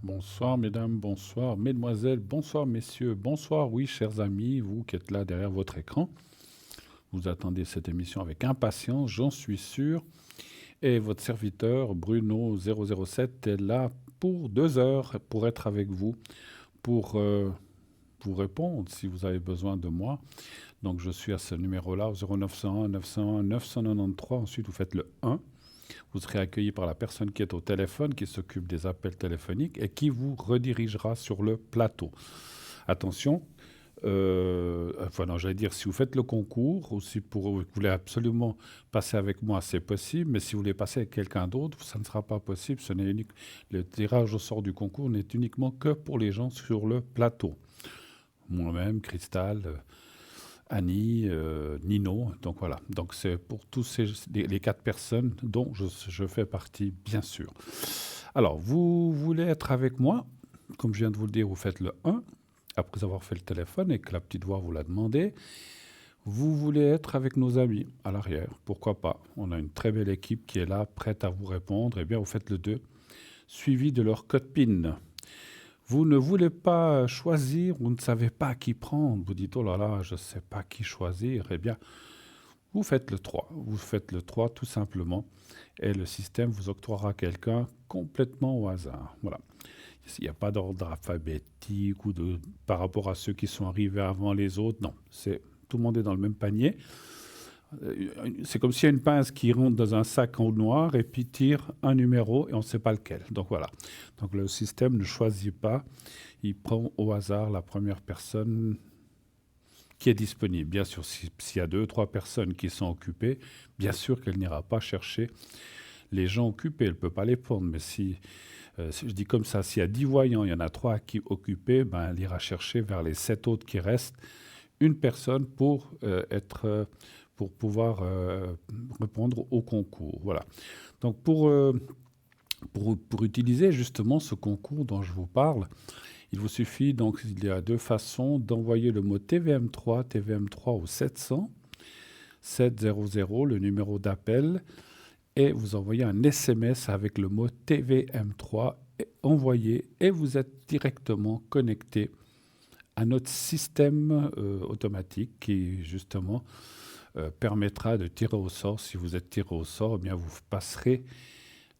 Bonsoir mesdames, bonsoir mesdemoiselles, bonsoir messieurs, bonsoir oui chers amis, vous qui êtes là derrière votre écran. Vous attendez cette émission avec impatience, j'en suis sûr. Et votre serviteur Bruno007 est là pour 2 heures pour être avec vous, pour vous répondre si vous avez besoin de moi. Donc je suis à ce numéro-là, au 0901 901 993. Ensuite vous faites le 1. Vous serez accueilli par la personne qui est au téléphone, qui s'occupe des appels téléphoniques et qui vous redirigera sur le plateau. Attention, j'allais dire, si vous faites le concours, ou si vous voulez absolument passer avec moi, c'est possible, mais si vous voulez passer avec quelqu'un d'autre, ça ne sera pas possible. Le tirage au sort du concours n'est uniquement que pour les gens sur le plateau. Moi-même, Cristal, Annie, Nino, donc voilà. Donc c'est pour tous les 4 personnes dont je fais partie, bien sûr. Alors, vous voulez être avec moi, comme je viens de vous le dire, vous faites le 1, après avoir fait le téléphone et que la petite voix vous l'a demandé. Vous voulez être avec nos amis à l'arrière, pourquoi pas. On a une très belle équipe qui est là, prête à vous répondre. Eh bien, vous faites le 2, suivi de leur code PIN. Vous ne voulez pas choisir, vous ne savez pas qui prendre. Vous dites, oh là là, je ne sais pas qui choisir. Eh bien, vous faites le 3. Vous faites le 3 tout simplement. Et le système vous octroiera quelqu'un complètement au hasard. Voilà. Il n'y a pas d'ordre alphabétique ou par rapport à ceux qui sont arrivés avant les autres. Non, tout le monde est dans le même panier. C'est comme s'il y a une pince qui rentre dans un sac en noir et puis tire un numéro et on ne sait pas lequel. Donc voilà. Donc le système ne choisit pas. Il prend au hasard la première personne qui est disponible. Bien sûr, s'il y a 2, 3 personnes qui sont occupées, bien sûr qu'elle n'ira pas chercher les gens occupés. Elle ne peut pas les prendre. Mais si je dis comme ça, s'il y a 10 voyants, il y en a 3 qui occupés, ben, elle ira chercher vers les 7 autres qui restent une personne pour pouvoir répondre au concours. Voilà. Donc pour utiliser justement ce concours dont je vous parle, il vous suffit, donc il y a 2 façons d'envoyer le mot TVM3 au 700 700, le numéro d'appel, et vous envoyez un SMS avec le mot TVM3 envoyé, et vous êtes directement connecté à notre système automatique qui justement permettra de tirer au sort. Si vous êtes tiré au sort, eh bien vous passerez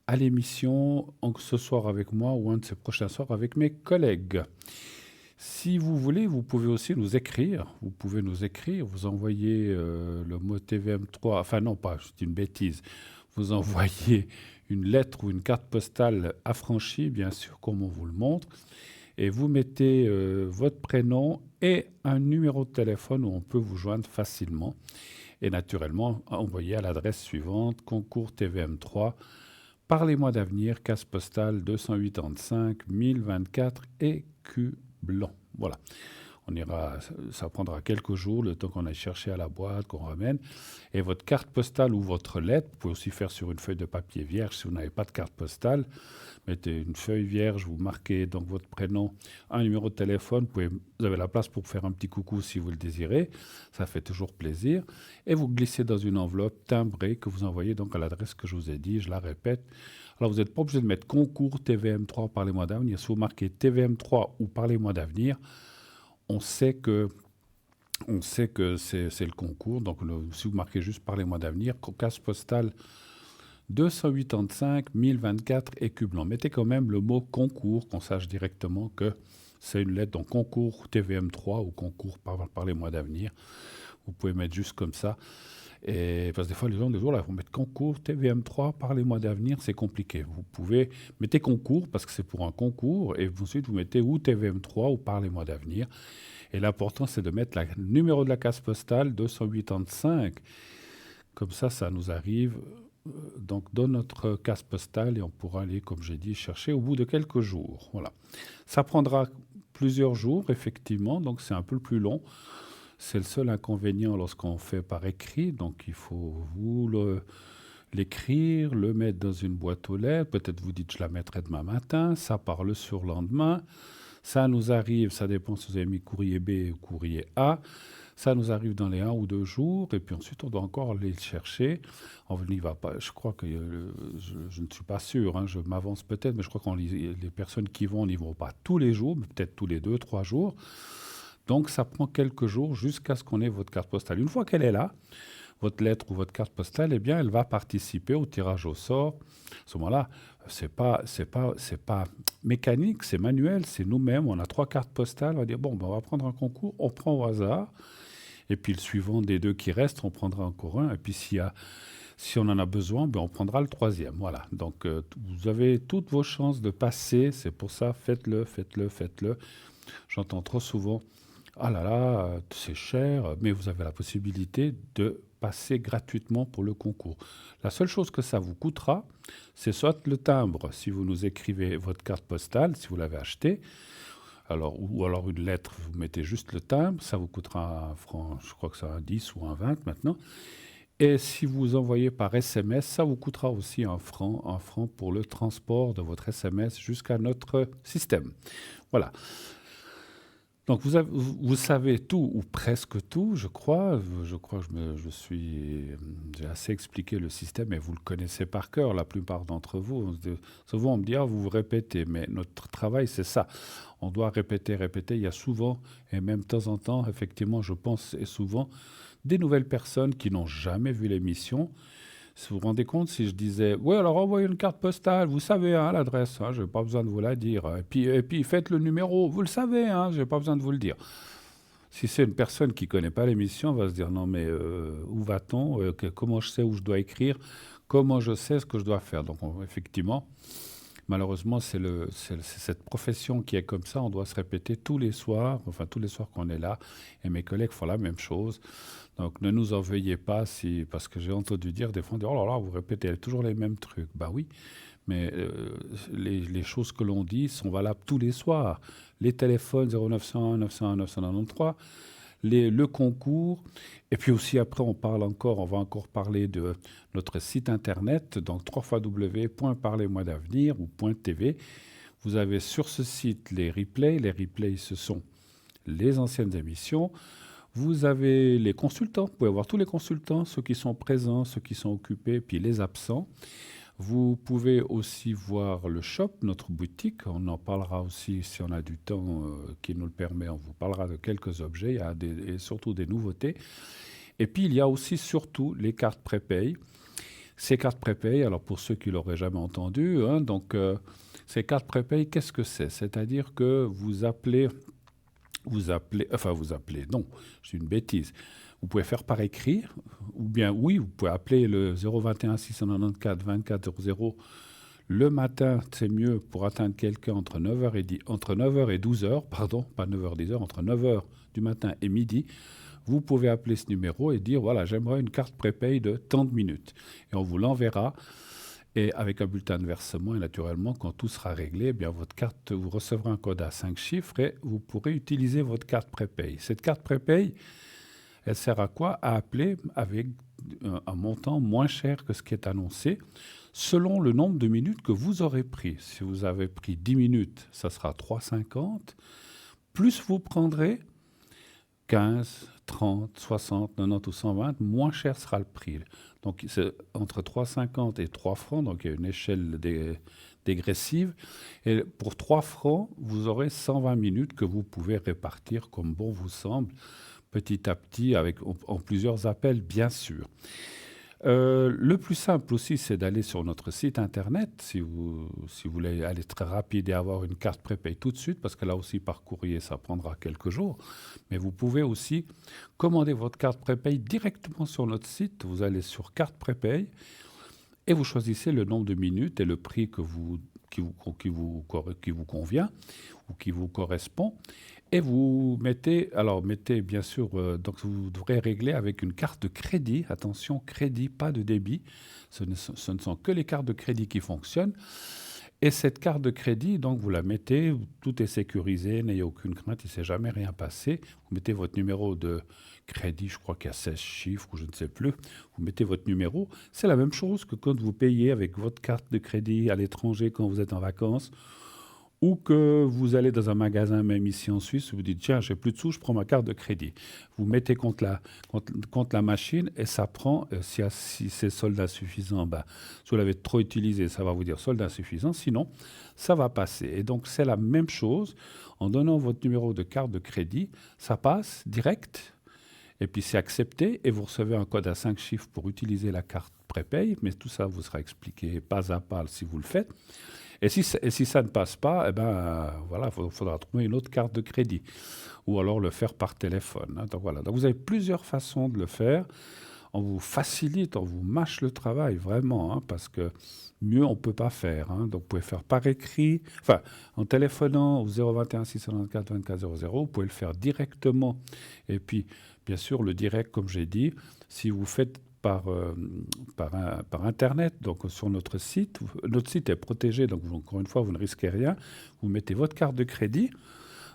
à l'émission ce soir avec moi ou un de ces prochains soirs avec mes collègues. Si vous voulez, vous pouvez aussi nous écrire. Vous pouvez nous écrire, vous envoyez le mot TVM3, enfin non pas, c'est une bêtise. Vous envoyez une lettre ou une carte postale affranchie, bien sûr, comme on vous le montre, et vous mettez votre prénom et un numéro de téléphone où on peut vous joindre facilement. Et naturellement, envoyez à l'adresse suivante, concours TVM3, Parlez-moi d'avenir, case postale 285 1024 Écublens. Voilà. Ça prendra quelques jours, le temps qu'on aille chercher à la boîte, qu'on ramène. Et votre carte postale ou votre lettre, vous pouvez aussi faire sur une feuille de papier vierge si vous n'avez pas de carte postale. Mettez une feuille vierge, vous marquez donc votre prénom, un numéro de téléphone. Vous avez la place pour faire un petit coucou si vous le désirez. Ça fait toujours plaisir. Et vous glissez dans une enveloppe timbrée que vous envoyez donc à l'adresse que je vous ai dit. Je la répète. Alors vous n'êtes pas obligé de mettre concours TVM3, parlez-moi d'avenir. Si vous marquez TVM3 ou parlez-moi d'avenir, on sait que c'est le concours. Donc, si vous marquez juste Parlez-moi d'avenir, case postale 285 1024 Écublens. Mettez quand même le mot concours, qu'on sache directement que c'est une lettre. Donc, concours TVM3 ou concours Parlez-moi d'avenir. Vous pouvez mettre juste comme ça. Et parce que des fois, les gens disent, voilà, vous mettez concours TVM3, parlez-moi d'avenir, c'est compliqué. Vous pouvez mettre concours parce que c'est pour un concours, et ensuite vous mettez ou TVM3 ou parlez-moi d'avenir. Et l'important, c'est de mettre le numéro de la case postale 285. Comme ça nous arrive donc dans notre case postale et on pourra aller, comme j'ai dit, chercher au bout de quelques jours. Voilà. Ça prendra plusieurs jours, effectivement, donc c'est un peu plus long. C'est le seul inconvénient lorsqu'on fait par écrit, donc il faut l'écrire, le mettre dans une boîte aux lettres, peut-être vous dites je la mettrai demain matin, ça part le surlendemain, Ça nous arrive, ça dépend si vous avez mis courrier B ou courrier A. Ça nous arrive dans les 1 ou 2 jours, et puis ensuite on doit encore aller le chercher. On n'y va pas. Je crois que je ne suis pas sûr, hein, je m'avance peut-être, mais je crois que les personnes qui vont n'y vont pas tous les jours, mais peut-être tous les 2, 3 jours. Donc ça prend quelques jours jusqu'à ce qu'on ait votre carte postale. Une fois qu'elle est là, votre lettre ou votre carte postale, eh bien, elle va participer au tirage au sort. À ce moment-là, c'est pas mécanique, c'est manuel, c'est nous-mêmes. On a 3 cartes postales. On va dire bon, ben, on va prendre un concours, on prend au hasard. Et puis le suivant des 2 qui restent, on prendra encore un. Et puis si on en a besoin, ben, on prendra le troisième. Voilà. Donc vous avez toutes vos chances de passer. C'est pour ça, faites-le, faites-le, faites-le. J'entends trop souvent, ah là là, c'est cher, mais vous avez la possibilité de passer gratuitement pour le concours. La seule chose que ça vous coûtera, c'est soit le timbre, si vous nous écrivez votre carte postale, si vous l'avez achetée, ou alors une lettre, vous mettez juste le timbre, ça vous coûtera 1 franc, je crois que c'est un 10 ou un 20 maintenant. Et si vous envoyez par SMS, ça vous coûtera aussi 1 franc pour le transport de votre SMS jusqu'à notre système. Voilà. Donc vous savez tout ou presque tout, je crois. Je crois que j'ai assez expliqué le système et vous le connaissez par cœur, la plupart d'entre vous. Souvent on me dit, ah, vous vous répétez, mais notre travail c'est ça. On doit répéter, répéter. Il y a souvent, et même de temps en temps, effectivement, je pense, et souvent, des nouvelles personnes qui n'ont jamais vu l'émission. Si vous vous rendez compte, si je disais, oui, alors envoyez une carte postale, vous savez, hein, l'adresse, hein, je n'ai pas besoin de vous la dire. Et puis faites le numéro, vous le savez, hein, je n'ai pas besoin de vous le dire. Si c'est une personne qui ne connaît pas l'émission, elle va se dire, non, mais où va-t-on? Comment je sais où je dois écrire? Comment je sais ce que je dois faire? Donc, effectivement, malheureusement, c'est cette profession qui est comme ça. On doit se répéter tous les soirs, enfin tous les soirs qu'on est là. Et mes collègues font la même chose. Donc ne nous en veuillez pas parce que j'ai entendu dire des fois, oh là là, vous répétez toujours les mêmes trucs. Bah oui, mais les choses que l'on dit sont valables tous les soirs. Les téléphones 0901 901 993, le concours, et puis aussi après on va encore parler de notre site internet, donc www.parlez-moi-d'avenir ou .tv. Vous avez sur ce site les replays. Les replays, ce sont les anciennes émissions. Vous avez les consultants, vous pouvez voir tous les consultants, ceux qui sont présents, ceux qui sont occupés, puis les absents. Vous pouvez aussi voir le shop, notre boutique. On en parlera aussi si on a du temps qui nous le permet. On vous parlera de quelques objets, il y a et surtout des nouveautés. Et puis il y a aussi surtout les cartes prépay. Ces cartes prépay, alors pour ceux qui l'auraient jamais entendu, hein, donc ces cartes prépay, qu'est-ce que c'est? C'est-à-dire que vous appelez, non, c'est une bêtise. Vous pouvez faire par écrit, ou bien, oui, vous pouvez appeler le 021 694 24 00. Le matin, c'est mieux pour atteindre quelqu'un entre 9h et 12h, pardon, pas 9h, 10h, entre 9h du matin et midi. Vous pouvez appeler ce numéro et dire, voilà, j'aimerais une carte prépay de tant de minutes. Et on vous l'enverra. Et avec un bulletin de versement, et naturellement, quand tout sera réglé, eh bien, votre carte, vous recevrez un code à 5 chiffres et vous pourrez utiliser votre carte prépay. Cette carte prépay, elle sert à quoi? À appeler avec un montant moins cher que ce qui est annoncé, selon le nombre de minutes que vous aurez pris. Si vous avez pris 10 minutes, ça sera 3,50. Plus vous prendrez 15, 30, 60, 90 ou 120, moins cher sera le prix. Donc c'est entre 3,50 et 3 francs, donc il y a une échelle dégressive. Et pour 3 francs, vous aurez 120 minutes que vous pouvez répartir comme bon vous semble, petit à petit, en plusieurs appels, bien sûr. Le plus simple aussi, c'est d'aller sur notre site internet, si vous voulez aller très rapide et avoir une carte prépay tout de suite, parce que là aussi, par courrier, ça prendra quelques jours. Mais vous pouvez aussi commander votre carte prépay directement sur notre site. Vous allez sur carte prépay et vous choisissez le nombre de minutes et le prix qui vous convient ou qui vous correspond. Et vous mettez bien sûr, donc vous devrez régler avec une carte de crédit. Attention, crédit, pas de débit. Ce ne sont que les cartes de crédit qui fonctionnent. Et cette carte de crédit, donc vous la mettez, tout est sécurisé, n'ayez aucune crainte, il ne s'est jamais rien passé. Vous mettez votre numéro de crédit, je crois qu'il y a 16 chiffres ou je ne sais plus. Vous mettez votre numéro. C'est la même chose que quand vous payez avec votre carte de crédit à l'étranger quand vous êtes en vacances. Ou que vous allez dans un magasin, même ici en Suisse, vous dites, tiens, j'ai plus de sous, je prends ma carte de crédit. Vous mettez contre la machine et ça prend, si c'est solde insuffisant, ben, si vous l'avez trop utilisé, ça va vous dire solde insuffisant, sinon, ça va passer. Et donc, c'est la même chose, en donnant votre numéro de carte de crédit, ça passe direct, et puis c'est accepté, et vous recevez un code à 5 chiffres pour utiliser la carte prépay, mais tout ça vous sera expliqué pas à pas si vous le faites. Et si ça ne passe pas, eh ben, voilà, faudra trouver une autre carte de crédit ou alors le faire par téléphone, hein. Donc voilà. Donc vous avez plusieurs façons de le faire. On vous facilite, on vous mâche le travail vraiment, hein, parce que mieux on ne peut pas faire, hein. Donc vous pouvez faire par écrit, enfin en téléphonant au 021 694 24 00, vous pouvez le faire directement. Et puis bien sûr le direct, comme j'ai dit, si vous faites par Internet, donc sur notre site. Notre site est protégé, donc encore une fois, vous ne risquez rien. Vous mettez votre carte de crédit,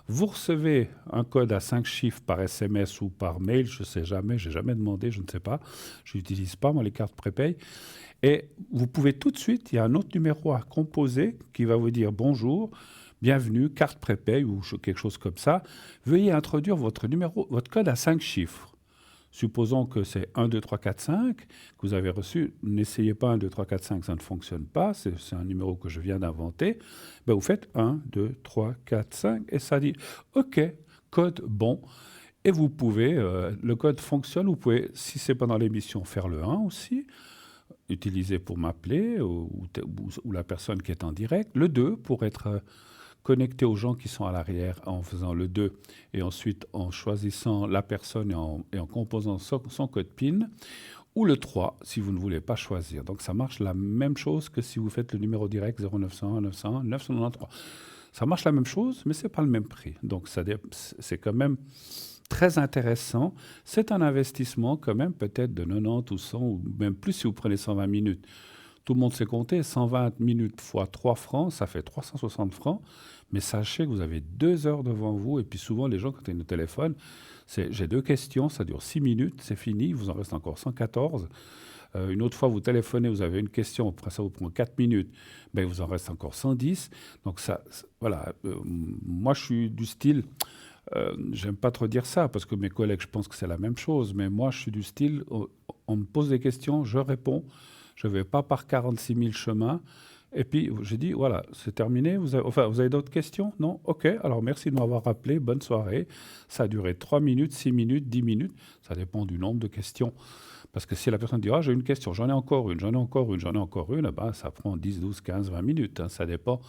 vous recevez un code à 5 chiffres par SMS ou par mail, je ne sais jamais, je n'ai jamais demandé, je ne sais pas. Je n'utilise pas, moi, les cartes prépay. Et vous pouvez tout de suite, il y a un autre numéro à composer qui va vous dire bonjour, bienvenue, carte prépay ou quelque chose comme ça. Veuillez introduire votre code à 5 chiffres. Supposons que c'est 1, 2, 3, 4, 5 que vous avez reçu. N'essayez pas 1, 2, 3, 4, 5, ça ne fonctionne pas. C'est un numéro que je viens d'inventer. Ben, vous faites 1, 2, 3, 4, 5 et ça dit OK, code bon. Et vous pouvez, le code fonctionne. Vous pouvez, si c'est pendant l'émission, faire le 1 aussi, utiliser pour m'appeler ou la personne qui est en direct. Le 2 pour être connecté aux gens qui sont à l'arrière en faisant le 2 et ensuite en choisissant la personne et en composant son code PIN, ou le 3 si vous ne voulez pas choisir. Donc ça marche la même chose que si vous faites le numéro direct 0901 901 993. Ça marche la même chose, mais ce n'est pas le même prix. Donc c'est quand même très intéressant. C'est un investissement quand même peut-être de 90 ou 100 ou même plus si vous prenez 120 minutes. Tout le monde sait compter, 120 minutes fois 3 francs, ça fait 360 francs. Mais sachez que vous avez 2 heures devant vous. Et puis souvent, les gens, quand ils ont le téléphone, j'ai 2 questions, ça dure 6 minutes, c'est fini, il vous en reste encore 114. Une autre fois, vous téléphonez, vous avez une question, après ça vous prend 4 minutes, ben, il vous en reste encore 110. Donc ça, voilà, moi je suis du style, j'aime pas trop dire ça, parce que mes collègues, je pense que c'est la même chose, mais moi je suis du style, on me pose des questions, je réponds. Je ne vais pas par 46 000 chemins. Et puis, j'ai dit, voilà, c'est terminé. Vous avez d'autres questions? Non? OK. Alors, merci de m'avoir rappelé. Bonne soirée. Ça a duré 3 minutes, 6 minutes, 10 minutes. Ça dépend du nombre de questions. Parce que si la personne dit, ah, j'ai une question, j'en ai encore une, j'en ai encore une, j'en ai encore une, ben, ça prend 10, 12, 15, 20 minutes, hein. Ça dépend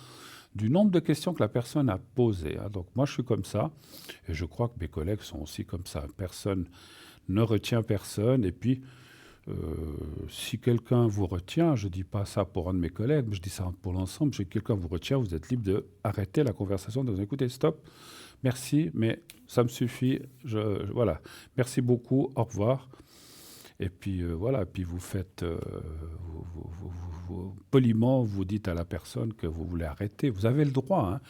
du nombre de questions que la personne a posées, hein. Donc, moi, je suis comme ça. Et je crois que mes collègues sont aussi comme ça. Personne ne retient personne. Et puis, si quelqu'un vous retient, je ne dis pas ça pour un de mes collègues, mais je dis ça pour l'ensemble, si quelqu'un vous retient, vous êtes libre d'arrêter la conversation, de vous écouter, stop, merci, mais ça me suffit, voilà, merci beaucoup, au revoir. Et puis voilà, puis vous faites, poliment, vous dites à la personne que vous voulez arrêter, vous avez le droit, hein.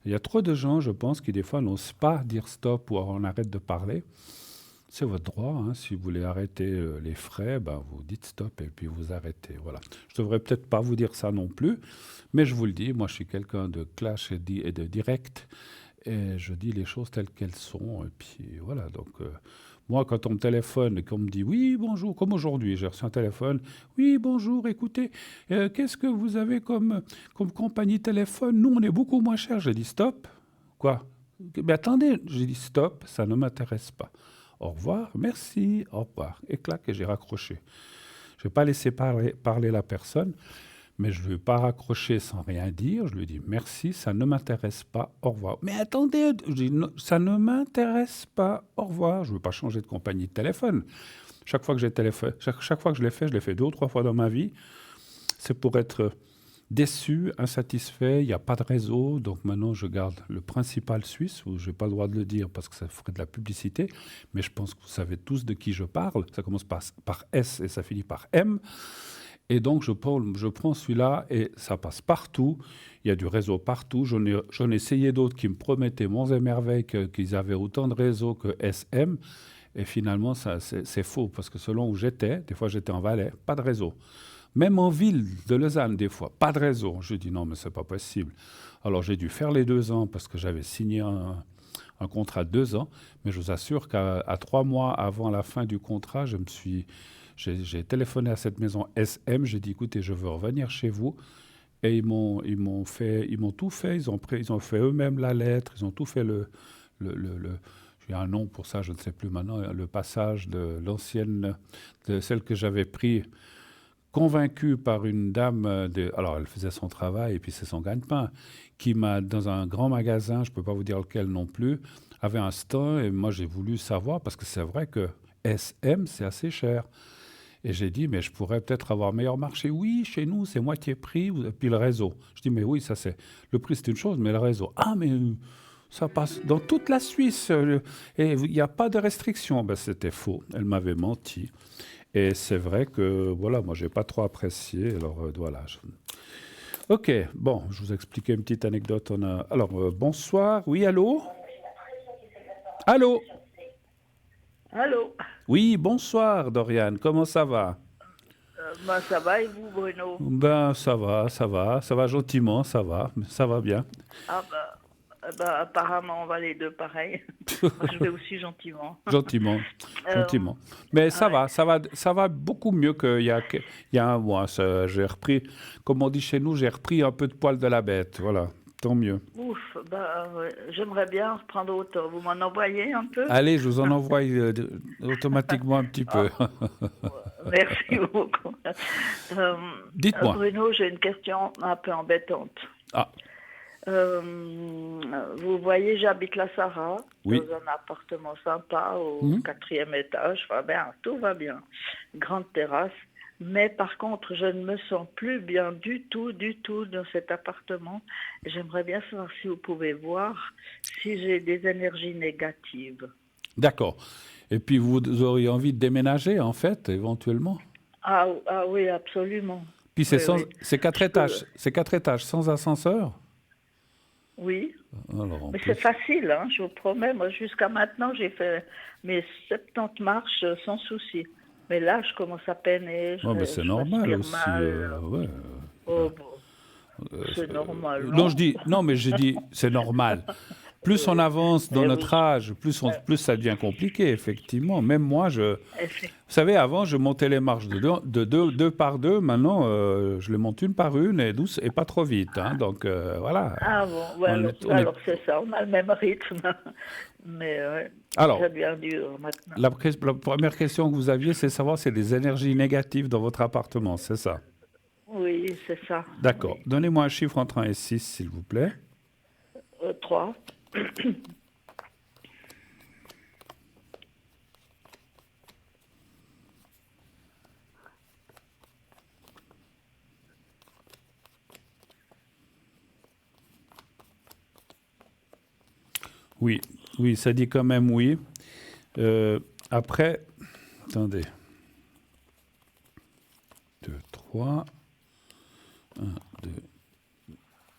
Il y a trop de gens, je pense, qui des fois n'osent pas dire stop ou on arrête de parler. C'est votre droit, hein. Si vous voulez arrêter les frais, ben, vous dites stop et puis vous arrêtez. Voilà. Je ne devrais peut-être pas vous dire ça non plus, mais je vous le dis, moi je suis quelqu'un de clash et de direct et je dis les choses telles qu'elles sont. Et puis voilà, donc moi quand on me téléphone et qu'on me dit oui, bonjour, comme aujourd'hui, j'ai reçu un téléphone, oui, bonjour, écoutez, qu'est-ce que vous avez comme compagnie téléphone? Nous, on est beaucoup moins cher. J'ai dit stop. Quoi? Mais attendez, j'ai dit stop, ça ne m'intéresse pas. Au revoir, merci, au revoir. Et clac, et j'ai raccroché. Je ne vais pas laisser parler la personne, mais je ne vais pas raccrocher sans rien dire. Je lui dis merci, ça ne m'intéresse pas, au revoir. Mais attendez, je dis, non, ça ne m'intéresse pas, au revoir. Je ne veux pas changer de compagnie de téléphone. Chaque fois que chaque fois que je l'ai fait 2 ou 3 fois dans ma vie, c'est pour être déçu, insatisfait, il n'y a pas de réseau, donc maintenant je garde le principal suisse, où je n'ai pas le droit de le dire parce que ça ferait de la publicité, mais je pense que vous savez tous de qui je parle. Ça commence par S et ça finit par M. Et donc je prends celui-là et ça passe partout. Il y a du réseau partout. J'en ai essayé d'autres qui me promettaient monts et merveilles qu'ils avaient autant de réseau que SM. Et finalement, c'est faux parce que selon où j'étais, des fois j'étais en Valais, pas de réseau. Même en ville de Lausanne, des fois, pas de réseau. Je dis non, mais c'est pas possible. Alors j'ai dû faire les 2 ans parce que j'avais signé un contrat de 2 ans. Mais je vous assure qu'à 3 mois avant la fin du contrat, j'ai téléphoné à cette maison SM. J'ai dit écoutez, je veux revenir chez vous. Et ils m'ont tout fait. Ils ont fait eux-mêmes la lettre. Ils ont tout fait j'ai un nom pour ça, je ne sais plus maintenant. Le passage de l'ancienne, de celle que j'avais pris, convaincu par une dame. Alors elle faisait son travail et puis c'est son gagne-pain, qui m'a dans un grand magasin, je ne peux pas vous dire lequel non plus, avait un stand et moi j'ai voulu savoir parce que c'est vrai que SM c'est assez cher. Et j'ai dit, mais je pourrais peut-être avoir meilleur marché. Oui, chez nous, c'est moitié prix. Et puis le réseau. Je dis, mais oui, ça c'est. Le prix, c'est une chose, mais le réseau. Ah, mais ça passe dans toute la Suisse. Et il n'y a pas de restriction. Ben, c'était faux. Elle m'avait menti. Et c'est vrai que, voilà, moi, je n'ai pas trop apprécié. Alors, voilà. OK, bon, je vous expliquais une petite anecdote. Alors, bonsoir. Oui, allô? Allô? Allô? Oui, bonsoir, Doriane. Comment ça va? Ça va et vous, Bruno? Ben, ça va gentiment, ça va bien. Ah apparemment, on va les deux pareil. Moi, je vais aussi gentiment. Gentiment, Euh, gentiment. Mais ouais. ça va beaucoup mieux qu'il y a un mois. J'ai repris, comme on dit chez nous, j'ai repris un peu de poil de la bête. Voilà, tant mieux. Ouf, ouais, j'aimerais bien reprendre autant. Vous m'en envoyez un peu? Allez, je vous en envoie automatiquement un petit peu. Ah, merci beaucoup. Euh, Dites-moi. Bruno, j'ai une question un peu embêtante. Ah, Euh, Vous voyez, j'habite la Sarah, dans oui. un appartement sympa au Mhm. 4e étage. Va bien, tout va bien. Grande terrasse. Mais par contre, je ne me sens plus bien du tout dans cet appartement. J'aimerais bien savoir si vous pouvez voir si j'ai des énergies négatives. D'accord. Et puis, vous auriez envie de déménager, en fait, éventuellement? Ah oui, absolument. Puis, Oui, oui. c'est quatre Je peux, étages. C'est 4 étages sans ascenseur? oui. Alors, en Mais c'est plus. facile, hein, je vous promets. Moi, jusqu'à maintenant, j'ai fait mes 70 marches sans souci. Mais là, je commence à peiner, Ouais, mais c'est je normal respire aussi. mal. Ouais. Oh, bon, c'est normal, Non, non? non, mais j'ai dit, c'est normal. Plus on avance dans Eh oui. notre âge, Euh, plus ça devient compliqué, effectivement. Même moi, vous effe- savez, avant, je montais les marches deux par deux. Maintenant, je les monte une par une et douce et pas trop vite. Hein. Donc, voilà. Ah bon, ouais, On est... alors c'est ça, on a le même rythme. Mais Alors, ça devient dur maintenant. la première question que vous aviez, c'est savoir si c'est des énergies négatives dans votre appartement, c'est ça? Oui, c'est ça. D'accord. Oui. Donnez-moi un chiffre entre 1 et 6, s'il vous plaît. 3. Oui, oui, ça dit quand même oui. Après, attendez. 2, 3. 1, 2,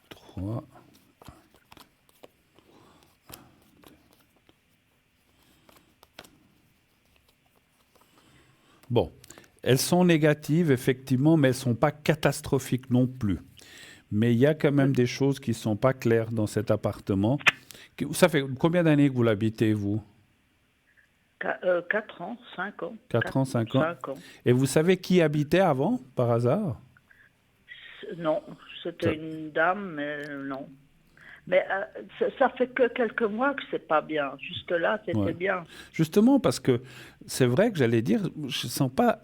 3. Bon, elles sont négatives, effectivement, mais elles ne sont pas catastrophiques non plus. Mais il y a quand même des choses qui ne sont pas claires dans cet appartement. Ça fait combien d'années que vous l'habitez, vous? 4 ans, 5 ans. 4 ans, 5 ans. 5 ans. Et vous savez qui habitait avant, par hasard? Non, Ça- c'était une dame, mais non. Mais ça fait que quelques mois que c'est pas bien. Juste là, ouais. c'était bien. Justement, parce que c'est vrai que j'allais dire, je sens pas.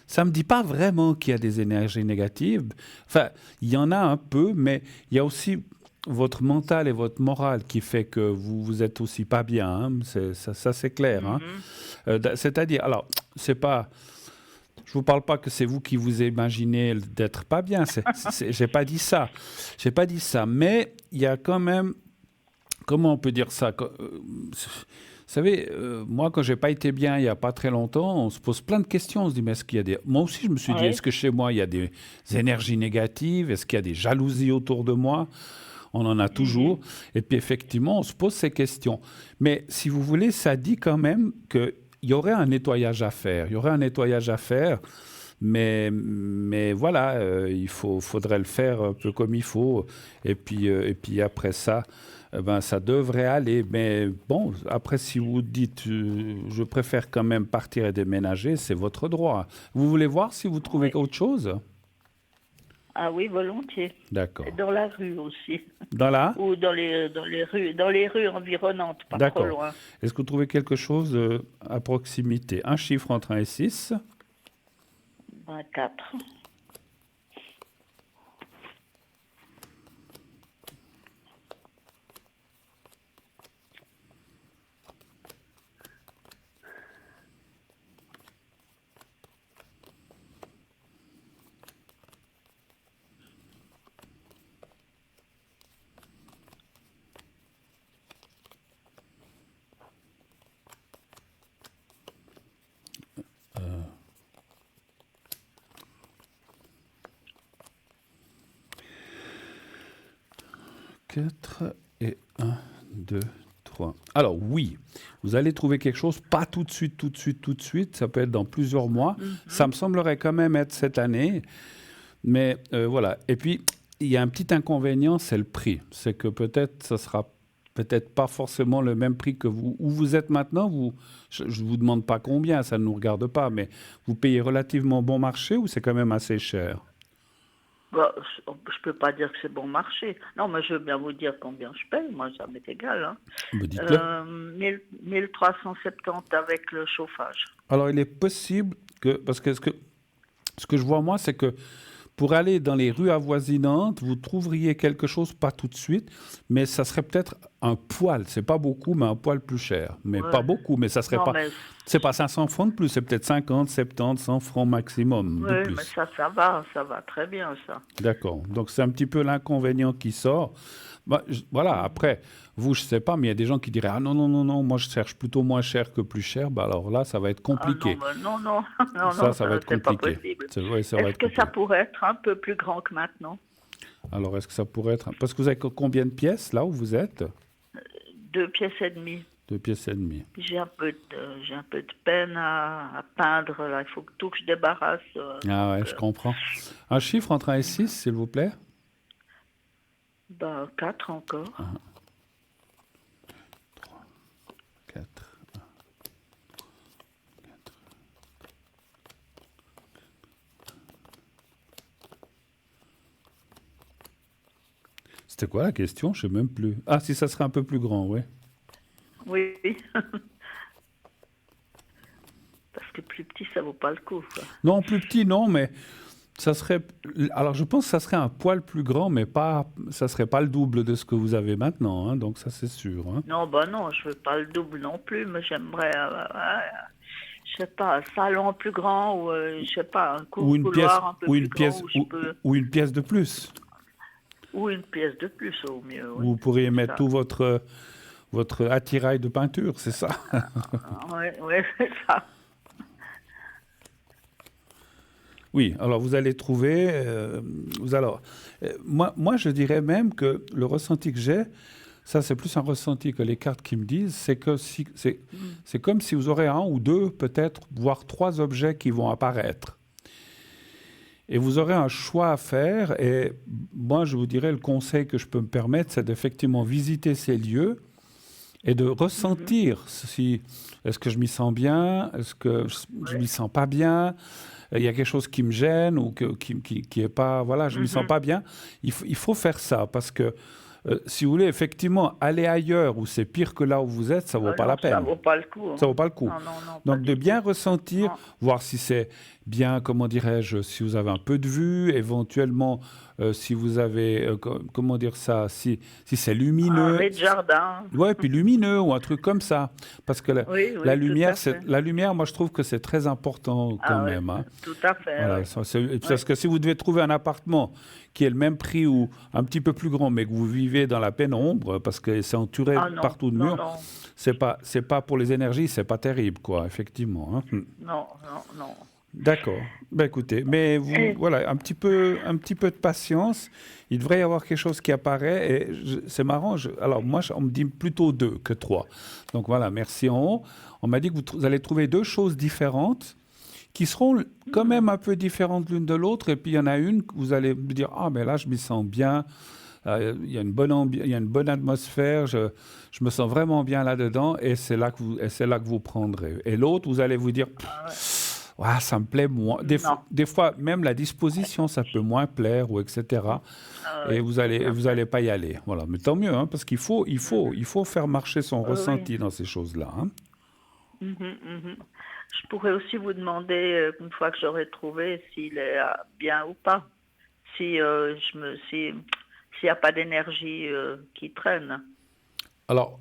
Ça me dit pas vraiment qu'il y a des énergies négatives. Enfin, il y en a un peu, mais il y a aussi votre mental et votre morale qui fait que vous êtes aussi pas bien. Hein. Ça, c'est clair. Hein. Mhm. C'est-à-dire, alors, c'est pas. Je vous parle pas que c'est vous qui vous imaginez d'être pas bien. J'ai pas dit ça. J'ai pas dit ça. Mais il y a quand même. Comment on peut dire ça? Vous savez, moi, quand j'ai pas été bien il y a pas très longtemps, on se pose plein de questions. On se dit, mais est-ce qu'il y a des... Moi aussi, je me suis dit, est-ce Oui. que chez moi, il y a des énergies négatives? Est-ce qu'il y a des jalousies autour de moi? On en a toujours. Mhm. Et puis, effectivement, on se pose ces questions. Mais si vous voulez, ça dit quand même qu'il y aurait un nettoyage à faire. Il y aurait un nettoyage à faire. Mais voilà, faudrait le faire un peu comme il faut. Et puis après ça, ben, ça devrait aller. Mais bon, après, si vous dites, je préfère quand même partir et déménager, c'est votre droit. Vous voulez voir si vous trouvez Oui. autre chose? Ah oui, volontiers. Et D'accord. dans la rue aussi. Dans là? Ou dans les rues environnantes, pas trop D'accord. loin. Est-ce que vous trouvez quelque chose à proximité? Un chiffre entre 1 et 6. 24. Quatre et un, 2, 3. Alors oui, vous allez trouver quelque chose, pas tout de suite, tout de suite, tout de suite, ça peut être dans plusieurs mois. Ça me semblerait quand même être cette année, mais voilà. Et puis, il y a un petit inconvénient, c'est le prix. C'est que peut-être, ça sera peut-être pas forcément le même prix que vous. Où vous êtes maintenant, je ne vous demande pas combien, ça ne nous regarde pas, mais vous payez relativement bon marché ou c'est quand même assez cher? Bah, je peux pas dire que c'est bon marché. Non, mais je veux bien vous dire combien je paye. Moi, ça m'est égal. Hein. Me dites-le. 1370 avec le chauffage. Alors, il est possible que, parce que ce que je vois moi, c'est que pour aller dans les rues avoisinantes, vous trouveriez quelque chose, pas tout de suite, mais ça serait peut-être un poil. C'est pas beaucoup, mais un poil plus cher. Mais pas Ouais. beaucoup, mais ça serait Non, pas. mais C'est pas 500 francs de plus, c'est peut-être 50, 70, 100 francs maximum de oui, mais plus. ça va très bien, ça. D'accord. Donc c'est un petit peu l'inconvénient qui sort. Bah, voilà, après, vous, je sais pas, mais il y a des gens qui diraient, ah non, non, non, non, moi je cherche plutôt moins cher que plus cher. Bah alors là, ça va être Ah non, compliqué. mais non, non, non, Ça, non, ça va être c'est pas compliqué. possible. Ouais, ça va Est-ce être que ça compliqué. pourrait être un peu plus grand que maintenant? Alors, est-ce que ça pourrait être... Parce que vous avez combien de pièces là où vous êtes? 2 pièces et demie. 2 pièces et demie. J'ai un peu de peine à peindre, là. Il faut que tout que je débarrasse. Ah ouais, Donc, je comprends. Un chiffre entre 1 et 6, s'il vous plaît? bah, 4 encore. 4. C'était quoi la question? Je sais même plus. Ah, si ça serait un peu plus grand, ouais. Oui, parce que plus petit, ça vaut pas le coup, quoi. Non, plus petit, non, mais ça serait... Alors, je pense que ça serait un poil plus grand, mais pas... ça serait pas le double de ce que vous avez maintenant, hein, donc ça, c'est sûr. Hein. Non, bah non, je veux pas le double non plus, mais j'aimerais, je sais pas, un salon plus grand ou, je sais pas, un Ou une pièce, couloir un peu ou plus une grand pièce, où je peux, ou une pièce de plus. ou une pièce de plus au mieux, Où oui. vous pourriez C'est mettre ça. tout votre attirail de peinture, c'est ça? Oui, oui, c'est ça. Oui, alors vous allez trouver... moi, je dirais même que le ressenti que j'ai, ça c'est plus un ressenti que les cartes qui me disent, c'est que c'est comme si vous aurez un ou deux, peut-être, voire trois objets qui vont apparaître. Et vous aurez un choix à faire. Et moi, je vous dirais, le conseil que je peux me permettre, c'est d'effectivement visiter ces lieux et de ressentir si est-ce que je m'y sens bien, est-ce que je m'y sens pas bien, il y a quelque chose qui me gêne ou qui est pas, voilà, je m'y sens pas bien. Il faut faire ça parce que si vous voulez effectivement aller ailleurs où c'est pire que là où vous êtes, ça vaut pas Non, la ça peine. vaut pas le coup. Ça Hein. vaut pas le coup. Non, non, non, pas Donc de du bien tout. ressentir, Non. voir si c'est bien, comment dirais-je, si vous avez un peu de vue, éventuellement si vous avez, comment dire ça, si c'est Un lumineux. rez-de-jardin. Ouais, puis lumineux ou un truc comme ça. Parce que Oui, la oui, tout lumière, à fait. la lumière, moi, je trouve que c'est très important quand Ah oui, même. Hein. tout à fait, Voilà, oui. parce que si vous devez trouver un appartement qui est le même prix ou un petit peu plus grand, mais que vous vivez dans la pénombre, parce que c'est entouré Ah non, partout de non, murs, non, c'est pas pour les énergies, c'est pas terrible, quoi, effectivement. Hein. non, non, non. D'accord. Ben écoutez, mais vous, Et, voilà, un petit peu de patience. Il devrait y avoir quelque chose qui apparaît. Et c'est marrant. Alors moi, on me dit plutôt 2 que 3. Donc voilà, merci en haut. On m'a dit que vous allez trouver 2 choses différentes qui seront quand même un peu différentes l'une de l'autre. Et puis, il y en a une que vous allez me dire, ah, mais là, je m'y sens bien. Il y a une bonne il y a une bonne atmosphère. Je me sens vraiment bien là-dedans. Et c'est là que vous prendrez. Et l'autre, vous allez vous dire, Ah ouais. ouais, ça me plaît moins. Non. Des fois, même la disposition, ça peut moins plaire, ou etc. Ah Et oui, vous tout allez, à vous fait. allez pas y aller. Voilà. Mais tant mieux, hein, parce il faut faire marcher son Oui, oui. ressenti dans ces choses-là. Hein. Mhm, mhm. Je pourrais aussi vous demander, une fois que j'aurai trouvé, s'il est bien ou pas. Si s'il n'y a pas d'énergie qui traîne. Alors,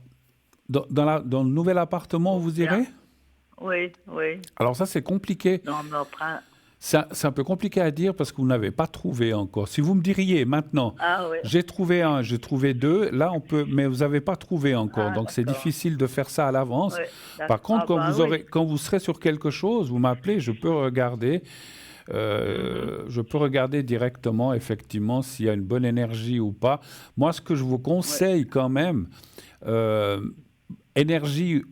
dans le nouvel appartement où Ou vous bien. irez, Oui, oui. alors ça, c'est compliqué. Non, mais après. C'est un peu compliqué à dire parce que vous n'avez pas trouvé encore. Si vous me diriez maintenant, Ah oui. j'ai trouvé un, j'ai trouvé deux, là on peut, mais vous n'avez pas trouvé encore. Ah Donc c'est d'accord. difficile de faire ça à l'avance. Oui. Par contre, Ah bah oui. quand vous serez sur quelque chose, vous m'appelez, Mhm. je peux regarder directement effectivement s'il y a une bonne énergie ou pas. Moi, ce que je vous Oui. conseille quand même, euh, énergie,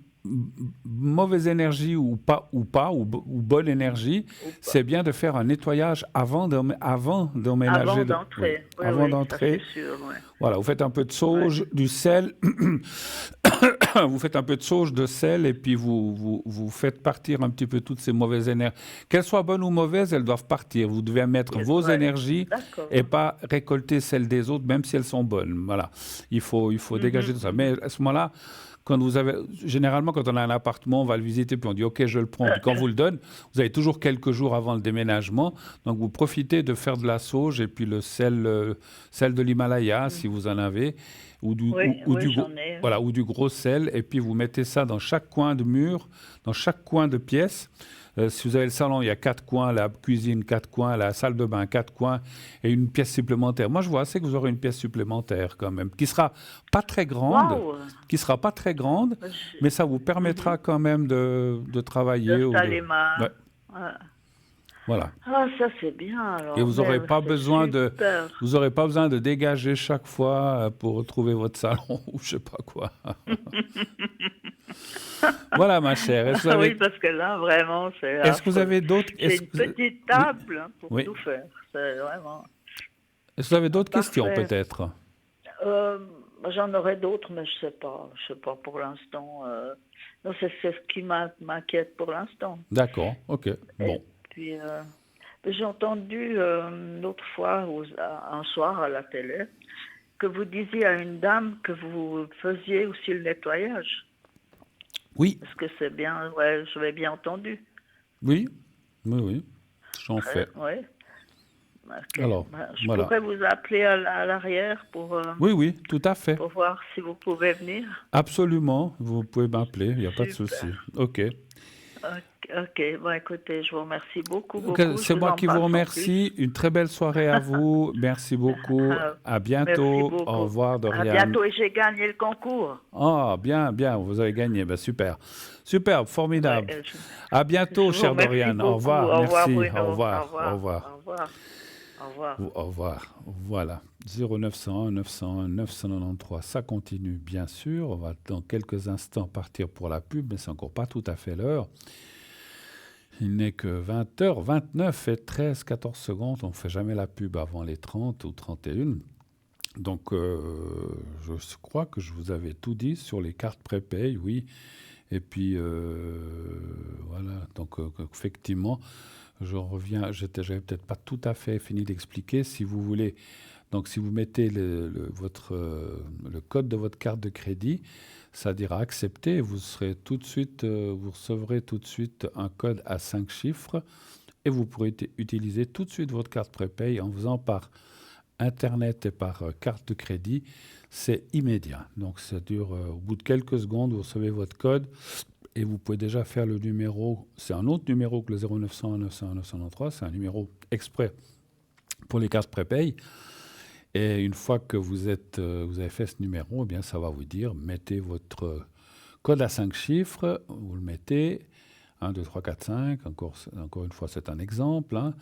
mauvaise énergie ou bonne énergie, Ou c'est pas. bien de faire un nettoyage avant d'emménager. Avant Oui, d'entrer. Oui, avant oui, ça c'est d'entrer. sûr. Oui. Voilà, vous faites un peu de Ouais. sauge, du sel, vous faites un peu de sauge, de sel, et puis vous faites partir un petit peu toutes ces mauvaises énergies. Qu'elles soient bonnes ou mauvaises, elles doivent partir. Vous devez mettre vos Ouais. énergies et D'accord. pas récolter celles des autres, même si elles sont bonnes. Voilà, il faut dégager Mhm, tout ça. mhm. Mais à ce moment-là, généralement, quand on a un appartement, on va le visiter, puis on dit, OK, je le prends. Puis quand vous le donne, vous avez toujours quelques jours avant le déménagement. Donc, vous profitez de faire de la sauge et puis le sel de l'Himalaya, si vous en avez, Oui, oui, j'en ai. voilà, ou du gros sel. Et puis, vous mettez ça dans chaque coin de mur, dans chaque coin de pièce. Si vous avez le salon, il y a 4 coins, la cuisine, 4 coins, la salle de bain, 4 coins, et une pièce supplémentaire. Moi, je vois assez que vous aurez une pièce supplémentaire quand même, pas très grande, Waouh! qui sera pas très grande, mais ça vous Mhm. permettra quand même de travailler ou de... D'installer ma. Ouais, Ouais. voilà. Ah, ça c'est bien Et alors, mais c'est super. vous aurez pas besoin de dégager chaque fois pour retrouver votre salon ou je sais pas quoi. Voilà, ma chère. Ah oui, parce que là, vraiment, c'est Est-ce que vous affreux. avez d'autres, J'ai une petite oui, table hein, pour oui. tout faire. C'est vraiment Est-ce que vous avez d'autres questions parfait. peut-être? Euh, J'en aurais d'autres, mais je sais pas. Je sais pas pour l'instant. Non, c'est ce qui m'inquiète pour l'instant. D'accord, ok, Et bon. puis, j'ai entendu l'autre fois, un soir à la télé, que vous disiez à une dame que vous faisiez aussi le nettoyage. Oui, Est-ce que c'est bien? Ouais, je l'ai bien entendu. oui, oui, oui, j'en Très, fais. ouais. Ok. Alors, Ben, je voilà. pourrais vous appeler à l'arrière Oui, oui, tout à fait. pour voir si vous pouvez venir. Absolument, vous pouvez m'appeler, il n'y a pas de Super. souci. Ok. Ok, ok. Bon, écoutez, je vous remercie beaucoup, Ok, beaucoup. c'est Je vous moi qui vous embrasse en plus. remercie. Une très belle soirée à vous. Merci beaucoup. À Merci bientôt. Au beaucoup. revoir, À Dorian. bientôt et j'ai gagné le concours. Ah, bien, bien, vous avez gagné. Ben, super. Super, Ouais, formidable. À bientôt, je vous cher remercie Dorian. Au beaucoup. revoir, Au revoir, merci. Au Bruno. Au revoir, au revoir. revoir. Au revoir. Au revoir. Au revoir. Voilà. 0901 901 993. Ça continue, bien sûr. On va dans quelques instants partir pour la pub, mais c'est encore pas tout à fait l'heure. Il n'est que 20h29 et 14 secondes. On ne fait jamais la pub avant les 30 ou 31. Donc, je crois que je vous avais tout dit sur les cartes prépay, oui. Et puis, voilà. Donc, effectivement, je reviens. J'avais peut-être pas tout à fait fini d'expliquer. Si vous voulez, donc si vous mettez le code de votre carte de crédit, ça dira accepter. Vous serez tout de suite, vous recevrez tout de suite un code à 5 chiffres et vous pourrez utiliser tout de suite votre carte prépay en faisant par Internet et par carte de crédit. C'est immédiat. Donc ça dure au bout de quelques secondes, vous recevez votre code et vous pouvez déjà faire le numéro. C'est un autre numéro que le 0900 901 993. C'est un numéro exprès pour les cartes prépay. Et une fois que vous avez fait ce numéro, eh bien, ça va vous dire, mettez votre code à 5 chiffres, vous le mettez, 1, 2, 3, 4, 5, encore une fois, c'est un exemple, hein.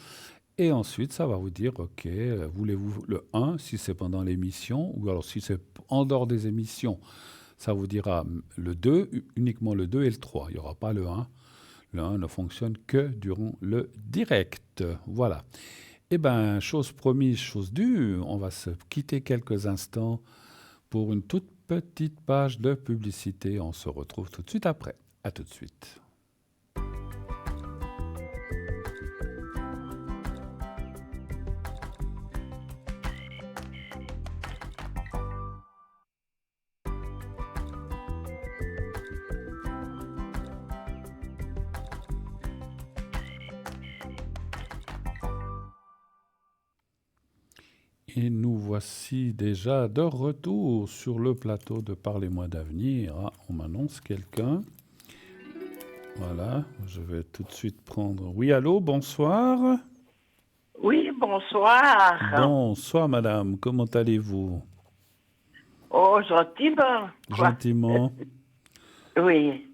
Et ensuite, ça va vous dire, OK, voulez-vous le 1 si c'est pendant l'émission, ou alors si c'est en dehors des émissions, ça vous dira le 2, uniquement le 2 et le 3. Il n'y aura pas le 1. L'un ne fonctionne que durant le direct. Voilà. Eh bien, chose promise, chose due, on va se quitter quelques instants pour une toute petite page de publicité. On se retrouve tout de suite après. À tout de suite. Et nous voici déjà de retour sur le plateau de Parlez-moi d'avenir. Ah, on m'annonce quelqu'un. Voilà, je vais tout de suite prendre... Oui, allô, bonsoir. Oui, bonsoir. Bonsoir, madame. Comment allez-vous? Oh, gentiment, quoi. Gentiment. Oui,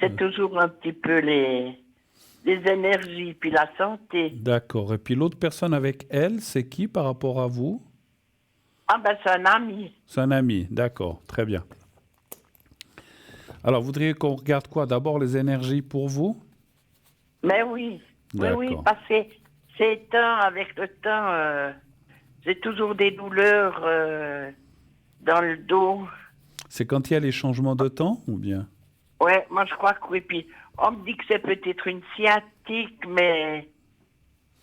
c'est toujours un petit peu les énergies, puis la santé. D'accord. Et puis l'autre personne avec elle, c'est qui par rapport à vous? Ah ben, c'est un ami. C'est un ami. D'accord, très bien. Alors, vous voudriez qu'on regarde quoi? D'abord les énergies pour vous? Mais oui, oui, D'accord. parce que avec le temps, j'ai toujours des douleurs dans le dos. C'est quand il y a les changements de temps ou bien? Ouais, moi je crois que oui. Puis on me dit que c'est peut-être une sciatique, mais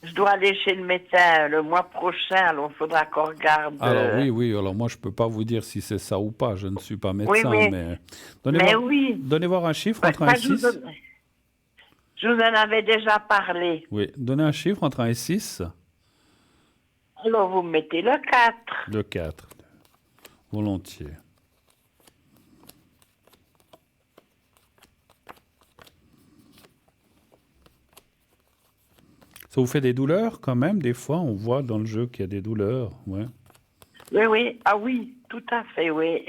je dois aller chez le médecin le mois prochain, alors il faudra qu'on regarde. Alors oui, oui. Alors moi, je peux pas vous dire si c'est ça ou pas. Je ne suis pas Oui, médecin, mais, mais mais oui. donnez voir un chiffre Ouais, entre 1 ça, et 6. je vous en avais déjà parlé. Oui, donnez un chiffre entre 1 et 6. Alors vous mettez le 4. Le 4. Volontiers. Ça vous fait des douleurs quand même? Des fois, on voit dans le jeu qu'il y a des douleurs. Ouais. Oui, oui, ah oui, tout à fait, oui.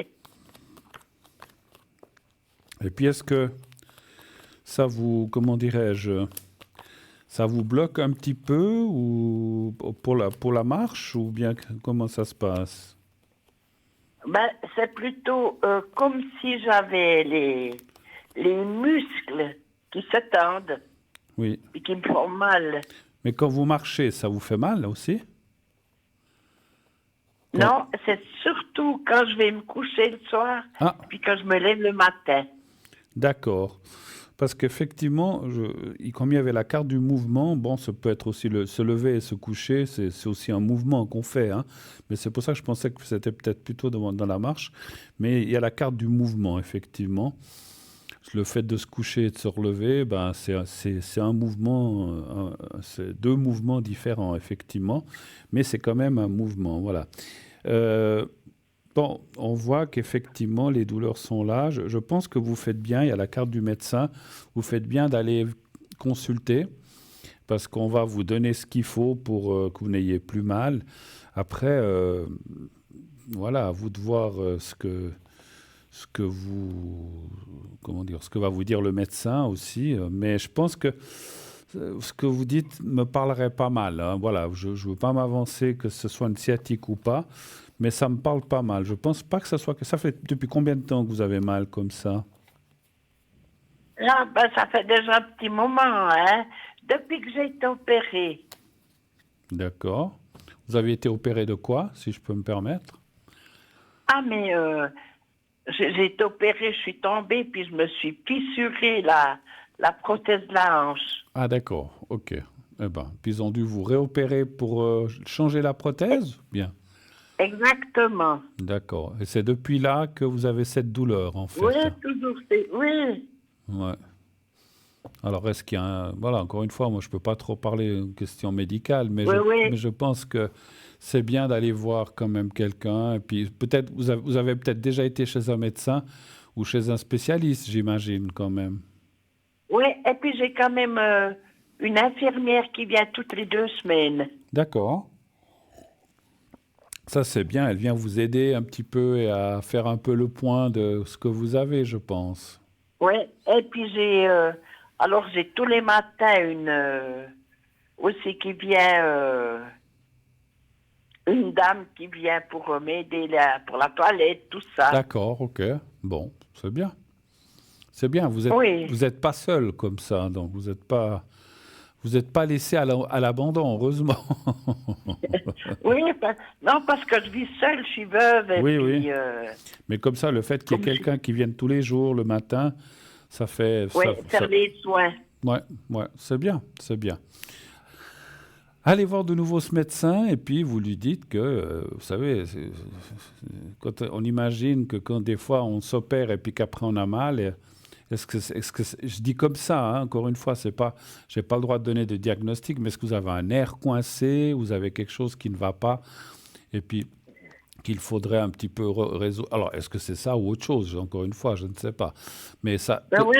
Et puis, est-ce que ça vous, comment dirais-je, ça vous bloque un petit peu ou pour la marche ou bien comment ça se passe? Ben, c'est plutôt comme si j'avais les muscles qui se tendent Oui. et qui me font mal. Mais quand vous marchez, ça vous fait mal aussi? Quand... Non, c'est surtout quand je vais me coucher le soir, Ah, puis quand je me lève le matin. d'accord. Parce qu'effectivement, comme il y avait la carte du mouvement, bon, ça peut être aussi se lever et se coucher, c'est aussi un mouvement qu'on fait, hein. Mais c'est pour ça que je pensais que c'était peut-être plutôt dans la marche. Mais il y a la carte du mouvement, effectivement. Le fait de se coucher et de se relever, ben, c'est un mouvement, c'est deux mouvements différents, effectivement. Mais c'est quand même un mouvement, voilà. Euh, Bon, on voit qu'effectivement, les douleurs sont là. Je pense que vous faites bien, il y a la carte du médecin, vous faites bien d'aller consulter parce qu'on va vous donner ce qu'il faut pour que vous n'ayez plus mal. Après, voilà, à vous de voir ce que vous, comment dire, ce que va vous dire le médecin aussi. Mais je pense que ce que vous dites me parlerait pas mal, hein. Voilà, je ne veux pas m'avancer que ce soit une sciatique ou pas. Mais ça me parle pas mal. Je pense pas que ça soit que ça fait depuis combien de temps que vous avez mal comme ça? Là, ben, ça fait déjà un petit moment, hein, depuis que j'ai été opérée. D'accord. Vous avez été opéré de quoi, si je peux me permettre? Ah, mais j'ai été opérée, je suis tombée, puis je me suis fissuré la prothèse de la hanche. Ah d'accord, ok. Eh ben, puis ils ont dû vous réopérer pour changer la prothèse? Bien. Exactement. D'accord. Et c'est depuis là que vous avez cette douleur, en Oui, fait. toujours, oui. Ouais. Alors, est-ce qu'il y a un... Voilà, encore une fois, moi, je peux pas trop parler de questions médicales, Oui, mais oui. je pense que c'est bien d'aller voir quand même quelqu'un. Et puis, peut-être, vous avez peut-être déjà été chez un médecin ou chez un spécialiste, j'imagine, quand même. Oui, et puis j'ai quand même une infirmière qui vient toutes les 2 semaines. D'accord. Ça, c'est bien. Elle vient vous aider un petit peu et à faire un peu le point de ce que vous avez, je pense. Oui, et puis alors j'ai tous les matins une aussi qui vient, une dame qui vient pour m'aider pour la toilette, tout ça. D'accord, ok. Bon, c'est bien. C'est bien, Oui, vous êtes pas seul comme ça, donc vous êtes pas laissé à l'abandon, heureusement. oui, non, parce que je vis seule, je suis veuve, et Oui, oui. puis, Mais comme ça, le fait qu'il y ait comme je, quelqu'un qui vienne tous les jours le matin, ça fait oui, faire les soins. ouais, ouais, c'est bien, c'est bien. Allez voir de nouveau ce médecin et puis vous lui dites que, vous savez, quand on imagine que quand des fois on s'opère et puis qu'après on a mal, je dis comme ça, hein, encore une fois, c'est pas, j'ai pas le droit de donner de diagnostic, mais est-ce que vous avez un nerf coincé, vous avez quelque chose qui ne va pas, et puis qu'il faudrait un petit peu résoudre. Alors, est-ce que c'est ça ou autre chose? Encore une fois, je ne sais pas. Mais ça, Ben oui,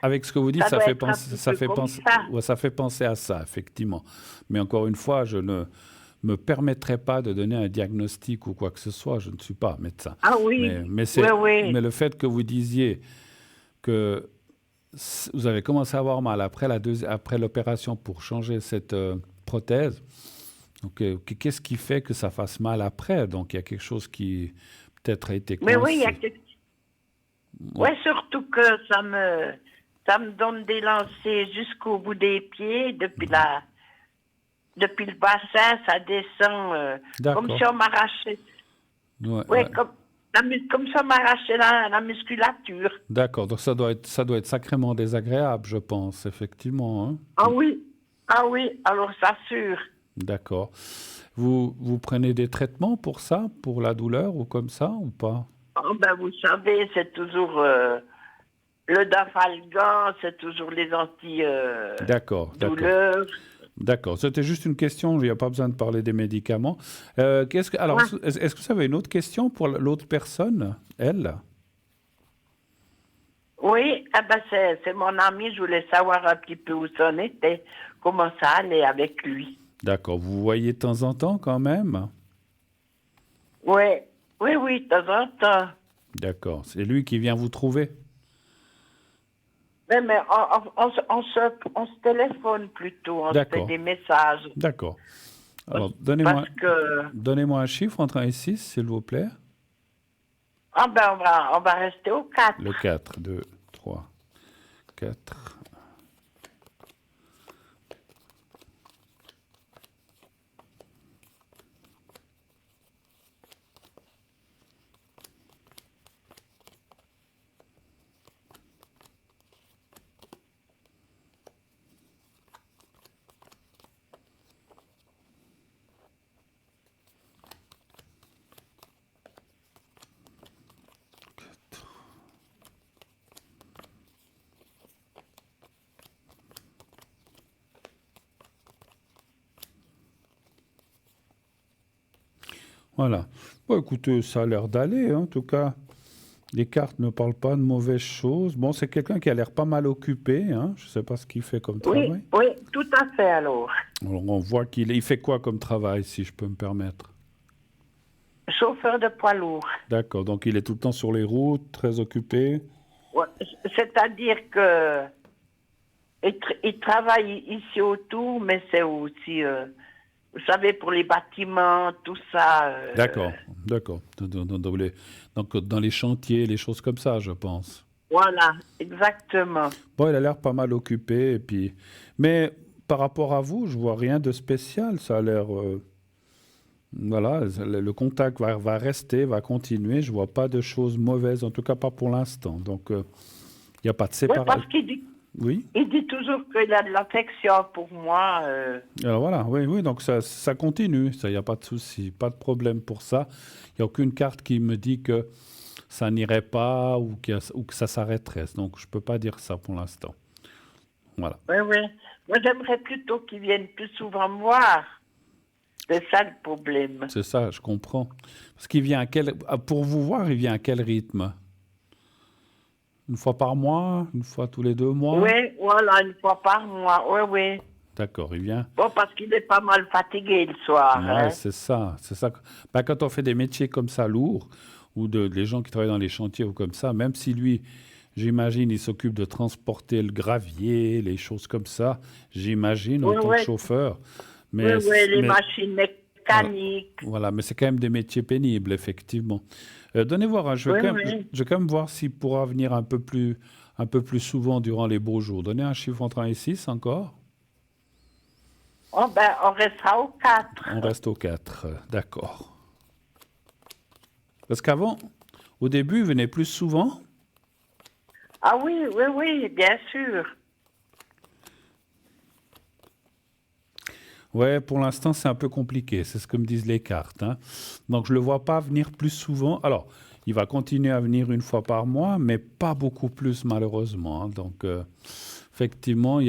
avec ce que vous dites, ça doit être un petit peu comme ça. ouais, ça fait penser à ça, effectivement. Mais encore une fois, je ne me permettrai pas de donner un diagnostic ou quoi que ce soit. Je ne suis pas médecin. Ah oui, oui, Mais oui. le fait que vous disiez que vous avez commencé à avoir mal après après l'opération pour changer cette prothèse, donc qu'est-ce qui fait que ça fasse mal après? Donc il y a quelque chose qui peut-être a été Mais oui, il y a coincé. Ouais, ouais, surtout que ça me donne des lancers jusqu'au bout des pieds, depuis le bassin, ça descend, comme d'accord. si on m'arrachait, Ouais, ouais, ouais. comme si on m'arrachait la musculature. D'accord, donc ça doit être sacrément désagréable, je pense, effectivement, hein. Ah oui, alors ça sûr. D'accord. Vous prenez des traitements pour ça, pour la douleur ou comme ça ou pas? Oh, ben, vous savez, c'est toujours le Dafalgan, c'est toujours les D'accord, d'accord, anti-douleurs. d'accord. C'était juste une question, il n'y a pas besoin de parler des médicaments. Alors, Ouais. est-ce que vous avez une autre question pour l'autre personne, elle? Oui, ah ben c'est mon ami, je voulais savoir un petit peu où ça en était, comment ça allait avec lui. D'accord, vous voyez de temps en temps quand même? Oui, oui, de temps en temps. D'accord, c'est lui qui vient vous trouver? Mais on se téléphone plutôt, on se fait D'accord, des messages. d'accord. Parce Alors, parce que, donnez-moi un chiffre entre 1 et 6, s'il vous plaît. ah ben on va rester au Le 4. 4, 2, 3, 4. Voilà. Bon, écoutez, ça a l'air d'aller, hein, en tout cas. Les cartes ne parlent pas de mauvaises choses. Bon, c'est quelqu'un qui a l'air pas mal occupé, hein. Je ne sais pas ce qu'il fait comme Oui, travail. oui, tout à fait alors. Alors, on voit il fait quoi comme travail, si je peux me permettre? Chauffeur de poids lourd. D'accord, donc il est tout le temps sur les routes, très occupé. Ouais, c'est-à-dire que il travaille ici autour, mais c'est aussi, vous savez, pour les bâtiments, tout ça. D'accord, d'accord. Donc, dans les chantiers, les choses comme ça, je pense. Voilà, exactement. Bon, il a l'air pas mal occupé, et puis... Mais par rapport à vous, je vois rien de spécial. Ça a l'air... voilà, le contact va rester, va continuer. Je vois pas de choses mauvaises, en tout cas pas pour l'instant. Donc, il n'y a pas de Oui, séparation. parce Oui. il dit toujours qu'il a de l'affection pour moi. Alors voilà, oui, oui, donc ça continue, ça, il n'y a pas de souci, pas de problème pour ça. Il n'y a aucune carte qui me dit que ça n'irait pas ou que ça s'arrêterait. Donc, je ne peux pas dire ça pour l'instant. Voilà. Oui, oui. Moi, j'aimerais plutôt qu'il vienne plus souvent me voir. C'est ça le problème. C'est ça, je comprends. Parce qu'il vient pour vous voir, il vient à quel rythme? Une fois par mois? Une fois tous les 2 mois? Oui, voilà, une fois par mois. Oui, oui. D'accord, il vient. Bon, parce qu'il est pas mal fatigué le soir, Ouais, hein. c'est ça, c'est ça. Ben, quand on fait des métiers comme ça lourds, ou les gens qui travaillent dans les chantiers ou comme ça, même si lui, j'imagine, il s'occupe de transporter le gravier, les choses comme ça, j'imagine, en Oui, tant que oui. chauffeur. Oui, Mais, oui, les mais machines mécaniques, Voilà. mécanique. Voilà, mais c'est quand même des métiers pénibles, effectivement. Donnez voir, hein, Oui, oui. je vais quand même voir s'il pourra venir un peu plus souvent durant les beaux jours. Donnez un chiffre entre 1 et 6 encore. Oh, ben, on restera aux On 4. reste au 4, d'accord. Parce qu'avant, au début, il venait plus souvent. Ah oui, oui, oui, bien sûr. Ouais, pour l'instant, c'est un peu compliqué. C'est ce que me disent les cartes, hein. Donc, je ne le vois pas venir plus souvent. Alors, il va continuer à venir une fois par mois, mais pas beaucoup plus, malheureusement, hein. Donc, effectivement,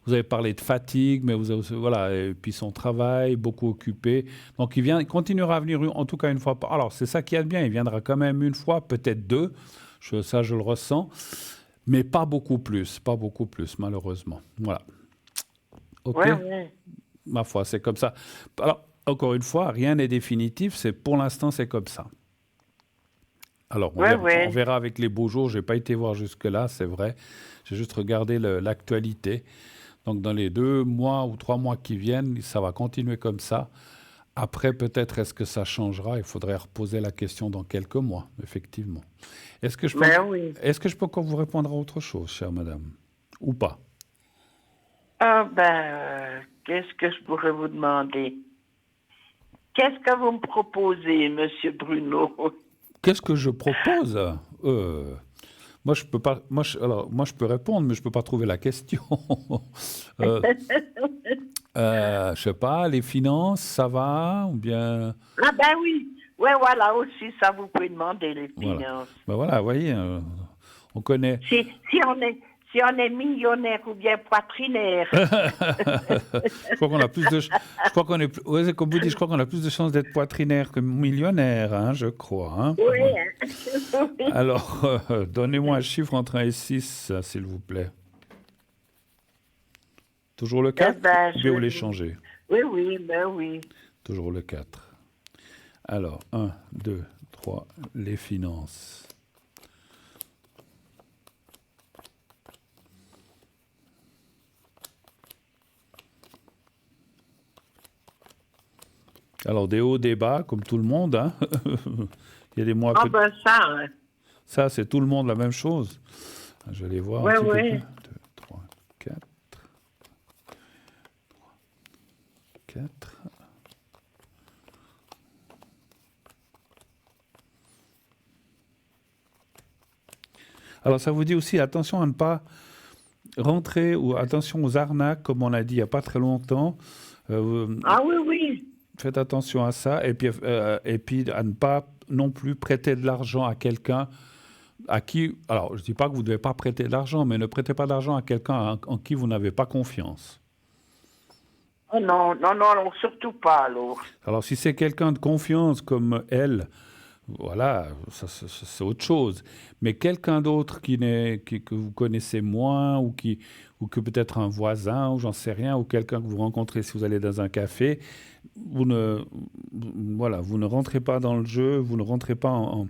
vous avez parlé de fatigue, mais vous avez, voilà, et puis son travail, beaucoup occupé. Donc, il continuera à venir en tout cas une fois par. Alors, c'est ça qui est bien. Il viendra quand même une fois, peut-être deux. Ça, je le ressens, mais pas beaucoup plus, malheureusement. Voilà. Oui, OK? oui. Ma foi, c'est comme ça. Alors, encore une fois, rien n'est définitif. Pour l'instant, c'est comme ça. Alors, Oui, on oui. verra avec les beaux jours. J'ai pas été voir jusque-là, c'est vrai. J'ai juste regardé l'actualité. Donc, dans les 2 mois ou 3 mois qui viennent, ça va continuer comme ça. Après, peut-être, est-ce que ça changera? Il faudrait reposer la question dans quelques mois, effectivement. Est-ce que je peux, Ben oui. est-ce que je peux encore vous répondre à autre chose, chère madame? Ou pas? Ah ben, qu'est-ce que je pourrais vous demander? Qu'est-ce que vous me proposez, Monsieur Bruno? Qu'est-ce que je propose? Euh, Moi, je peux pas. Moi, je peux répondre, mais je peux pas trouver la question. euh, je sais pas. Les finances, ça va ou bien Ah ben oui. Ouais, voilà, aussi, ça vous pouvez demander les voilà. finances. Ben voilà, vous voyez, on connaît. Si, si on est millionnaire ou bien poitrinaire. Je crois qu'on a plus de. Je crois qu'on est. Ouais, c'est comme vous dites, je crois qu'on a plus de chances d'être poitrinaire que millionnaire, hein, je crois. Hein. Oui, Ouais. hein. Oui. Alors, donnez-moi un chiffre entre 1 et 6, s'il vous plaît. Toujours le Eh 4 ben, ou bien vous les changez? oui, oui, ben oui. Toujours le 4. Alors, 1, 2, 3, les finances. Alors, des hauts, des bas, comme tout le monde, hein. Il y a des mois Ah que... ben ça, hein. Ça, c'est tout le monde la même chose. Je vais aller voir un Oui, petit peu plus. oui. 2, 3, 4, 4. Alors, ça vous dit aussi, attention à ne pas rentrer, ou attention aux arnaques, comme on a dit il n'y a pas très longtemps. Euh, Ah oui, oui. Faites attention à ça. Et puis à ne pas non plus prêter de l'argent à quelqu'un à qui... Alors, je ne dis pas que vous ne devez pas prêter de l'argent, mais ne prêtez pas d'argent à quelqu'un en qui vous n'avez pas confiance. Oh non, non, non, non, surtout pas alors. Alors, si c'est quelqu'un de confiance comme elle, voilà, c'est autre chose. Mais quelqu'un d'autre que vous connaissez moins ou que peut-être un voisin ou j'en sais rien ou quelqu'un que vous rencontrez si vous allez dans un café, vous ne, voilà, vous ne rentrez pas dans le jeu, vous ne rentrez pas en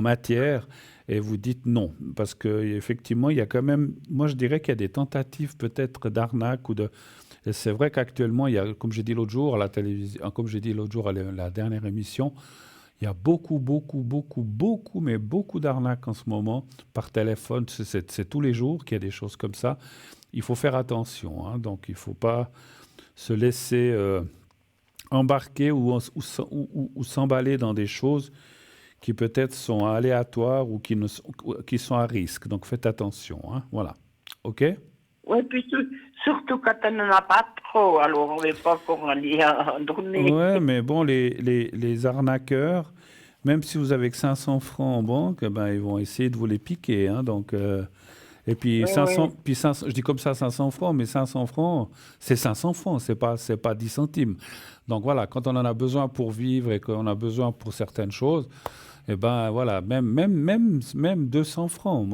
matière et vous dites non. Parce qu'effectivement, il y a quand même, moi je dirais qu'il y a des tentatives peut-être d'arnaque ou de... Et c'est vrai qu'actuellement, il y a, comme j'ai dit l'autre jour à la télévision, comme j'ai dit l'autre jour à la dernière émission, il y a mais beaucoup d'arnaques en ce moment par téléphone. C'est tous les jours qu'il y a des choses comme ça. Il faut faire attention, hein. Donc, il ne faut pas se laisser embarquer ou s'emballer dans des choses qui peut-être sont aléatoires ou qui sont à risque. Donc, faites attention, hein. Voilà. OK? Oui, puis surtout quand on n'en a pas trop, alors on ne veut pas qu'on y en donner. Ouais, mais bon, les arnaqueurs, même si vous avez que 500 francs en banque, eh ben, ils vont essayer de vous les piquer, hein. Donc, et puis Oui, 500, oui. puis 500, je dis comme ça 500 francs, mais 500 francs, c'est 500 francs, c'est pas 10 centimes. Donc voilà, quand on en a besoin pour vivre et qu'on a besoin pour certaines choses, eh ben voilà, même 200 francs.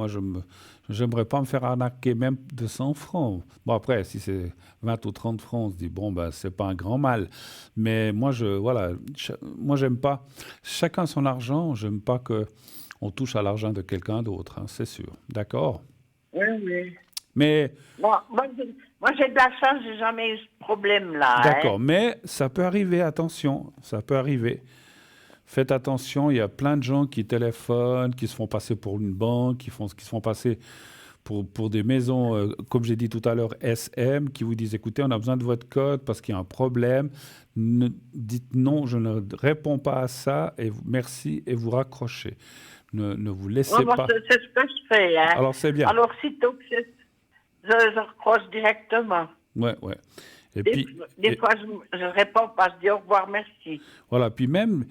J'aimerais pas me faire arnaquer même 200 francs. Bon après, si c'est 20 ou 30 francs, on se dit bon ben c'est pas un grand mal. Mais voilà, moi j'aime pas. Chacun son argent. J'aime pas que on touche à l'argent de quelqu'un d'autre, hein, c'est sûr. D'accord. Oui, oui. Mais Bon, Moi, j'ai de la chance, j'ai jamais eu ce problème-là, hein. D'accord, mais ça peut arriver, attention, ça peut arriver. Faites attention, il y a plein de gens qui téléphonent, qui se font passer pour une banque, qui se font passer pour des maisons, comme j'ai dit tout à l'heure, SM, qui vous disent, écoutez, on a besoin de votre code parce qu'il y a un problème. Dites non, je ne réponds pas à ça, et merci, et vous raccrochez. Ne vous Ouais, laissez moi, pas. c'est ce que je fais, hein. Alors c'est bien. Alors, sitôt que je recroche directement. Ouais, ouais. Et Des, puis, des fois, je réponds pas, je dis au revoir, merci. voilà, puis même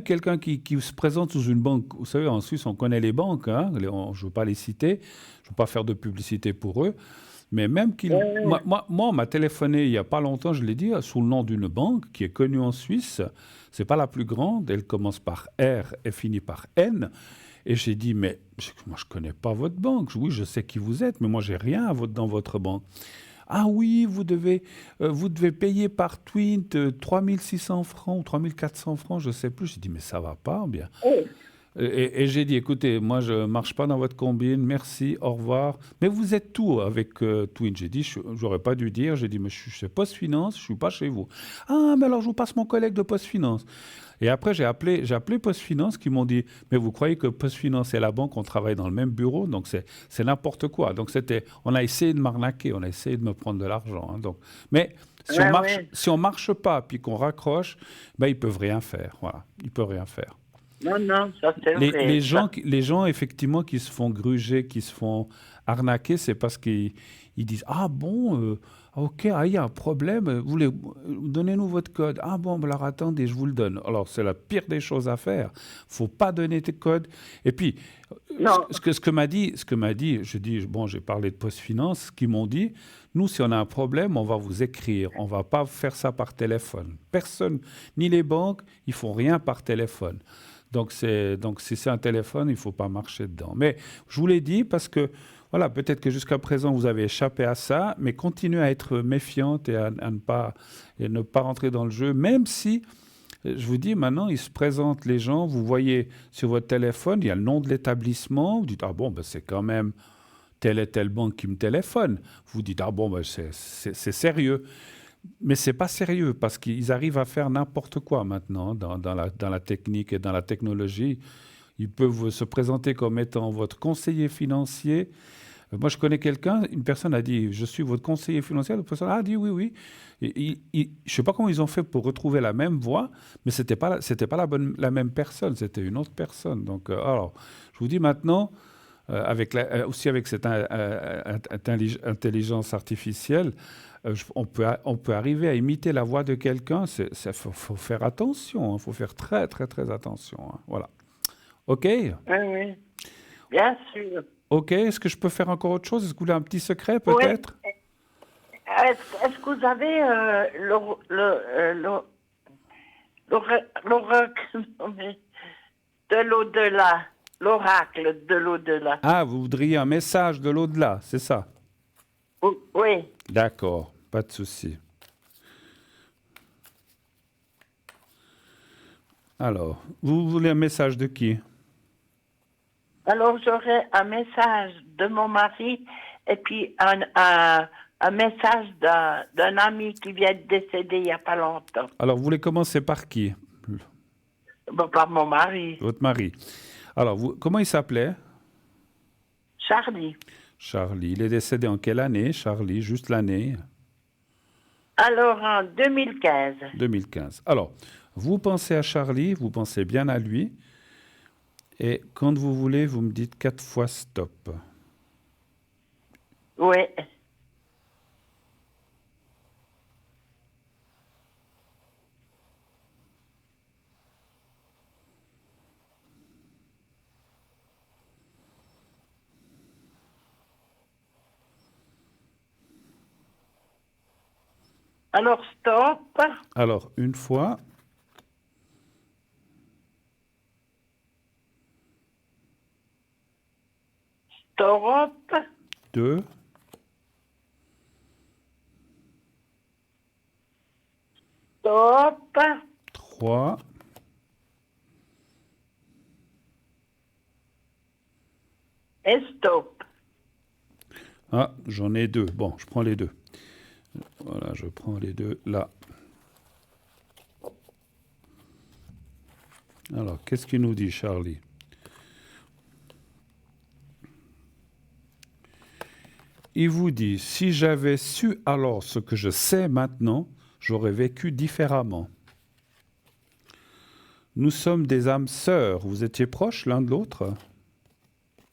quelqu'un qui se présente sous une banque, vous savez, en Suisse, on connaît les banques, hein, je ne veux pas les citer, je ne veux pas faire de publicité pour eux, mais même qu'il... Moi, on m'a téléphoné il n'y a pas longtemps, je l'ai dit, sous le nom d'une banque qui est connue en Suisse, c'est pas la plus grande, elle commence par R et finit par N, et j'ai dit, mais moi, je ne connais pas votre banque, oui, je sais qui vous êtes, mais moi, j'ai rien dans votre banque. Ah oui, vous devez payer par Twint 3600 francs ou 3400 francs, je ne sais plus. J'ai dit, mais ça va pas bien. Oh. Et j'ai dit, écoutez, moi, je ne marche pas dans votre combine, merci, au revoir. Mais vous êtes tout avec Twint. J'ai dit, j'aurais pas dû dire, j'ai dit, mais je suis chez PostFinance, je ne suis pas chez vous. Ah, mais alors je vous passe mon collègue de PostFinance. Et après, j'ai appelé PostFinance qui m'ont dit, mais vous croyez que PostFinance et la banque, on travaille dans le même bureau, donc c'est n'importe quoi. Donc on a essayé de m'arnaquer, on a essayé de me prendre de l'argent, hein, donc, mais Ouais. si on marche pas, puis qu'on raccroche, ben, ils peuvent rien faire, voilà, ils peuvent rien faire. Non, non, ça c'est vrai, ça. Les gens, effectivement, qui se font gruger, qui se font arnaquer, c'est parce qu'ils disent, ah bon, ok, ah, il y a un problème, donnez-nous votre code. Ah bon, ben alors attendez, je vous le donne. Alors, c'est la pire des choses à faire. Faut pas donner tes codes. Et puis, Non, ce que m'a dit, je dis, bon, j'ai parlé de PostFinance, ce qu'ils m'ont dit, nous, si on a un problème, on va vous écrire. On va pas faire ça par téléphone. Personne, ni les banques, ils font rien par téléphone. Donc si c'est un téléphone, il ne faut pas marcher dedans. Mais je vous l'ai dit parce que, voilà, peut-être que jusqu'à présent, vous avez échappé à ça, mais continuez à être méfiante et à ne pas rentrer dans le jeu, même si, je vous dis, maintenant, ils se présentent les gens, vous voyez sur votre téléphone, il y a le nom de l'établissement, vous dites, ah bon, ben, c'est quand même telle et telle banque qui me téléphone. Vous dites, ah bon, ben, c'est sérieux. Mais c'est pas sérieux parce qu'ils arrivent à faire n'importe quoi maintenant dans la technique et dans la technologie. Ils peuvent se présenter comme étant votre conseiller financier. Moi, je connais quelqu'un, une personne a dit, je suis votre conseiller financier. La personne a dit oui, oui. Je ne sais pas comment ils ont fait pour retrouver la même voix, mais c'était pas la même personne, c'était une autre personne. Donc, alors, je vous dis maintenant, aussi avec cette intelligence artificielle, on peut arriver à imiter la voix de quelqu'un. Faut faire attention, il faut faire très, très, très attention, hein. Voilà. OK? oui, bien sûr. OK, est-ce que je peux faire encore autre chose? Est-ce que vous voulez un petit secret, Oui. peut-être? Est-ce que vous avez l'oracle de l'au-delà, l'oracle de l'au-delà? Ah, vous voudriez un message de l'au-delà, c'est ça? Oui. D'accord, pas de souci. Alors, vous voulez un message de qui? Alors, j'aurais un message de mon mari et puis un message d'un ami qui vient de décéder il n'y a pas longtemps. Alors, vous voulez commencer par qui? Bon, par mon mari, Votre mari. Alors, comment il s'appelait? Charlie. Charlie. Il est décédé en quelle année, Charlie? Juste l'année? Alors, en 2015. 2015. Alors, vous pensez à Charlie, vous pensez bien à lui, et quand vous voulez, vous me dites 4 fois stop. Oui. Alors, stop. Alors, une fois, Stop. 2, Stop. 3, Et stop. ah, j'en ai 2. Bon, je prends les 2. Voilà, je prends les deux là. Alors, qu'est-ce qu'il nous dit, Charlie? Il vous dit, si j'avais su alors ce que je sais maintenant, j'aurais vécu différemment. Nous sommes des âmes sœurs. Vous étiez proches l'un de l'autre?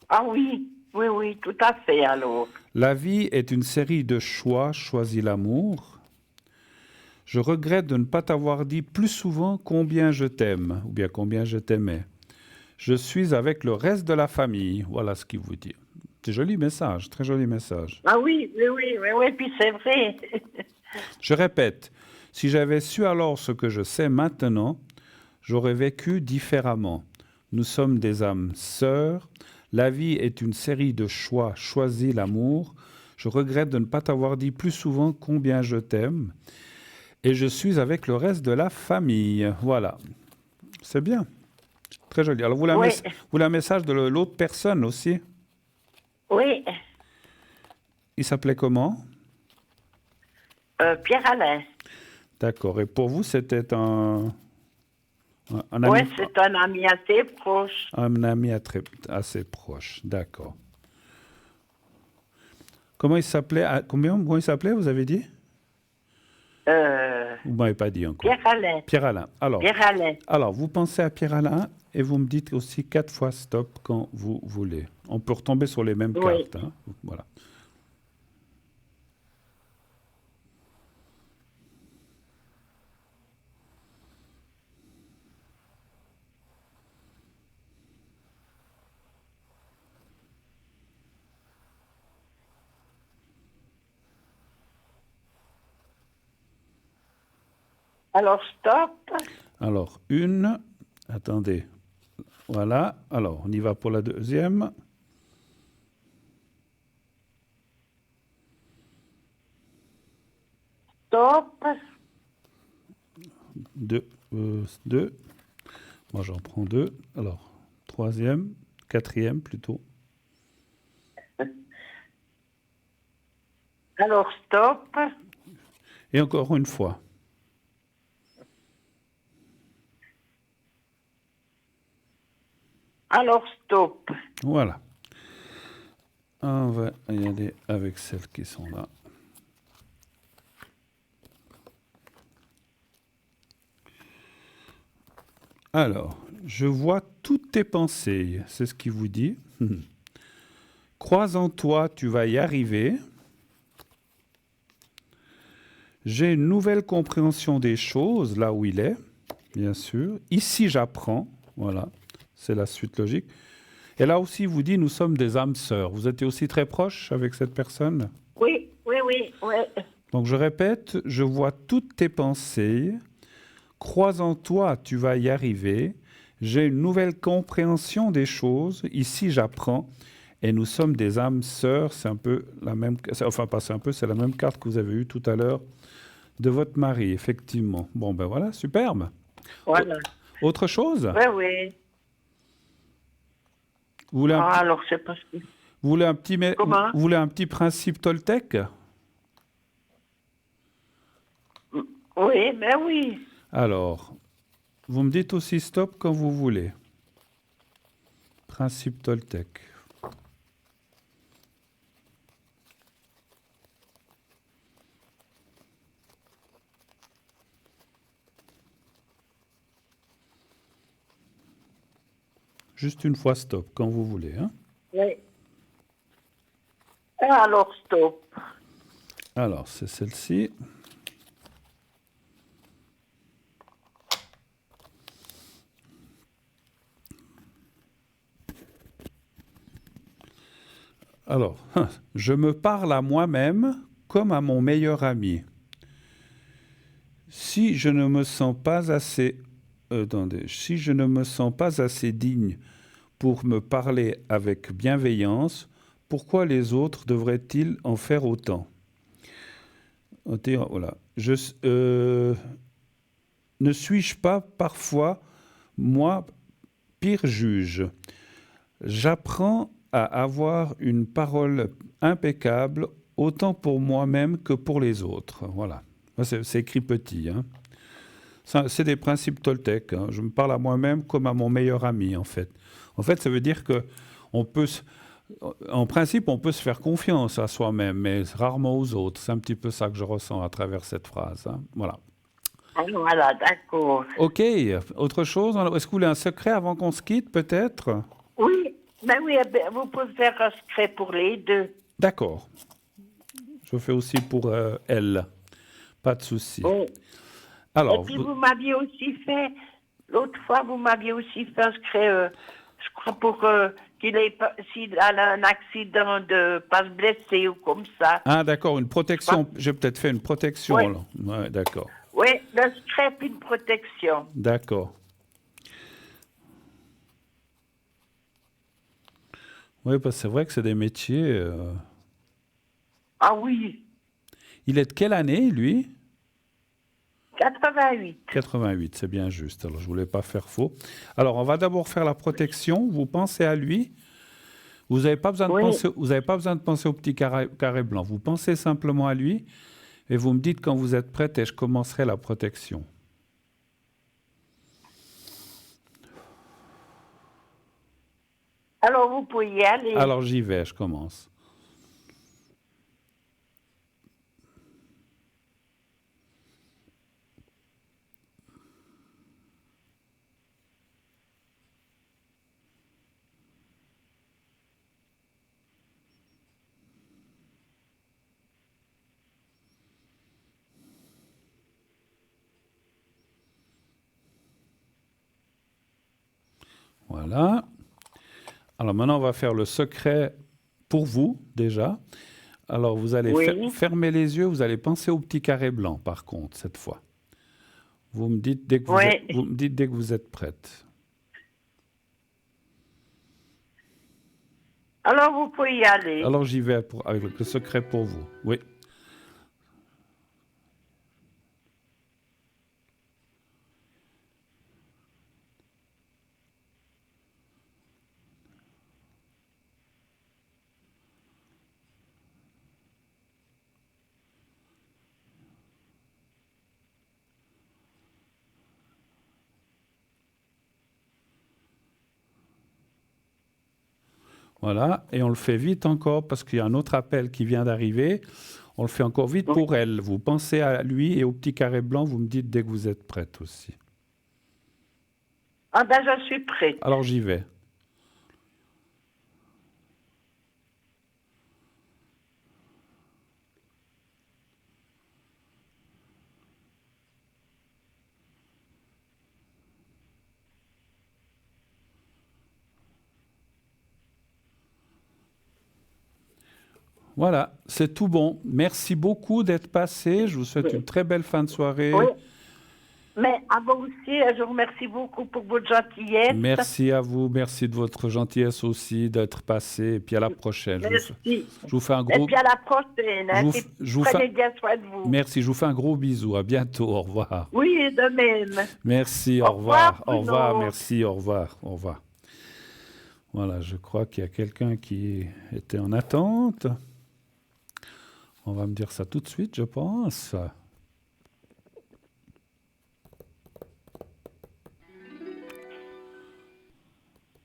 Ah oui, oui, oui, tout à fait alors. La vie est une série de choix. Choisis l'amour. Je regrette de ne pas t'avoir dit plus souvent combien je t'aime, ou bien combien je t'aimais. Je suis avec le reste de la famille. Voilà ce qu'il vous dit. C'est joli message, très joli message. Ah oui, oui, oui, oui, oui, puis c'est vrai. Je répète, si j'avais su alors ce que je sais maintenant, j'aurais vécu différemment. Nous sommes des âmes sœurs. La vie est une série de choix. Choisis l'amour. Je regrette de ne pas t'avoir dit plus souvent combien je t'aime. Et je suis avec le reste de la famille. Voilà. C'est bien. Très joli. Alors, vous Oui, voulez un message de l'autre personne aussi? oui, Il s'appelait comment? Pierre-Alain. D'accord. Et pour vous, c'était un Oui, ami, c'est un ami assez proche. assez proche. D'accord. Comment il s'appelait? Comment il s'appelait, vous avez dit? Vous ne m'avez pas dit encore. Pierre-Alain. Pierre-Alain. Pierre-Alain. Alors, vous pensez à Pierre-Alain et vous me dites aussi 4 fois stop quand vous voulez. On peut retomber sur les mêmes Oui. cartes. Hein. Voilà. Alors, stop. Alors, attendez, voilà. Alors, on y va pour la deuxième. Stop. Deux. Moi, j'en prends 2. Alors, troisième, quatrième plutôt. Alors, stop. Et encore une fois. Alors, stop. Voilà. On va y aller avec celles qui sont là. Alors, je vois toutes tes pensées, c'est ce qu'il vous dit. Crois en toi, tu vas y arriver. J'ai une nouvelle compréhension des choses, là où il est, bien sûr. Ici, j'apprends. Voilà, c'est la suite logique. Et là aussi, il vous dit, nous sommes des âmes sœurs. Vous étiez aussi très proche avec cette personne? Oui, oui, oui, oui. Donc, je répète, je vois toutes tes pensées. Crois en toi, tu vas y arriver. J'ai une nouvelle compréhension des choses. Ici, j'apprends. Et nous sommes des âmes sœurs. C'est un peu la même... Enfin, pas c'est un peu, c'est la même carte que vous avez eue tout à l'heure de votre mari, effectivement. Bon, ben voilà, superbe. Voilà. Autre chose? Oui, oui. Vous voulez un, Ah, alors, c'est parce que... vous voulez un petit, Comment? vous voulez un petit principe Toltec? Oui, mais oui. Alors, vous me dites aussi stop quand vous voulez. Principe Toltec. Juste une fois stop quand vous voulez. Hein. Oui. Alors, stop. Alors, c'est celle-ci. Alors, je me parle à moi-même comme à mon meilleur ami. Si je ne me sens pas assez... si je ne me sens pas assez digne pour me parler avec bienveillance, pourquoi les autres devraient-ils en faire autant? Voilà. Ne suis-je pas parfois, moi, pire juge? J'apprends à avoir une parole impeccable autant pour moi-même que pour les autres. Voilà. C'est écrit petit. Hein. C'est des principes Toltec. Hein. Je me parle à moi-même comme à mon meilleur ami, en fait. En fait, ça veut dire que on peut, en principe, on peut se faire confiance à soi-même, mais rarement aux autres. C'est un petit peu ça que je ressens à travers cette phrase. Hein. Voilà. Voilà, d'accord. Ok. Autre chose? Est-ce que vous voulez un secret avant qu'on se quitte, peut-être? Oui, ben oui, vous pouvez faire un secret pour les deux. D'accord. Je fais aussi pour elle. Pas de souci. Oui. Et Alors, puis vous m'aviez aussi fait, l'autre fois, vous m'aviez aussi fait un secret, je crois, pour s'il a un accident de pas se blesser ou comme ça. ah, d'accord, une protection. J'ai peut-être fait une protection, Oui, là. Ouais, d'accord. oui, le secret puis une protection. D'accord. Oui, parce que c'est vrai que c'est des métiers. Ah oui, Il est de quelle année, lui? 88. 88, c'est bien juste. Alors, je voulais pas faire faux. Alors, on va d'abord faire la protection. Vous pensez à lui. Vous n'avez pas besoin de Oui. penser. Vous avez pas besoin de penser au petit carré blanc. Vous pensez simplement à lui et vous me dites quand vous êtes prête et je commencerai la protection. Alors vous pouvez y aller. Alors, j'y vais. Je commence. Voilà. Alors maintenant, on va faire le secret pour vous, déjà. Alors, vous allez Oui. fermer les yeux, vous allez penser au petit carré blanc, par contre, cette fois. Vous me dites dès que vous êtes, Oui. vous me dites dès que vous êtes prête. Alors vous pouvez y aller. Alors, j'y vais avec le secret pour vous. Oui. Voilà. Et on le fait vite encore parce qu'il y a un autre appel qui vient d'arriver. On le fait encore vite pour elle. Vous pensez à lui et au petit carré blanc, vous me dites dès que vous êtes prête aussi. Ah ben je suis prête. Alors, j'y vais. Voilà, c'est tout bon. Merci beaucoup d'être passé. Je vous souhaite une très belle fin de Oui. soirée. Mais à vous aussi, je vous remercie beaucoup pour votre gentillesse. Merci à vous, merci de votre gentillesse aussi d'être passé. Et puis à la prochaine. Merci. Je vous fais un Et gros. puis à la prochaine. Hein, prenez bien soin de vous. Merci, je vous fais un gros bisou. À bientôt. Au revoir. Oui, de même. Merci. Au revoir. Au revoir. Merci. Au revoir. Au revoir. Voilà, je crois qu'il y a quelqu'un qui était en attente. On va me dire ça tout de suite, je pense.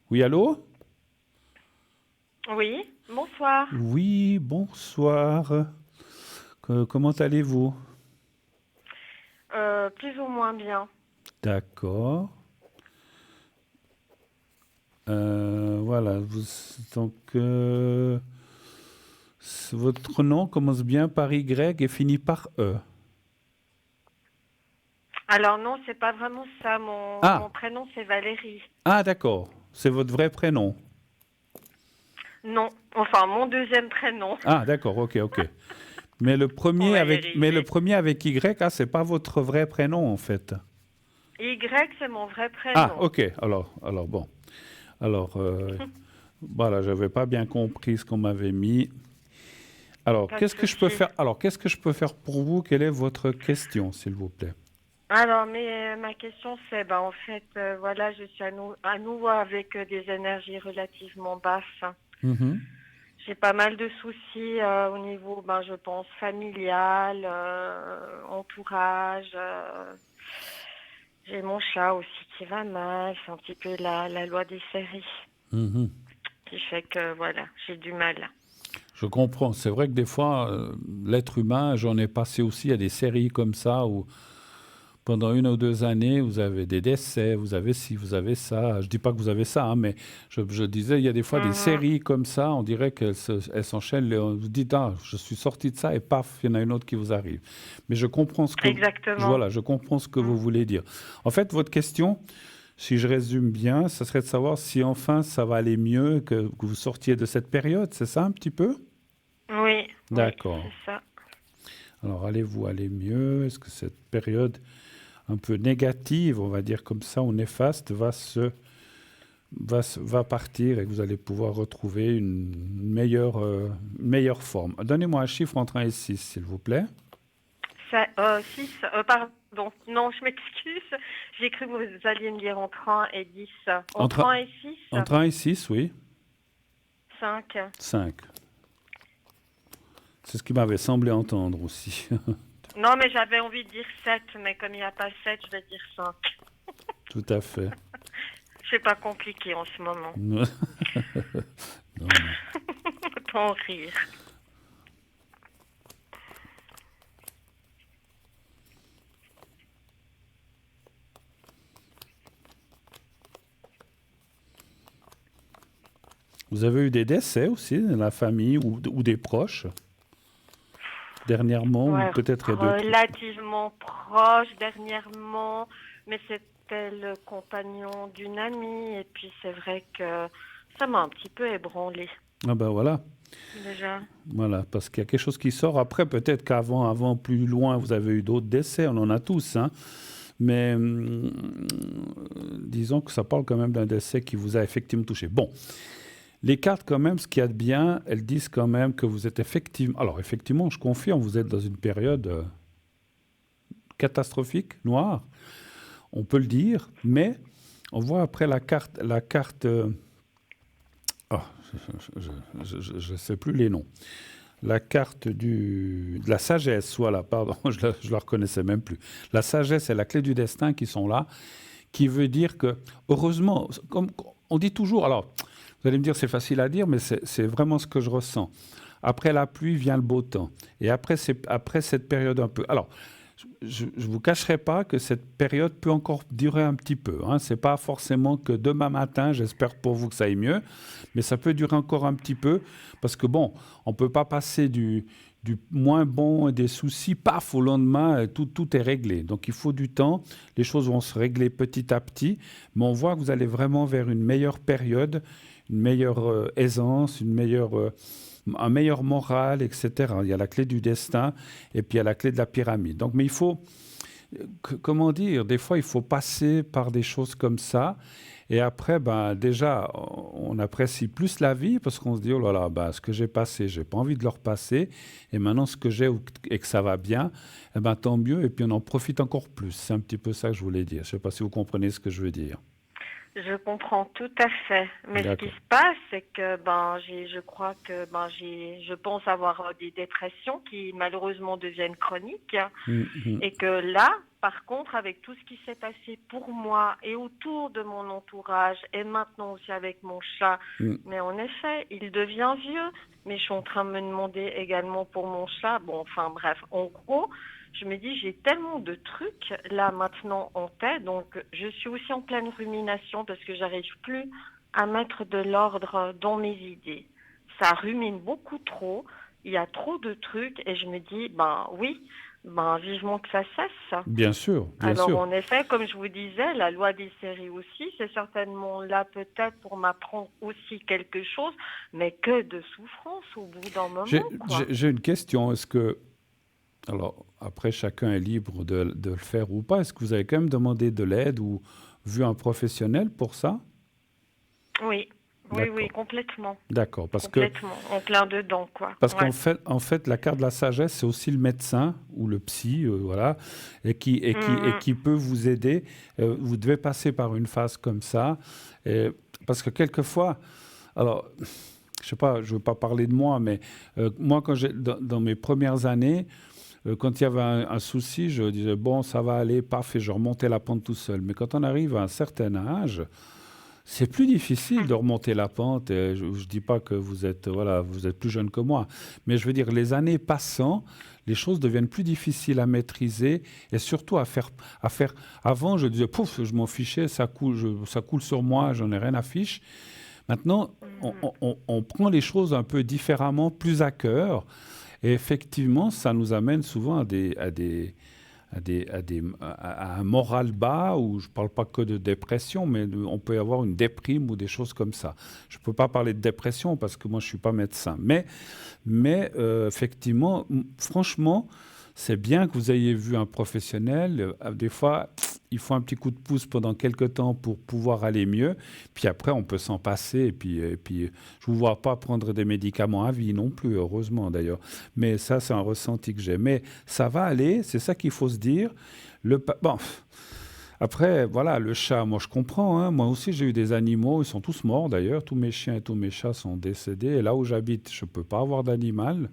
Oui, allô? Oui, bonsoir. Oui, bonsoir. Comment allez-vous? Plus ou moins bien. D'accord. Voilà. Donc, votre nom commence bien par Y et finit par E. Alors non, c'est pas vraiment ça. Mon Ah, prénom, c'est Valérie. ah, d'accord. C'est votre vrai prénom. Non, enfin mon deuxième prénom. Ah, d'accord. Ok, ok. Mais le On premier va y avec, mais le arriver. premier avec Y, ah, c'est pas votre vrai prénom en fait. Y, c'est mon vrai Ah, prénom. ok. Alors bon. Alors, voilà, j'avais pas bien compris ce qu'on m'avait mis. Alors, Pas de qu'est-ce que je peux souci. faire? Alors, qu'est-ce que je peux faire pour vous? Quelle est votre question, s'il vous plaît? Alors, ma question, c'est, en fait, voilà, je suis à nouveau avec des énergies relativement basses. Mhm. J'ai pas mal de soucis au niveau, je pense, familial, entourage. J'ai mon chat aussi qui va mal. C'est un petit peu la loi des séries Mhm. qui fait que, voilà, j'ai du mal. Je comprends. C'est vrai que des fois, l'être humain, j'en ai passé aussi à des séries comme ça où pendant 1 ou 2 années, vous avez des décès, vous avez ci, vous avez ça. Je dis pas que vous avez ça, hein, mais je disais, il y a des fois des Mhm. séries comme ça, on dirait elles s'enchaînent. On vous dit, ah, je suis sorti de ça et paf, il y en a une autre qui vous arrive. Mais je comprends Exactement. voilà, je comprends ce que Mm. vous voulez dire. En fait, votre question, si je résume bien, ça serait de savoir si enfin ça va aller mieux, que vous sortiez de cette période. C'est ça un petit peu? Oui, oui, D'accord. c'est ça. Alors, allez-vous aller mieux? Est-ce que cette période un peu négative, on va dire comme ça, ou néfaste, va partir et que vous allez pouvoir retrouver une meilleure forme? Donnez-moi un chiffre entre 1 et 6, s'il vous plaît. 6, pardon. Non, je m'excuse. J'ai cru que vous alliez me dire entre 1 et 10. Entre Entre, 1 et 6, entre 1 et 6, oui. 5. 5. C'est ce qui m'avait semblé entendre aussi. Non, mais j'avais envie de dire 7, mais comme il n'y a pas 7, je vais dire 5. Tout à fait. C'est pas compliqué en ce moment. Non, non. Autant rire. Vous avez eu des décès aussi dans la famille ou des proches dernièrement, ou Ouais, peut-être il y a 2, 3. relativement proche dernièrement, mais c'était le compagnon d'une amie, et puis c'est vrai que ça m'a un petit peu ébranlé Ah ben voilà. déjà. Voilà, parce qu'il y a quelque chose qui sort. Après, peut-être qu'avant, plus loin, vous avez eu d'autres décès, on en a tous, hein. Mais disons que ça parle quand même d'un décès qui vous a effectivement touché. Bon, les cartes quand même, ce qu'il y a de bien, elles disent quand même que vous êtes effectivement... Alors effectivement, je confirme, vous êtes dans une période catastrophique, noire, on peut le dire, mais on voit après la carte. Oh, je ne sais plus les noms. La carte de la sagesse, voilà, pardon, je ne la reconnaissais même plus. La sagesse et la clé du destin qui sont là, qui veut dire que, heureusement, comme on dit toujours, alors, vous allez me dire, c'est facile à dire, mais c'est vraiment ce que je ressens. Après la pluie vient le beau temps. Et après cette période un peu... Alors, je ne vous cacherai pas que cette période peut encore durer un petit peu, hein. Ce n'est pas forcément que demain matin, j'espère pour vous que ça aille mieux, mais ça peut durer encore un petit peu, parce que bon, on ne peut pas passer du moins bon et des soucis, paf, au lendemain, tout est réglé. Donc il faut du temps, les choses vont se régler petit à petit, mais on voit que vous allez vraiment vers une meilleure période, une meilleure aisance, un meilleur moral, etc. Il y a la clé du destin et puis il y a la clé de la pyramide. Donc, mais il faut, comment dire, des fois il faut passer par des choses comme ça. Et après, ben, déjà, on apprécie plus la vie parce qu'on se dit, oh là là, ben, ce que j'ai passé, j'ai pas envie de le repasser. Et maintenant, ce que j'ai et que ça va bien, eh ben, tant mieux. Et puis, on en profite encore plus. C'est un petit peu ça que je voulais dire. Je sais pas si vous comprenez ce que je veux dire. Je comprends tout à fait. Mais ce qui D'accord. se passe, c'est que je crois que je pense avoir des dépressions qui malheureusement deviennent chroniques. Mhm. Et que là, par contre, avec tout ce qui s'est passé pour moi et autour de mon entourage, et maintenant aussi avec mon chat, Mhm. mais en effet, il devient vieux. Mais je suis en train de me demander également pour mon chat. Bon, enfin bref, en gros, je me dis, j'ai tellement de trucs là maintenant en tête. Donc, je suis aussi en pleine rumination parce que j'arrive plus à mettre de l'ordre dans mes idées. Ça rumine beaucoup trop. Il y a trop de trucs et je me dis, ben oui. Vivement que ça cesse. Bien sûr, bien Alors, sûr. en effet, comme je vous disais, la loi des séries aussi, c'est certainement là peut-être pour m'apprendre aussi quelque chose, mais que de souffrance au bout d'un moment, quoi. J'ai une question. Est-ce que Alors, après, chacun est libre de le faire ou pas. Est-ce que vous avez quand même demandé de l'aide ou vu un professionnel pour ça? Oui, oui, oui, D'accord. complètement. D'accord. Complètement. En plein dedans, quoi. Parce qu'en Ouais. fait, la carte de la sagesse, c'est aussi le médecin ou le psy, voilà, et Mhm. qui peut vous aider. Vous devez passer par une phase comme ça. Et- Parce que quelquefois, alors, je sais pas, je veux pas parler de moi, mais moi, dans mes premières années, quand il y avait un souci, je disais, bon, ça va aller, paf, et je remontais la pente tout seul. Mais quand on arrive à un certain âge, c'est plus difficile de remonter la pente. Et je ne dis pas que vous êtes plus jeune que moi, mais je veux dire, les années passant, les choses deviennent plus difficiles à maîtriser et surtout à faire. Avant, je disais, pouf, je m'en fichais, ça coule sur moi, j'en ai rien à fiche. Maintenant, on prend les choses un peu différemment, plus à cœur. Et effectivement, ça nous amène souvent à un moral bas, où je ne parle pas que de dépression, mais on peut avoir une déprime ou des choses comme ça. Je ne peux pas parler de dépression parce que moi, je ne suis pas médecin. Mais effectivement, franchement, c'est bien que vous ayez vu un professionnel. Des fois, il faut un petit coup de pouce pendant quelques temps pour pouvoir aller mieux. Puis après, on peut s'en passer. Et puis, je ne vous vois pas prendre des médicaments à vie non plus, heureusement d'ailleurs. Mais ça, c'est un ressenti que j'ai. Mais ça va aller, c'est ça qu'il faut se dire. Bon, après, voilà, le chat, moi je comprends, hein. Moi aussi j'ai eu des animaux, ils sont tous morts d'ailleurs. Tous mes chiens et tous mes chats sont décédés. Et là où j'habite, je ne peux pas avoir d'animal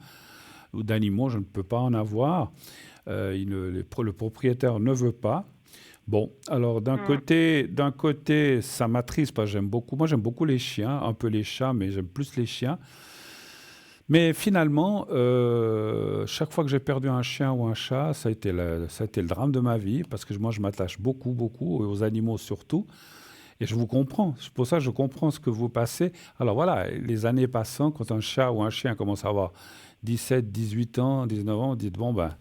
ou d'animaux, je ne peux pas en avoir. Le propriétaire ne veut pas. Bon, alors d'un côté, ça m'attriste parce que j'aime beaucoup les chiens, un peu les chats, mais j'aime plus les chiens. Mais finalement, chaque fois que j'ai perdu un chien ou un chat, ça a été le drame de ma vie parce que moi, je m'attache beaucoup, beaucoup aux animaux surtout. Et je vous comprends. C'est pour ça que je comprends ce que vous passez. Alors voilà, les années passant, quand un chat ou un chien commence à avoir 17, 18 ans, 19 ans, vous dites, bon, ben,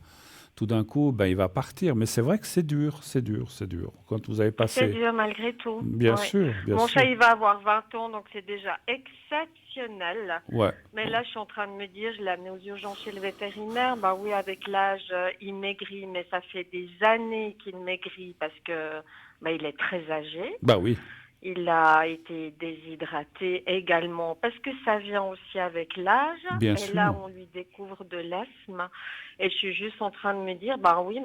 tout d'un coup, ben, il va partir. Mais c'est vrai que c'est dur, c'est dur, c'est dur. Quand vous avez C'est passé... dur malgré tout. Bien Ouais. sûr, bien Mon chat, sûr. il va avoir 20 ans, donc c'est déjà exceptionnel. Ouais. Mais là, je suis en train de me dire, je l'ai amené aux urgences chez le vétérinaire. Bah oui, avec l'âge, il maigrit, mais ça fait des années qu'il maigrit parce que bah, il est très âgé. Bah oui, Il a été déshydraté également parce que ça vient aussi avec l'âge. bien Et là, sûr. on lui découvre de l'asthme. Et je suis juste en train de me dire, bah oui,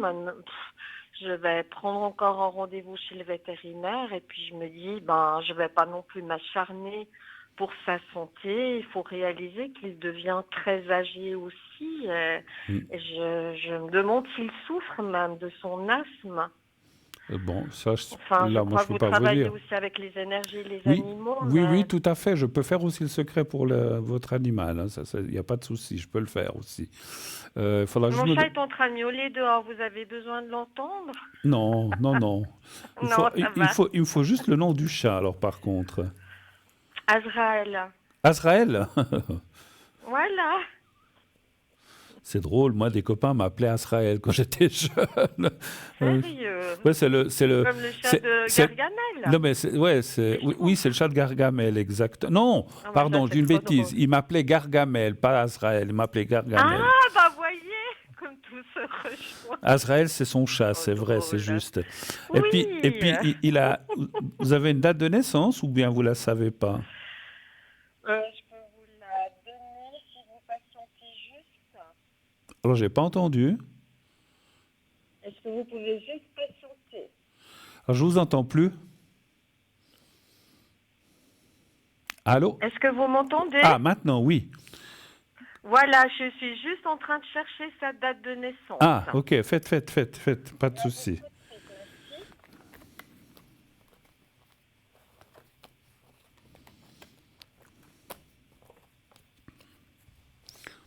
je vais prendre encore un rendez-vous chez le vétérinaire. Et puis je me dis, ben, je vais pas non plus m'acharner pour sa santé. Il faut réaliser qu'il devient très âgé aussi. Mm. Et je me demande s'il souffre même de son asthme. Bon, ça, Enfin, je là, moi, crois je que peux vous pas vous travaillez dire. aussi avec les énergies et les Oui, animaux, oui, oui, mais tout à fait. Je peux faire aussi le secret pour votre animal, hein. Ça, il n'y a pas de souci. Je peux le faire aussi. Il faudra juste mon me... chat est en train de miauler dehors. Vous avez besoin de l'entendre? Non, non, non. Non, ça va. Il me faut juste le nom du chat, alors, par contre. Azraël. Azraël. Voilà. C'est drôle, moi, des copains m'appelaient Azraël quand j'étais jeune. Euh, Sérieux. ouais, Comme le chat c'est, de c'est- Gargamel. non, mais C'est oui, fou. oui, c'est le chat de Gargamel, exact. Non, Ah, moi, ça, pardon, je dis c'est une trop bêtise. drôle. Il m'appelait Gargamel, pas Azraël. Il m'appelait Gargamel. Ah, bah voyez, comme tout se rejoint. Azraël, c'est son chat, Oh, c'est vrai, c'est drôle. juste. Et Oui. puis vous avez une date de naissance ou bien vous la savez pas? Je peux vous la donner si vous patientez juste. Alors, j'ai pas entendu. Est-ce que vous pouvez juste patienter? Alors, je vous entends plus. Allô? Est-ce que vous m'entendez? Ah, maintenant, oui. Voilà, je suis juste en train de chercher sa date de naissance. Ah, ok, faites, pas de souci.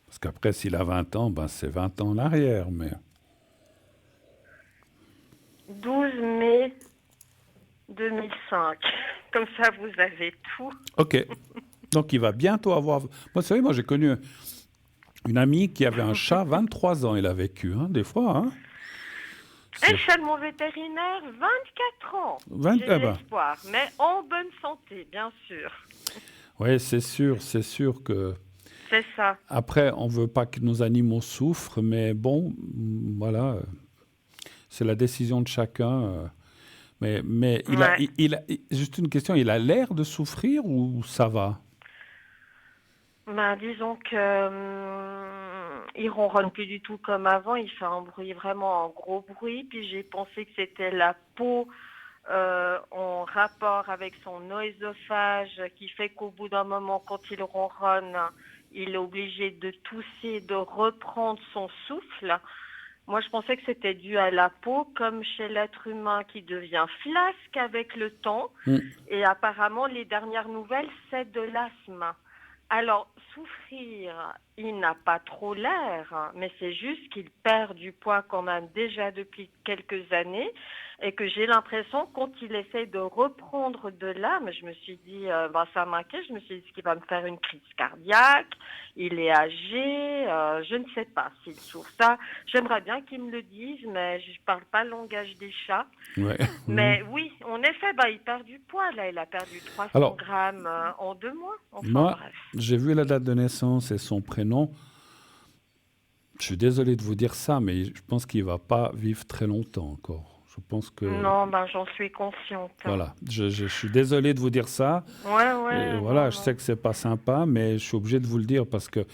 Parce qu'après, s'il a 20 ans, ben, c'est 20 ans en arrière, mais... 12 mai 2005. Comme ça, vous avez tout. Ok. Donc, il va bientôt avoir... Moi, vous savez, moi, j'ai connu une amie qui avait un chat, 23 ans, il a vécu, hein, des fois, hein. Et chez mon vétérinaire, 24 ans. J'ai de Eh ben, l'espoir, mais en bonne santé, bien sûr. ouais, c'est sûr que... C'est ça. Après, on veut pas que nos animaux souffrent, mais bon, voilà, c'est la décision de chacun. Mais Ouais. juste une question, il a l'air de souffrir ou ça va? Ben, disons que il ronronne plus du tout comme avant. Il fait un bruit, vraiment un gros bruit. Puis j'ai pensé que c'était la peau en rapport avec son œsophage qui fait qu'au bout d'un moment, quand il ronronne, il est obligé de tousser, de reprendre son souffle. Moi, je pensais que c'était dû à la peau, comme chez l'être humain qui devient flasque avec le temps. Mm. Et apparemment, les dernières nouvelles, c'est de l'asthme. Alors, souffrir, il n'a pas trop l'air, hein, mais c'est juste qu'il perd du poids qu'on a déjà depuis quelques années et que j'ai l'impression, quand il essaie de reprendre de l'âme, je me suis dit, ça m'inquiète, je me suis dit qu'il va me faire une crise cardiaque, il est âgé, je ne sais pas s'il souffre. Ça, j'aimerais bien qu'il me le dise, mais je ne parle pas le langage des chats. Ouais. Mais oui, en effet, il perd du poids, là, il a perdu 300 Alors, grammes en 2 mois. Enfin, moi, bref. j'ai vu la date de naissance et son prénom. Je suis désolé de vous dire ça, mais je pense qu'il ne va pas vivre très longtemps encore. Je pense que... Non, j'en suis consciente. Voilà, je suis désolé de vous dire ça. Ouais, Et voilà, non, je sais que c'est pas sympa, mais je suis obligé de vous le dire parce que...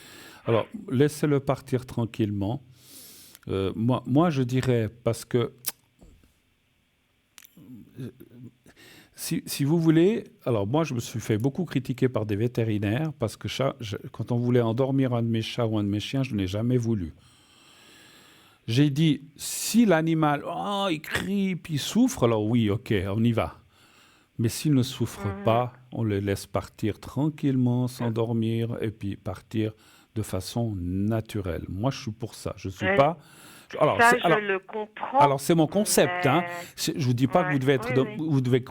Alors, laissez-le partir tranquillement. Moi, je dirais, parce que... Si vous voulez, alors moi je me suis fait beaucoup critiquer par des vétérinaires parce que quand on voulait endormir un de mes chats ou un de mes chiens, je n'ai jamais voulu. J'ai dit, si l'animal, il crie, puis il souffre, alors oui, ok, on y va. Mais s'il ne souffre pas, on le laisse partir tranquillement, s'endormir et puis partir de façon naturelle. Moi, je suis pour ça. Je ne suis pas... Alors, ça, je le comprends. Alors, c'est mon concept. Mais... Hein. Je ne vous dis pas que vous devez être... Vous devez...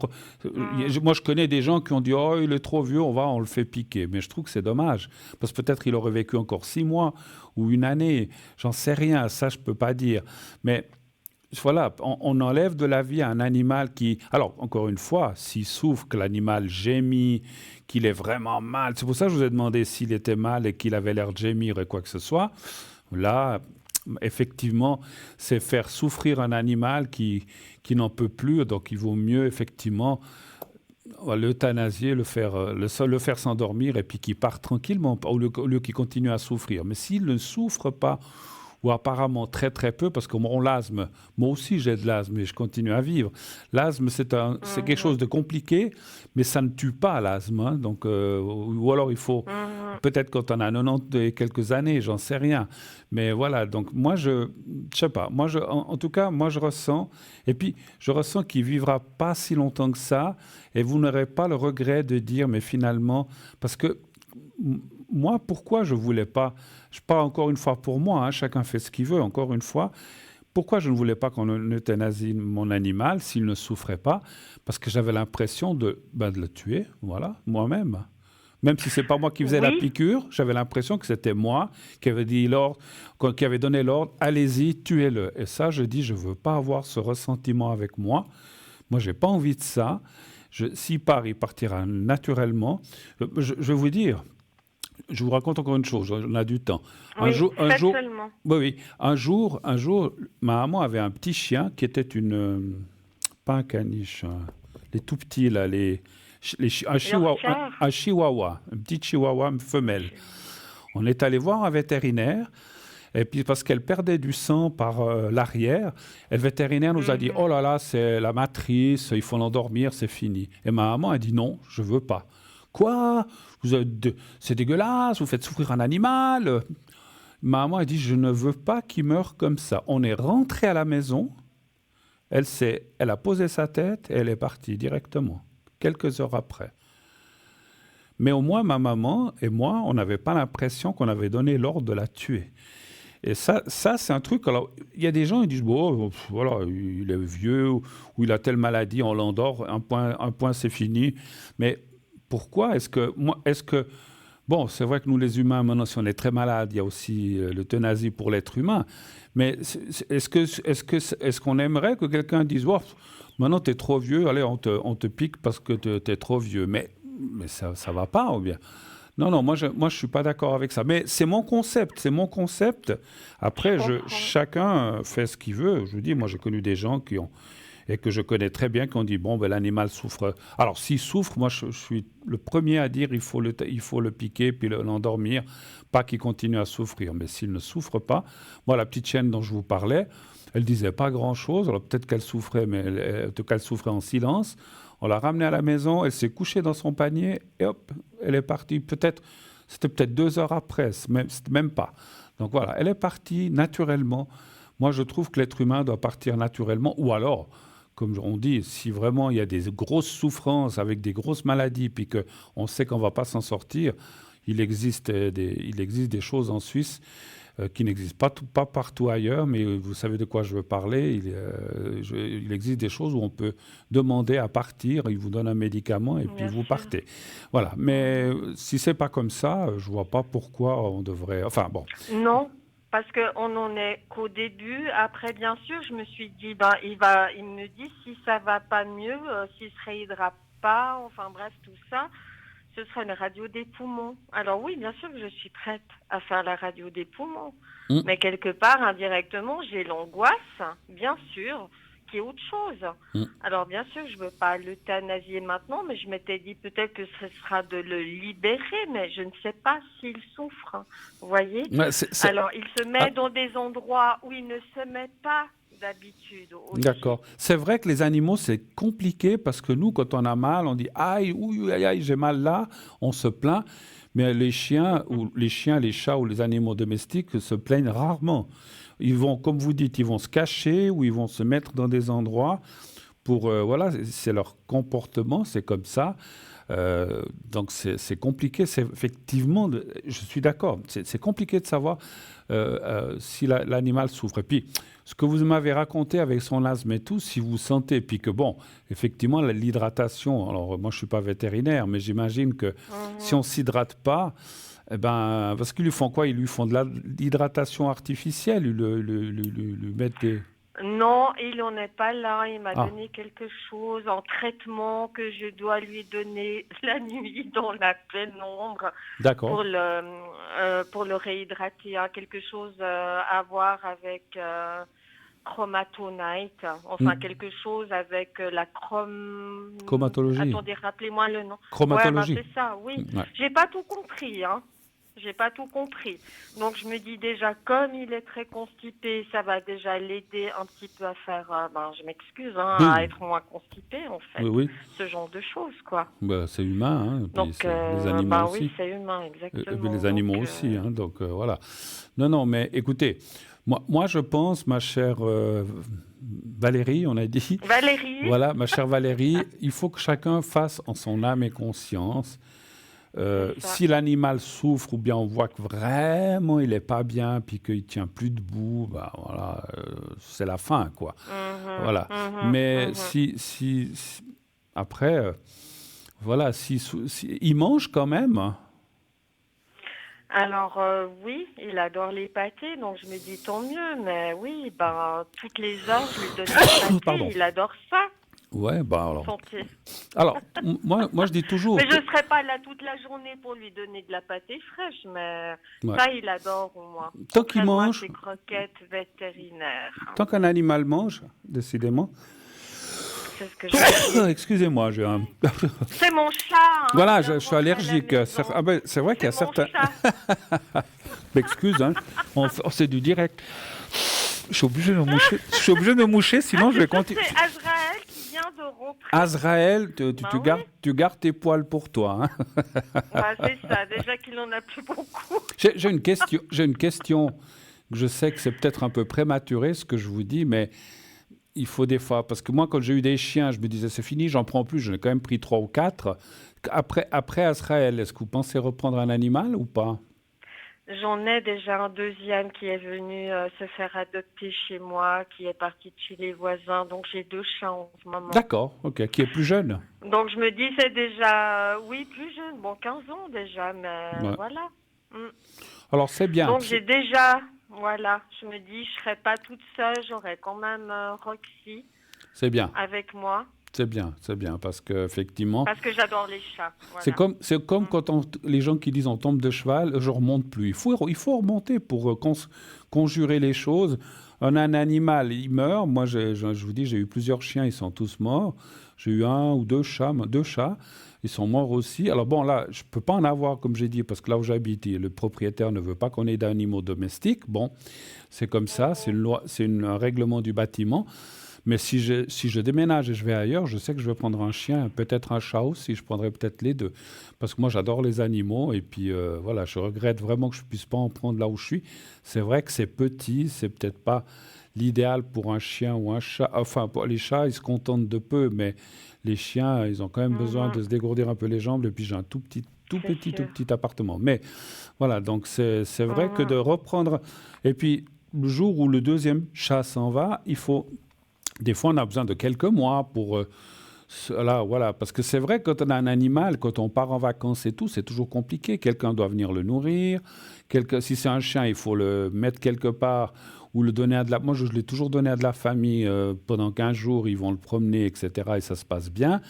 Moi, je connais des gens qui ont dit « Oh, il est trop vieux, on le fait piquer ». Mais je trouve que c'est dommage. Parce que peut-être il aurait vécu encore 6 mois ou 1 année. J'en sais rien. Ça, je ne peux pas dire. Mais voilà, on enlève de la vie à un animal qui... Alors, encore une fois, s'il souffre, que l'animal gémit, qu'il est vraiment mal. C'est pour ça que je vous ai demandé s'il était mal et qu'il avait l'air de gémir et quoi que ce soit. Là... Effectivement, c'est faire souffrir un animal qui n'en peut plus. Donc, il vaut mieux, effectivement, l'euthanasier, le faire s'endormir et puis qu'il parte tranquillement, au lieu qu'il continue à souffrir. Mais s'il ne souffre pas, ou apparemment très très peu, parce que l'asthme, moi aussi j'ai de l'asthme et je continue à vivre. L'asthme, c'est quelque chose de compliqué, mais ça ne tue pas l'asthme. Hein, donc, ou alors il faut, peut-être quand on a 90 et quelques années, j'en sais rien. Mais voilà, donc moi je sais pas, en tout cas, moi je ressens, et puis je ressens qu'il vivra pas si longtemps que ça, et vous n'aurez pas le regret de dire, mais finalement, parce que moi, pourquoi je ne voulais pas, je parle encore une fois pour moi, hein, chacun fait ce qu'il veut, encore une fois, pourquoi je ne voulais pas qu'on euthanasie mon animal s'il ne souffrait pas? Parce que j'avais l'impression de le tuer, voilà, moi-même. Même si ce n'est pas moi qui faisais la piqûre, j'avais l'impression que c'était moi qui avait donné l'ordre, allez-y, tuez-le. Et ça, je dis, je ne veux pas avoir ce ressentiment avec moi. Moi, je n'ai pas envie de ça. S'il part, il partira naturellement. Je vais vous dire... Je vous raconte encore une chose, on a du temps. Un jour, ma maman avait un petit chien qui était pas un caniche, les tout petits là, un chihuahua, un petit chihuahua, une femelle. On est allé voir un vétérinaire. Et puis parce qu'elle perdait du sang par l'arrière, le vétérinaire nous a dit « Oh là là, c'est la matrice, il faut l'endormir, c'est fini ». Et ma maman a dit « Non, je ne veux pas ». « Quoi ? C'est dégueulasse, vous faites souffrir un animal ?» Maman a dit « Je ne veux pas qu'il meure comme ça ». On est rentré à la maison, elle a posé sa tête et elle est partie directement, quelques heures après. Mais au moins, ma maman et moi, on n'avait pas l'impression qu'on avait donné l'ordre de la tuer. Et ça c'est un truc. Alors, il y a des gens qui disent bon, voilà, il est vieux ou il a telle maladie, on l'endort, un point, c'est fini. Mais pourquoi est-ce que bon, c'est vrai que nous les humains, maintenant, si on est très malade, il y a aussi l'euthanasie pour l'être humain. Mais est-ce qu'on aimerait que quelqu'un dise oh, maintenant tu es trop vieux, allez, on te pique parce que tu es trop vieux. Mais ça va pas, ou bien. Non, moi je suis pas d'accord avec ça. Mais c'est mon concept. Après, chacun fait ce qu'il veut. Je vous dis, moi j'ai connu des gens et que je connais très bien qui ont dit bon, l'animal souffre. Alors s'il souffre, moi je suis le premier à dire il faut le piquer puis l'endormir, pas qu'il continue à souffrir. Mais s'il ne souffre pas, moi la petite chienne dont je vous parlais, Elle disait pas grand-chose. Alors peut-être qu'elle souffrait, mais en tout cas, elle souffrait en silence. On l'a ramenée à la maison, elle s'est couchée dans son panier et hop, elle est partie. C'était peut-être 2 heures après, c'était même pas. Donc voilà, elle est partie naturellement. Moi, je trouve que l'être humain doit partir naturellement, ou alors, comme on dit, si vraiment il y a des grosses souffrances avec des grosses maladies, puis qu'on sait qu'on ne va pas s'en sortir, il existe des choses en Suisse qui n'existent pas partout ailleurs, mais vous savez de quoi je veux parler. Il existe des choses où on peut demander à partir, il vous donne un médicament et puis Bien vous sûr. partez. Voilà, mais si c'est pas comme ça, je vois pas pourquoi on devrait... Enfin bon, Non, parce qu'on n'en est qu'au début. Après, bien sûr, je me suis dit, il me dit si ça va pas mieux, s'il se réhydrate pas, enfin bref, tout ça, ce sera une radio des poumons. Alors oui, bien sûr que je suis prête à faire la radio des poumons. Mm. Mais quelque part, indirectement, j'ai l'angoisse, bien sûr, qui est autre chose. Mm. Alors bien sûr, je ne veux pas l'euthanasier maintenant, mais je m'étais dit peut-être que ce sera de le libérer, mais je ne sais pas s'il souffre. Vous voyez? Alors, il se met dans des endroits où il ne se met pas d'habitude. D'accord. C'est vrai que les animaux, c'est compliqué parce que nous, quand on a mal, on dit aïe, ouïe, aïe, aïe, j'ai mal là, on se plaint. Mais les chiens, les chats ou les animaux domestiques se plaignent rarement. Ils vont, comme vous dites, ils vont se cacher ou ils vont se mettre dans des endroits pour, voilà, c'est leur comportement, c'est comme ça. Donc c'est compliqué, c'est effectivement, je suis d'accord, c'est compliqué de savoir si l'animal souffre. Et puis, ce que vous m'avez raconté avec son asthme et tout, si vous sentez, puis que bon, effectivement, l'hydratation, alors moi je ne suis pas vétérinaire, mais j'imagine que si on ne s'hydrate pas, eh ben, parce qu'ils lui font quoi? Ils lui font de l'hydratation artificielle, lui mettent des... Non, il n'en est pas là. Il m'a donné quelque chose en traitement que je dois lui donner la nuit dans la pénombre. D'accord. Pour le réhydrater. Hein. Quelque chose à voir avec chromatonite. Enfin, quelque chose avec la chromatologie. Attendez, rappelez-moi le nom. Chromatologie. Ouais, c'est ça, oui. Ouais. J'ai pas tout compris, hein. J'ai pas tout compris. Donc, je me dis déjà, comme il est très constipé, ça va déjà l'aider un petit peu à faire, je m'excuse, hein, Oui. à être moins constipé, en fait. Oui. Ce genre de choses, quoi. Bah, c'est humain, hein. Donc, les animaux aussi. oui, c'est humain, exactement. Les animaux aussi, hein. Donc, voilà. Non, mais écoutez, moi, je pense, ma chère Valérie, on a dit. Valérie. Voilà, ma chère Valérie, il faut que chacun fasse en son âme et conscience. Si l'animal souffre ou bien on voit que vraiment il n'est pas bien puis qu'il ne tient plus debout, bah voilà, c'est la fin, quoi. Voilà. Mais si après, voilà, il mange quand même. Alors oui, il adore les pâtés, donc je me dis tant mieux. Mais oui, toutes les heures je lui donne des pâtés, il adore ça. Ouais, bah alors. Santé. Alors, moi je dis toujours. Mais je ne serai pas là toute la journée pour lui donner de la pâtée fraîche, mais ça, il adore au moins. Tant qu'il mange. Ses croquettes vétérinaires. Tant qu'un animal mange, décidément. C'est ce que je Excusez-moi, j'ai un. C'est mon chat. Hein, voilà, je suis allergique. C'est vrai qu'il y a certains. M'excuse, hein. C'est du direct. Je suis obligé de moucher, sinon je vais continuer. C'est Azraël qui vient de rentrer. Azraël, tu gardes tes poils pour toi. Hein. C'est ça, déjà qu'il n'en a plus beaucoup. J'ai une question. Je sais que c'est peut-être un peu prématuré ce que je vous dis, mais il faut des fois... Parce que moi, quand j'ai eu des chiens, je me disais c'est fini, j'en prends plus. J'en ai quand même pris 3 ou 4. Après Azraël, est-ce que vous pensez reprendre un animal ou pas? J'en ai déjà un deuxième qui est venu se faire adopter chez moi, qui est parti de chez les voisins. Donc, j'ai 2 chats en ce moment. D'accord, ok. Qui est plus jeune? Donc, je me dis, c'est déjà... oui, plus jeune. Bon, 15 ans déjà, mais voilà. Alors, c'est bien. Donc, j'ai déjà... Voilà, je me dis, je ne serai pas toute seule. J'aurai quand même Roxy. C'est bien. Avec moi. C'est bien, parce qu'effectivement... Parce que j'adore les chats. Voilà. C'est comme quand les gens qui disent on tombe de cheval, je remonte plus. Il faut remonter pour conjurer les choses. On a un animal, il meurt. Moi, je vous dis, j'ai eu plusieurs chiens, ils sont tous morts. J'ai eu un ou deux chats, ils sont morts aussi. Alors bon, là, je ne peux pas en avoir, comme j'ai dit, parce que là où j'habite, le propriétaire ne veut pas qu'on ait d'animaux domestiques. Bon, c'est comme ça, c'est une loi, un règlement du bâtiment. Mais si je déménage et je vais ailleurs, je sais que je vais prendre un chien, peut-être un chat aussi, je prendrai peut-être les deux. Parce que moi, j'adore les animaux et puis voilà, je regrette vraiment que je ne puisse pas en prendre là où je suis. C'est vrai que c'est petit, c'est peut-être pas l'idéal pour un chien ou un chat. Enfin, pour les chats, ils se contentent de peu, mais les chiens, ils ont quand même besoin de se dégourdir un peu les jambes. Et puis j'ai un tout C'est sûr. petit appartement. Mais voilà, donc c'est vrai que de reprendre... Et puis, le jour où le deuxième chat s'en va, il faut... Des fois, on a besoin de quelques mois pour... voilà, parce que c'est vrai, quand on a un animal, quand on part en vacances et tout, c'est toujours compliqué. Quelqu'un doit venir le nourrir. Si c'est un chien, il faut le mettre quelque part ou le donner à de la... Moi, je l'ai toujours donné à de la famille pendant 15 jours. Ils vont le promener, etc. Et ça se passe bien.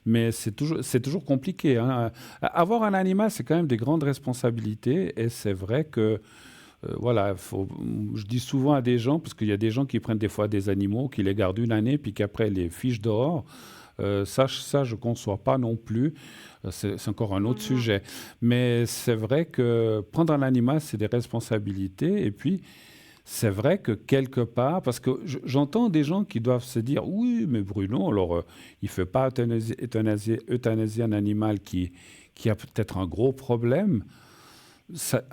Mais c'est toujours compliqué, hein. Avoir un animal, c'est quand même des grandes responsabilités. Et c'est vrai que... voilà, je dis souvent à des gens, parce qu'il y a des gens qui prennent des fois des animaux, qui les gardent une année, puis qu'après les fichent dehors. Ça, je ne conçois pas non plus. C'est encore un autre sujet. Mais c'est vrai que prendre un animal, c'est des responsabilités. Et puis, c'est vrai que quelque part, parce que j'entends des gens qui doivent se dire, oui, mais Bruno, alors, il ne fait pas euthanasier un animal qui a peut-être un gros problème.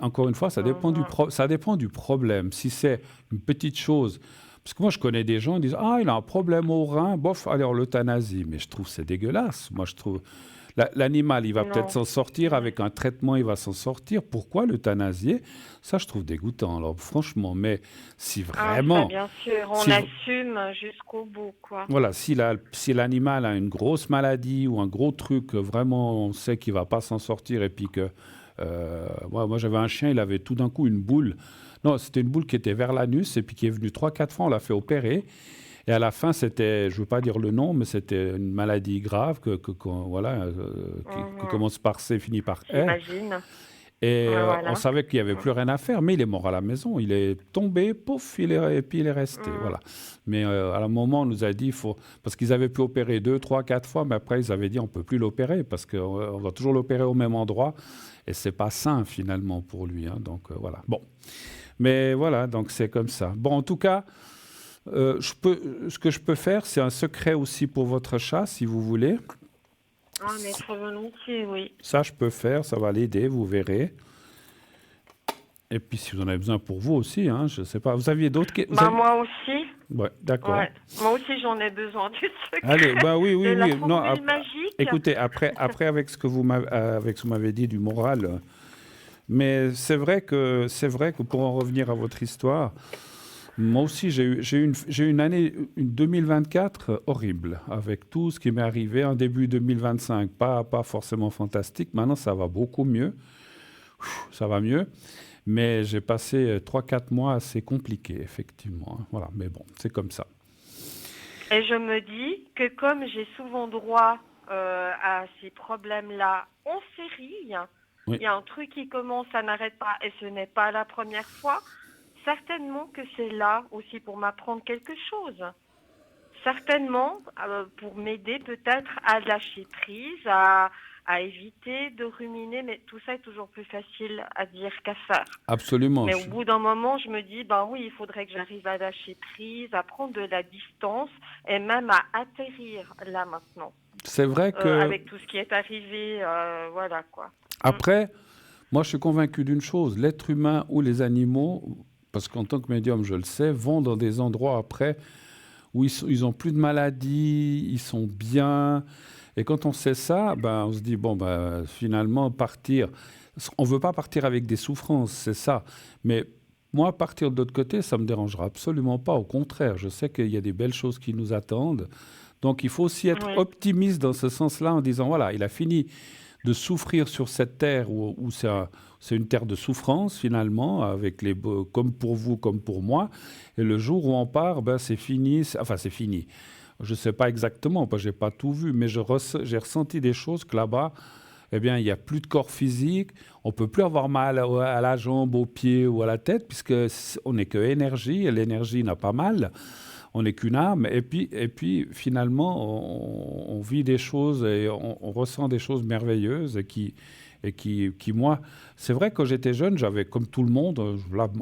Encore une fois, ça dépend du problème. Si c'est une petite chose, parce que moi je connais des gens qui disent ah il a un problème au rein, bof, alors l'euthanasie. Mais je trouve que c'est dégueulasse. Moi je trouve l'animal il va peut-être Non. s'en sortir avec un traitement, il va s'en sortir. Pourquoi l'euthanasier? Ça je trouve dégoûtant. Alors franchement, mais si Ah, ça, vraiment, bien sûr, on si, assume jusqu'au bout, quoi. voilà, si l'animal a une grosse maladie ou un gros truc, vraiment on sait qu'il va pas s'en sortir et puis que moi, j'avais un chien, il avait tout d'un coup une boule. Non, c'était une boule qui était vers l'anus et puis qui est venue 3-4 fois, on l'a fait opérer. Et à la fin, c'était, je ne veux pas dire le nom, mais c'était une maladie grave voilà, qui Mhm. commence par C, finit par R. J'imagine. Et Ouais, on voilà. savait qu'il n'y avait plus rien à faire, mais il est mort à la maison. Il est tombé, pouf, et puis il est resté. Mhm. Voilà. Mais à un moment, on nous a dit, parce qu'ils avaient pu opérer 2, 3, 4 fois, mais après, ils avaient dit, on ne peut plus l'opérer parce qu'on va toujours l'opérer au même endroit. Et c'est pas sain, finalement, pour lui, hein. Donc, voilà. Bon. Mais voilà, donc c'est comme ça. Bon, en tout cas, ce que je peux faire, c'est un secret aussi pour votre chat, si vous voulez. Ah, mais très volontiers, oui. Ça, je peux faire, ça va l'aider, vous verrez. Et puis, si vous en avez besoin pour vous aussi, hein, je ne sais pas. Vous aviez d'autres Bah, moi aussi. Ouais, d'accord. Ouais. Moi aussi, j'en ai besoin du Allez, secret, bah oui, de oui, la oui. Non, formule magique. écoutez, après avec ce que avec ce que vous m'avez dit du moral, mais c'est vrai que pour en revenir à votre histoire, moi aussi j'ai eu une année, une 2024 horrible avec tout ce qui m'est arrivé. Un début 2025, pas forcément fantastique. Maintenant, ça va beaucoup mieux. Ça va mieux. Mais j'ai passé 3-4 mois assez compliqués, effectivement, hein. Voilà, mais bon, c'est comme ça. Et je me dis que comme j'ai souvent droit à ces problèmes-là en série, Oui, il y a un truc qui commence, ça n'arrête pas, et ce n'est pas la première fois, certainement que c'est là aussi pour m'apprendre quelque chose. Certainement pour m'aider peut-être à lâcher prise, à éviter de ruminer, mais tout ça est toujours plus facile à dire qu'à faire. absolument. Mais au bout d'un moment, je me dis, ben oui, il faudrait que j'arrive à lâcher prise, à prendre de la distance et même à atterrir là maintenant, C'est vrai que, avec tout ce qui est arrivé, voilà quoi. Mm. après, moi je suis convaincu d'une chose, l'être humain ou les animaux, parce qu'en tant que médium, je le sais, vont dans des endroits après où ils ont plus de maladies, ils sont bien. Et quand on sait ça, ben, on se dit, bon, ben, finalement, partir, on ne veut pas partir avec des souffrances, c'est ça. Mais moi, partir de l'autre côté, ça ne me dérangera absolument pas. Au contraire, je sais qu'il y a des belles choses qui nous attendent. Donc, il faut aussi être Oui, optimiste dans ce sens-là en disant, voilà, il a fini de souffrir sur cette terre où c'est une terre de souffrance finalement, comme pour vous, comme pour moi. Et le jour où on part, ben, c'est fini. Enfin, c'est fini. Je ne sais pas exactement, parce que je n'ai pas tout vu, mais j'ai ressenti des choses que là-bas, eh bien, il n'y a plus de corps physique, on ne peut plus avoir mal à la jambe, aux pieds ou à la tête, puisque on n'est que énergie, et l'énergie n'a pas mal, on n'est qu'une âme, et puis finalement, on vit des choses et on ressent des choses merveilleuses et qui, moi, c'est vrai que quand j'étais jeune, j'avais comme tout le monde,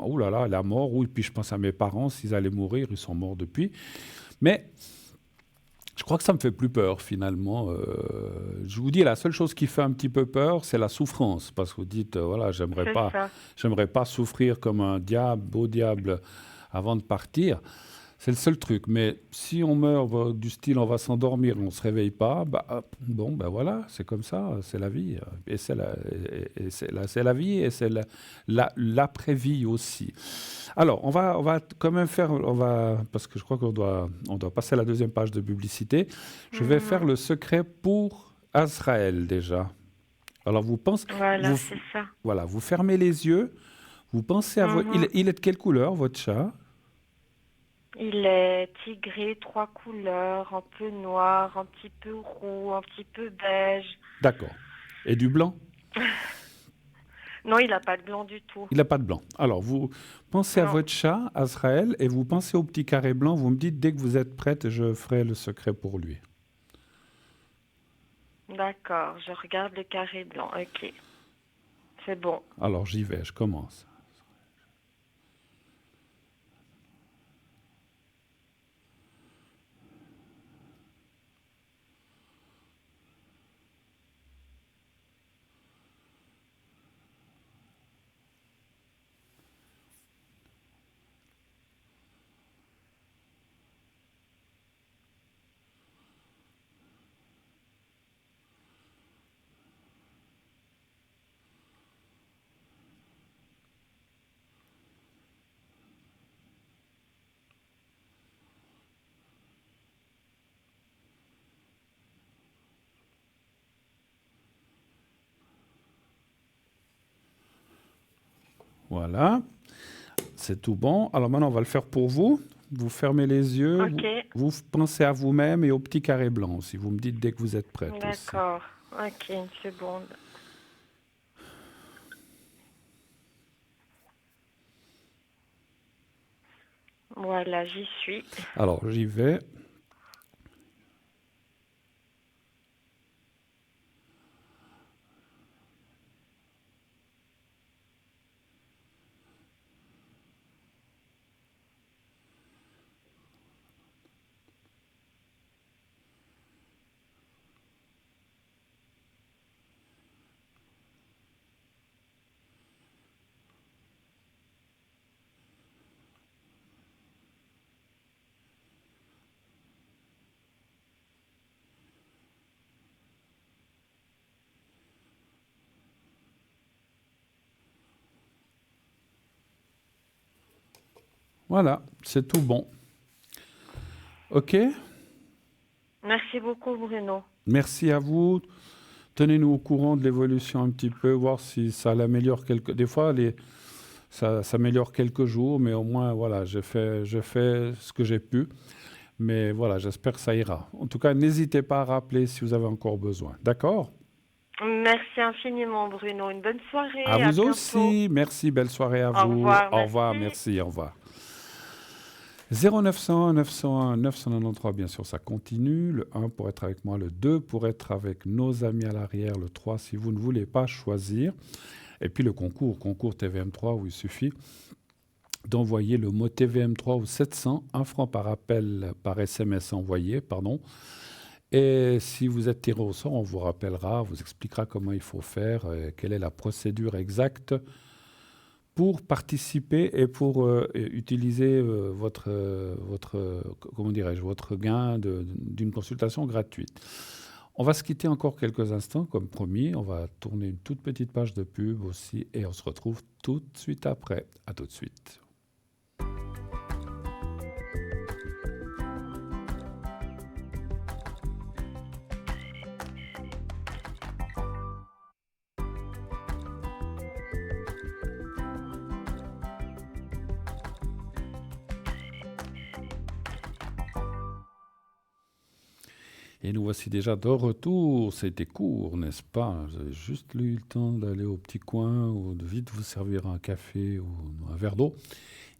oh là là, la mort, oui, puis je pense à mes parents, s'ils allaient mourir, ils sont morts depuis, mais je crois que ça me fait plus peur finalement. Je vous dis, la seule chose qui fait un petit peu peur, c'est la souffrance. Parce que vous dites, voilà, C'est ça. j'aimerais pas souffrir comme un diable, beau diable, avant de partir. C'est le seul truc. Mais si on meurt du style, on va s'endormir, on se réveille pas, bah, bon, ben voilà, c'est comme ça, c'est la vie. Et c'est la vie et c'est l'après-vie aussi. Alors, on va quand même faire, parce que je crois on doit passer à la deuxième page de publicité. Je vais faire Mhm. le secret pour Azraël déjà. Alors, Voilà, vous, c'est ça. voilà, vous fermez les yeux, vous pensez à votre, Mhm. il est de quelle couleur, votre chat? Il est tigré, 3 couleurs, un peu noir, un petit peu roux, un petit peu beige. D'accord. Et du blanc? Non, il n'a pas de blanc du tout. Il n'a pas de blanc. Alors, vous pensez à Non. votre chat, Azraël, et vous pensez au petit carré blanc. Vous me dites, dès que vous êtes prête, je ferai le secret pour lui. D'accord, je regarde le carré blanc. Ok, c'est bon. Alors, j'y vais, je commence. Voilà, c'est tout bon. Alors maintenant, on va le faire pour vous. Vous fermez les yeux, Ok, vous pensez à vous-même et au petit carré blanc aussi. Vous me dites dès que vous êtes prête aussi. d'accord. Ok, une seconde. Voilà, j'y suis. Alors, j'y vais. Voilà, c'est tout bon. OK? Merci beaucoup, Bruno. Merci à vous. Tenez-nous au courant de l'évolution un petit peu, voir si ça l'améliore Des fois, ça s'améliore quelques jours, mais au moins, voilà, je fais ce que j'ai pu. Mais voilà, j'espère que ça ira. En tout cas, n'hésitez pas à rappeler si vous avez encore besoin. D'accord? Merci infiniment, Bruno. Une bonne À soirée. À vous bientôt. aussi. Merci. Belle soirée à Au vous. revoir. Au revoir. Merci. Merci. Au revoir. 0900 901 993, bien sûr, ça continue. Le 1 pour être avec moi, le 2 pour être avec nos amis à l'arrière, le 3 si vous ne voulez pas choisir. Et puis le concours TVM3, où il suffit d'envoyer le mot TVM3 au 700, 1 franc par appel, par SMS envoyé, pardon. Et si vous êtes tiré au sort, on vous rappellera, vous expliquera comment il faut faire, quelle est la procédure exacte pour participer et pour utiliser comment dirais-je, votre gain d'une consultation gratuite. On va se quitter encore quelques instants, comme promis. On va tourner une toute petite page de pub aussi et on se retrouve tout de suite après. À tout de suite. Et nous voici déjà de retour. C'était court, n'est-ce pas? Vous avez juste eu le temps d'aller au petit coin ou de vite vous servir un café ou un verre d'eau.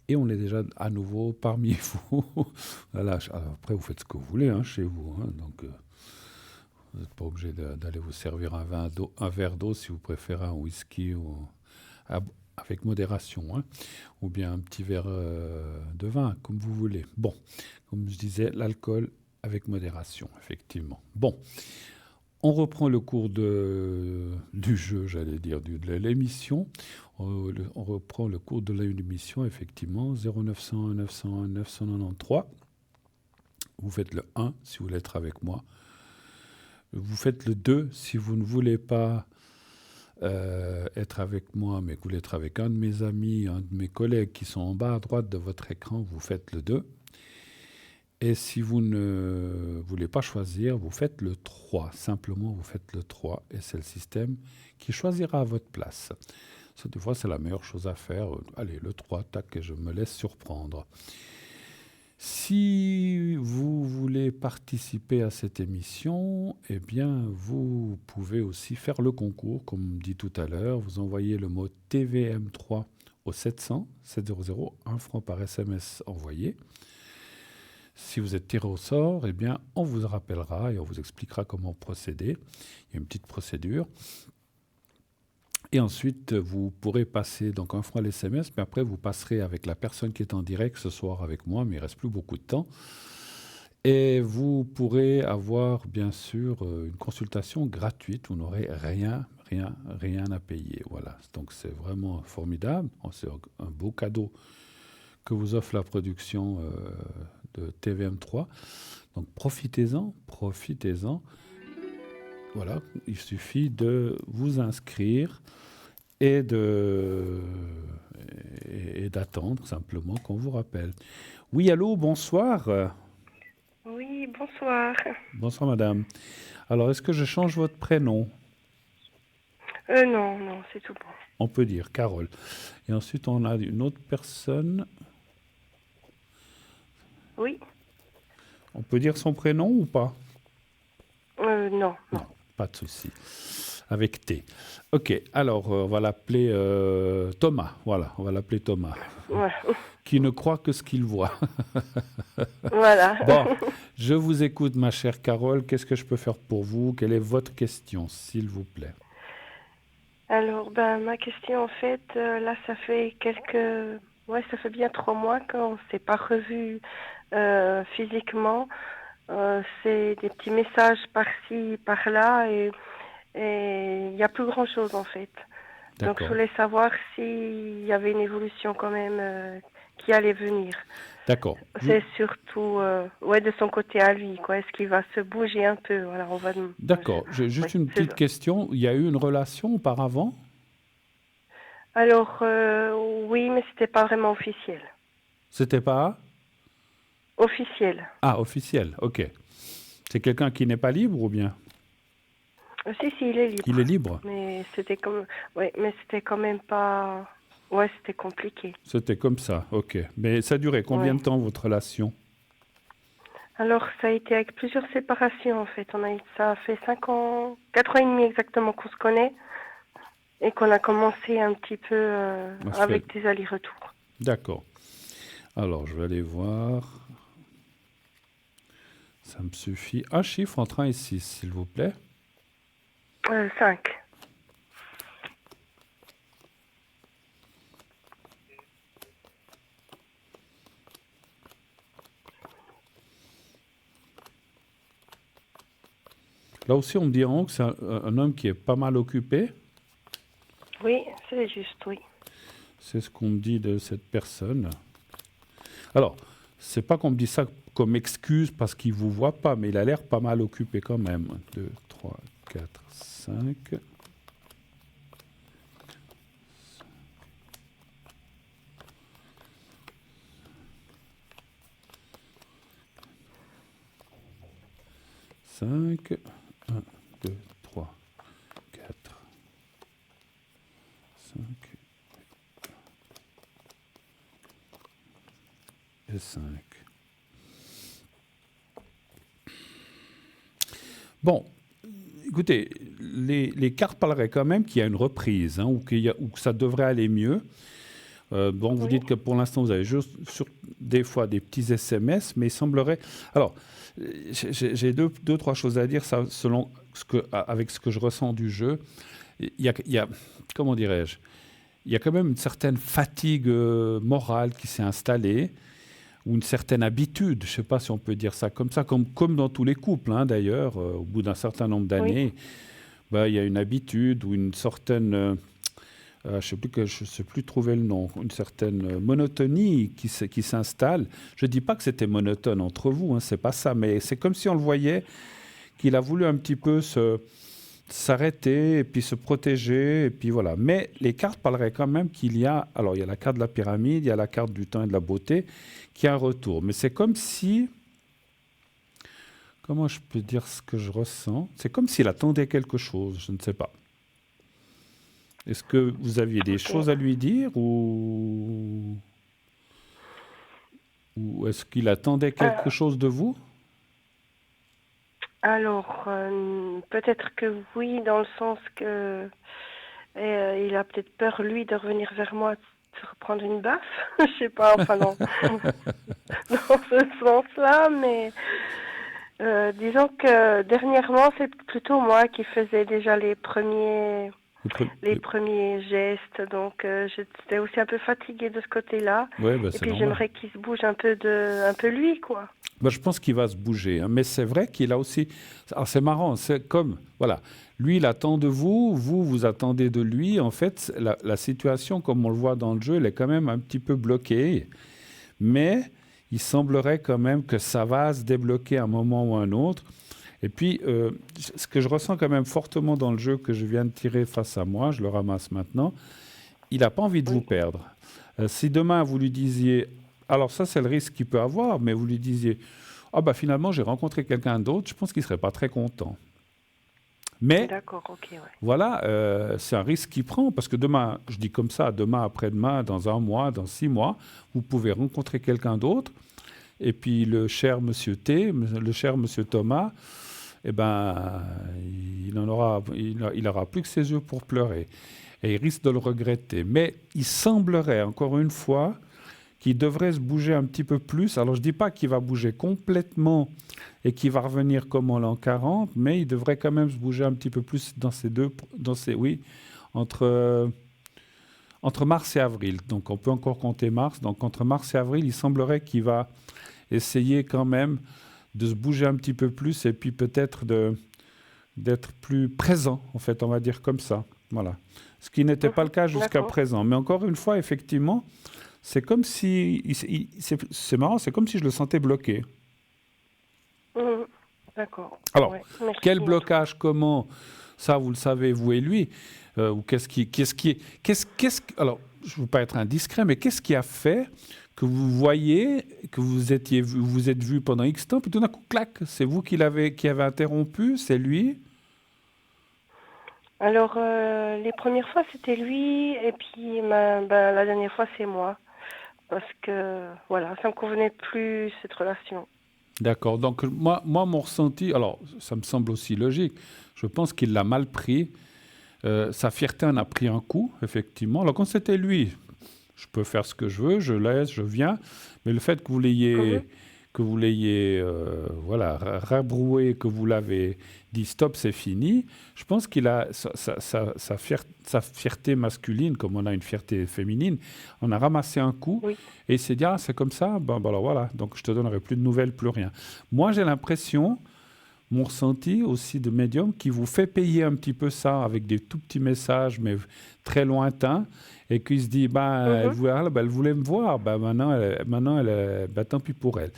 Et on est déjà à nouveau parmi vous. Voilà. Alors après, vous faites ce que vous voulez chez vous. Donc, vous n'êtes pas obligé d'aller vous servir un verre d'eau si vous préférez un whisky avec modération. Ou bien un petit verre de vin, comme vous voulez. Bon, comme je disais, l'alcool avec modération, effectivement. Bon, on reprend le cours du jeu, j'allais dire, de l'émission. On reprend le cours de l'émission, effectivement, 0901 901 993. Vous faites le 1 si vous voulez être avec moi. Vous faites le 2 si vous ne voulez pas être avec moi, mais que vous voulez être avec un de mes amis, un de mes collègues qui sont en bas à droite de votre écran, vous faites le 2. Et si vous ne voulez pas choisir, vous faites le 3. Simplement, vous faites le 3 et c'est le système qui choisira à votre place. Cette fois, c'est la meilleure chose à faire. Allez, le 3, tac, et je me laisse surprendre. Si vous voulez participer à cette émission, eh bien, vous pouvez aussi faire le concours, comme dit tout à l'heure. Vous envoyez le mot TVM3 au 700 700, 1 franc par SMS envoyé. Si vous êtes tiré au sort, eh bien, on vous rappellera et on vous expliquera comment procéder. Il y a une petite procédure. Et ensuite, vous pourrez passer donc 1 franc l'SMS, mais après, vous passerez avec la personne qui est en direct ce soir avec moi, mais il ne reste plus beaucoup de temps. Et vous pourrez avoir, bien sûr, une consultation gratuite. Vous n'aurez rien à payer. Voilà. Donc, c'est vraiment formidable. C'est un beau cadeau que vous offre la production de TVM3. Donc profitez-en. Voilà, il suffit de vous inscrire et d'attendre simplement qu'on vous rappelle. Oui, allô, bonsoir. Oui, bonsoir. Bonsoir madame. Alors, est-ce que je change votre prénom? Non, c'est tout bon. On peut dire Carole. Et ensuite, on a une autre personne. Oui. On peut dire son prénom ou pas? Non. Non, pas de souci. Avec T. Ok, alors on va l'appeler Thomas. Voilà, on va l'appeler Thomas. Ouais. Qui ne croit que ce qu'il voit. Voilà. Bon, je vous écoute, ma chère Carole. Qu'est-ce que je peux faire pour vous? Quelle est votre question, s'il vous plaît? Alors, ma question, en fait, là, ça fait ça fait bien 3 mois qu'on ne s'est pas revus physiquement. C'est des petits messages par-ci, par-là, et il n'y a plus grand-chose, en fait. Donc, je voulais savoir s'il y avait une évolution quand même qui allait venir. D'accord. C'est surtout de son côté à lui, quoi. Est-ce qu'il va se bouger un peu? Voilà, on va. D'accord. J'ai juste une petite question. Il y a eu une relation auparavant? Alors, oui, mais c'était pas vraiment officiel. C'était pas? Officiel. Ah, officiel, ok. C'est quelqu'un qui n'est pas libre ou bien? Si, il est libre. Il est libre? Mais c'était quand même pas. Ouais, c'était compliqué. C'était comme ça, ok. Mais ça durait combien de temps, votre relation? Alors, ça a été avec plusieurs séparations, en fait. Ça fait 5 ans, 4 ans et demi exactement qu'on se connaît. Et qu'on a commencé un petit peu avec des allers-retours. D'accord. Alors, je vais aller voir. Ça me suffit. Un chiffre entre 1 et 6, s'il vous plaît. 5. Là aussi, on me dit en haut que c'est un homme qui est pas mal occupé. Oui, c'est juste, oui. C'est ce qu'on me dit de cette personne. Alors, c'est pas qu'on me dit ça comme excuse parce qu'il vous voit pas, mais il a l'air pas mal occupé quand même. 1, 2, 3, 4, 5. Cinq. 1, 2, 3, 4, 5 et 5. Bon, écoutez, les cartes parleraient quand même qu'il y a une reprise, hein, ou que ça devrait aller mieux. Bon, vous Oui. dites que pour l'instant, vous avez juste des fois des petits SMS, mais il semblerait... Alors, j'ai deux, trois choses à dire, ça, selon avec ce que je ressens du jeu. Comment dirais-je? Il y a quand même une certaine fatigue morale qui s'est installée, ou une certaine habitude, je ne sais pas si on peut dire ça comme ça, comme dans tous les couples, hein, d'ailleurs, au bout d'un certain nombre Oui. d'années, il y a une habitude ou une certaine... je sais plus trouver le nom, une certaine monotonie qui s'installe. Je dis pas que c'était monotone entre vous, hein, c'est pas ça, mais c'est comme si on le voyait qu'il a voulu un petit peu s'arrêter et puis se protéger et puis voilà. Mais les cartes parleraient quand même qu'il y a, alors il y a la carte de la pyramide, il y a la carte du temps et de la beauté, qui a un retour. Mais c'est comme si, comment je peux dire ce que je ressens? C'est comme s'il attendait quelque chose, je ne sais pas. Est-ce que vous aviez des choses à Ok. lui dire ou est-ce qu'il attendait quelque Euh, chose de vous? alors, peut-être que oui, dans le sens que il a peut-être peur, lui, de revenir vers moi, de se reprendre une baffe. Je sais pas, enfin, non, dans ce sens-là, mais disons que dernièrement, c'est plutôt moi qui faisais déjà les premiers gestes, donc j'étais aussi un peu fatiguée de ce côté-là. Oui, Et c'est puis normal. j'aimerais qu'il se bouge un peu lui, quoi. Je pense qu'il va se bouger, hein, mais c'est vrai qu'il a aussi... Alors c'est marrant, c'est comme... Voilà, lui, il attend de vous, vous attendez de lui. En fait, la situation, comme on le voit dans le jeu, elle est quand même un petit peu bloquée. Mais il semblerait quand même que ça va se débloquer à un moment ou à un autre. Et puis, ce que je ressens quand même fortement dans le jeu que je viens de tirer face à moi, je le ramasse maintenant, il n'a pas envie de vous Oui, perdre. Si demain vous lui disiez, alors ça c'est le risque qu'il peut avoir, mais vous lui disiez, ah bah finalement j'ai rencontré quelqu'un d'autre, je pense qu'il ne serait pas très content. Mais d'accord, ok, ouais. voilà, c'est un risque qu'il prend, parce que demain, je dis comme ça, demain, après-demain, dans un mois, dans 6 mois, vous pouvez rencontrer quelqu'un d'autre, et puis le cher monsieur T, le cher monsieur Thomas, eh ben, il aura plus que ses yeux pour pleurer. Et il risque de le regretter. Mais il semblerait, encore une fois, qu'il devrait se bouger un petit peu plus. Alors, je ne dis pas qu'il va bouger complètement et qu'il va revenir comme en l'an 40, mais il devrait quand même se bouger un petit peu plus oui, entre, entre mars et avril. Donc, on peut encore compter mars. Donc, entre mars et avril, il semblerait qu'il va essayer quand même de se bouger un petit peu plus et puis peut-être d'être plus présent, en fait, on va dire comme ça. Voilà. Ce qui n'était pas le cas jusqu'à D'accord. présent. Mais encore une fois, effectivement, c'est comme si... C'est marrant, c'est comme si je le sentais bloqué. Mhm. D'accord. Alors, Ouais, merci quel en tout cas. blocage, comment, ça vous le savez, vous et lui, ou alors, je ne veux pas être indiscret, mais qu'est-ce qui a fait que vous voyez, que vous êtes vu pendant X temps, puis tout d'un coup, clac, c'est vous qui avez interrompu, c'est lui? Alors, les premières fois, c'était lui, et puis la dernière fois, c'est moi. Parce que, voilà, ça me convenait plus, cette relation. D'accord. Donc, moi, mon ressenti, alors, ça me semble aussi logique. Je pense qu'il l'a mal pris. Sa fierté en a pris un coup, effectivement. Alors, quand c'était lui, je peux faire ce que je veux, je laisse, je viens. Mais le fait Mhm. que vous l'ayez, voilà, rabroué, que vous l'avez dit stop, c'est fini, je pense qu'il a sa fierté masculine, comme on a une fierté féminine, on a ramassé un coup Oui, et il s'est dit, ah, c'est comme ça, ben alors voilà, donc je te donnerai plus de nouvelles, plus rien. Moi, j'ai l'impression, mon ressenti aussi de médium, qui vous fait payer un petit peu ça avec des tout petits messages, mais très lointains, et qui se dit, mhm. elle voulait me voir, ben, tant pis pour elle.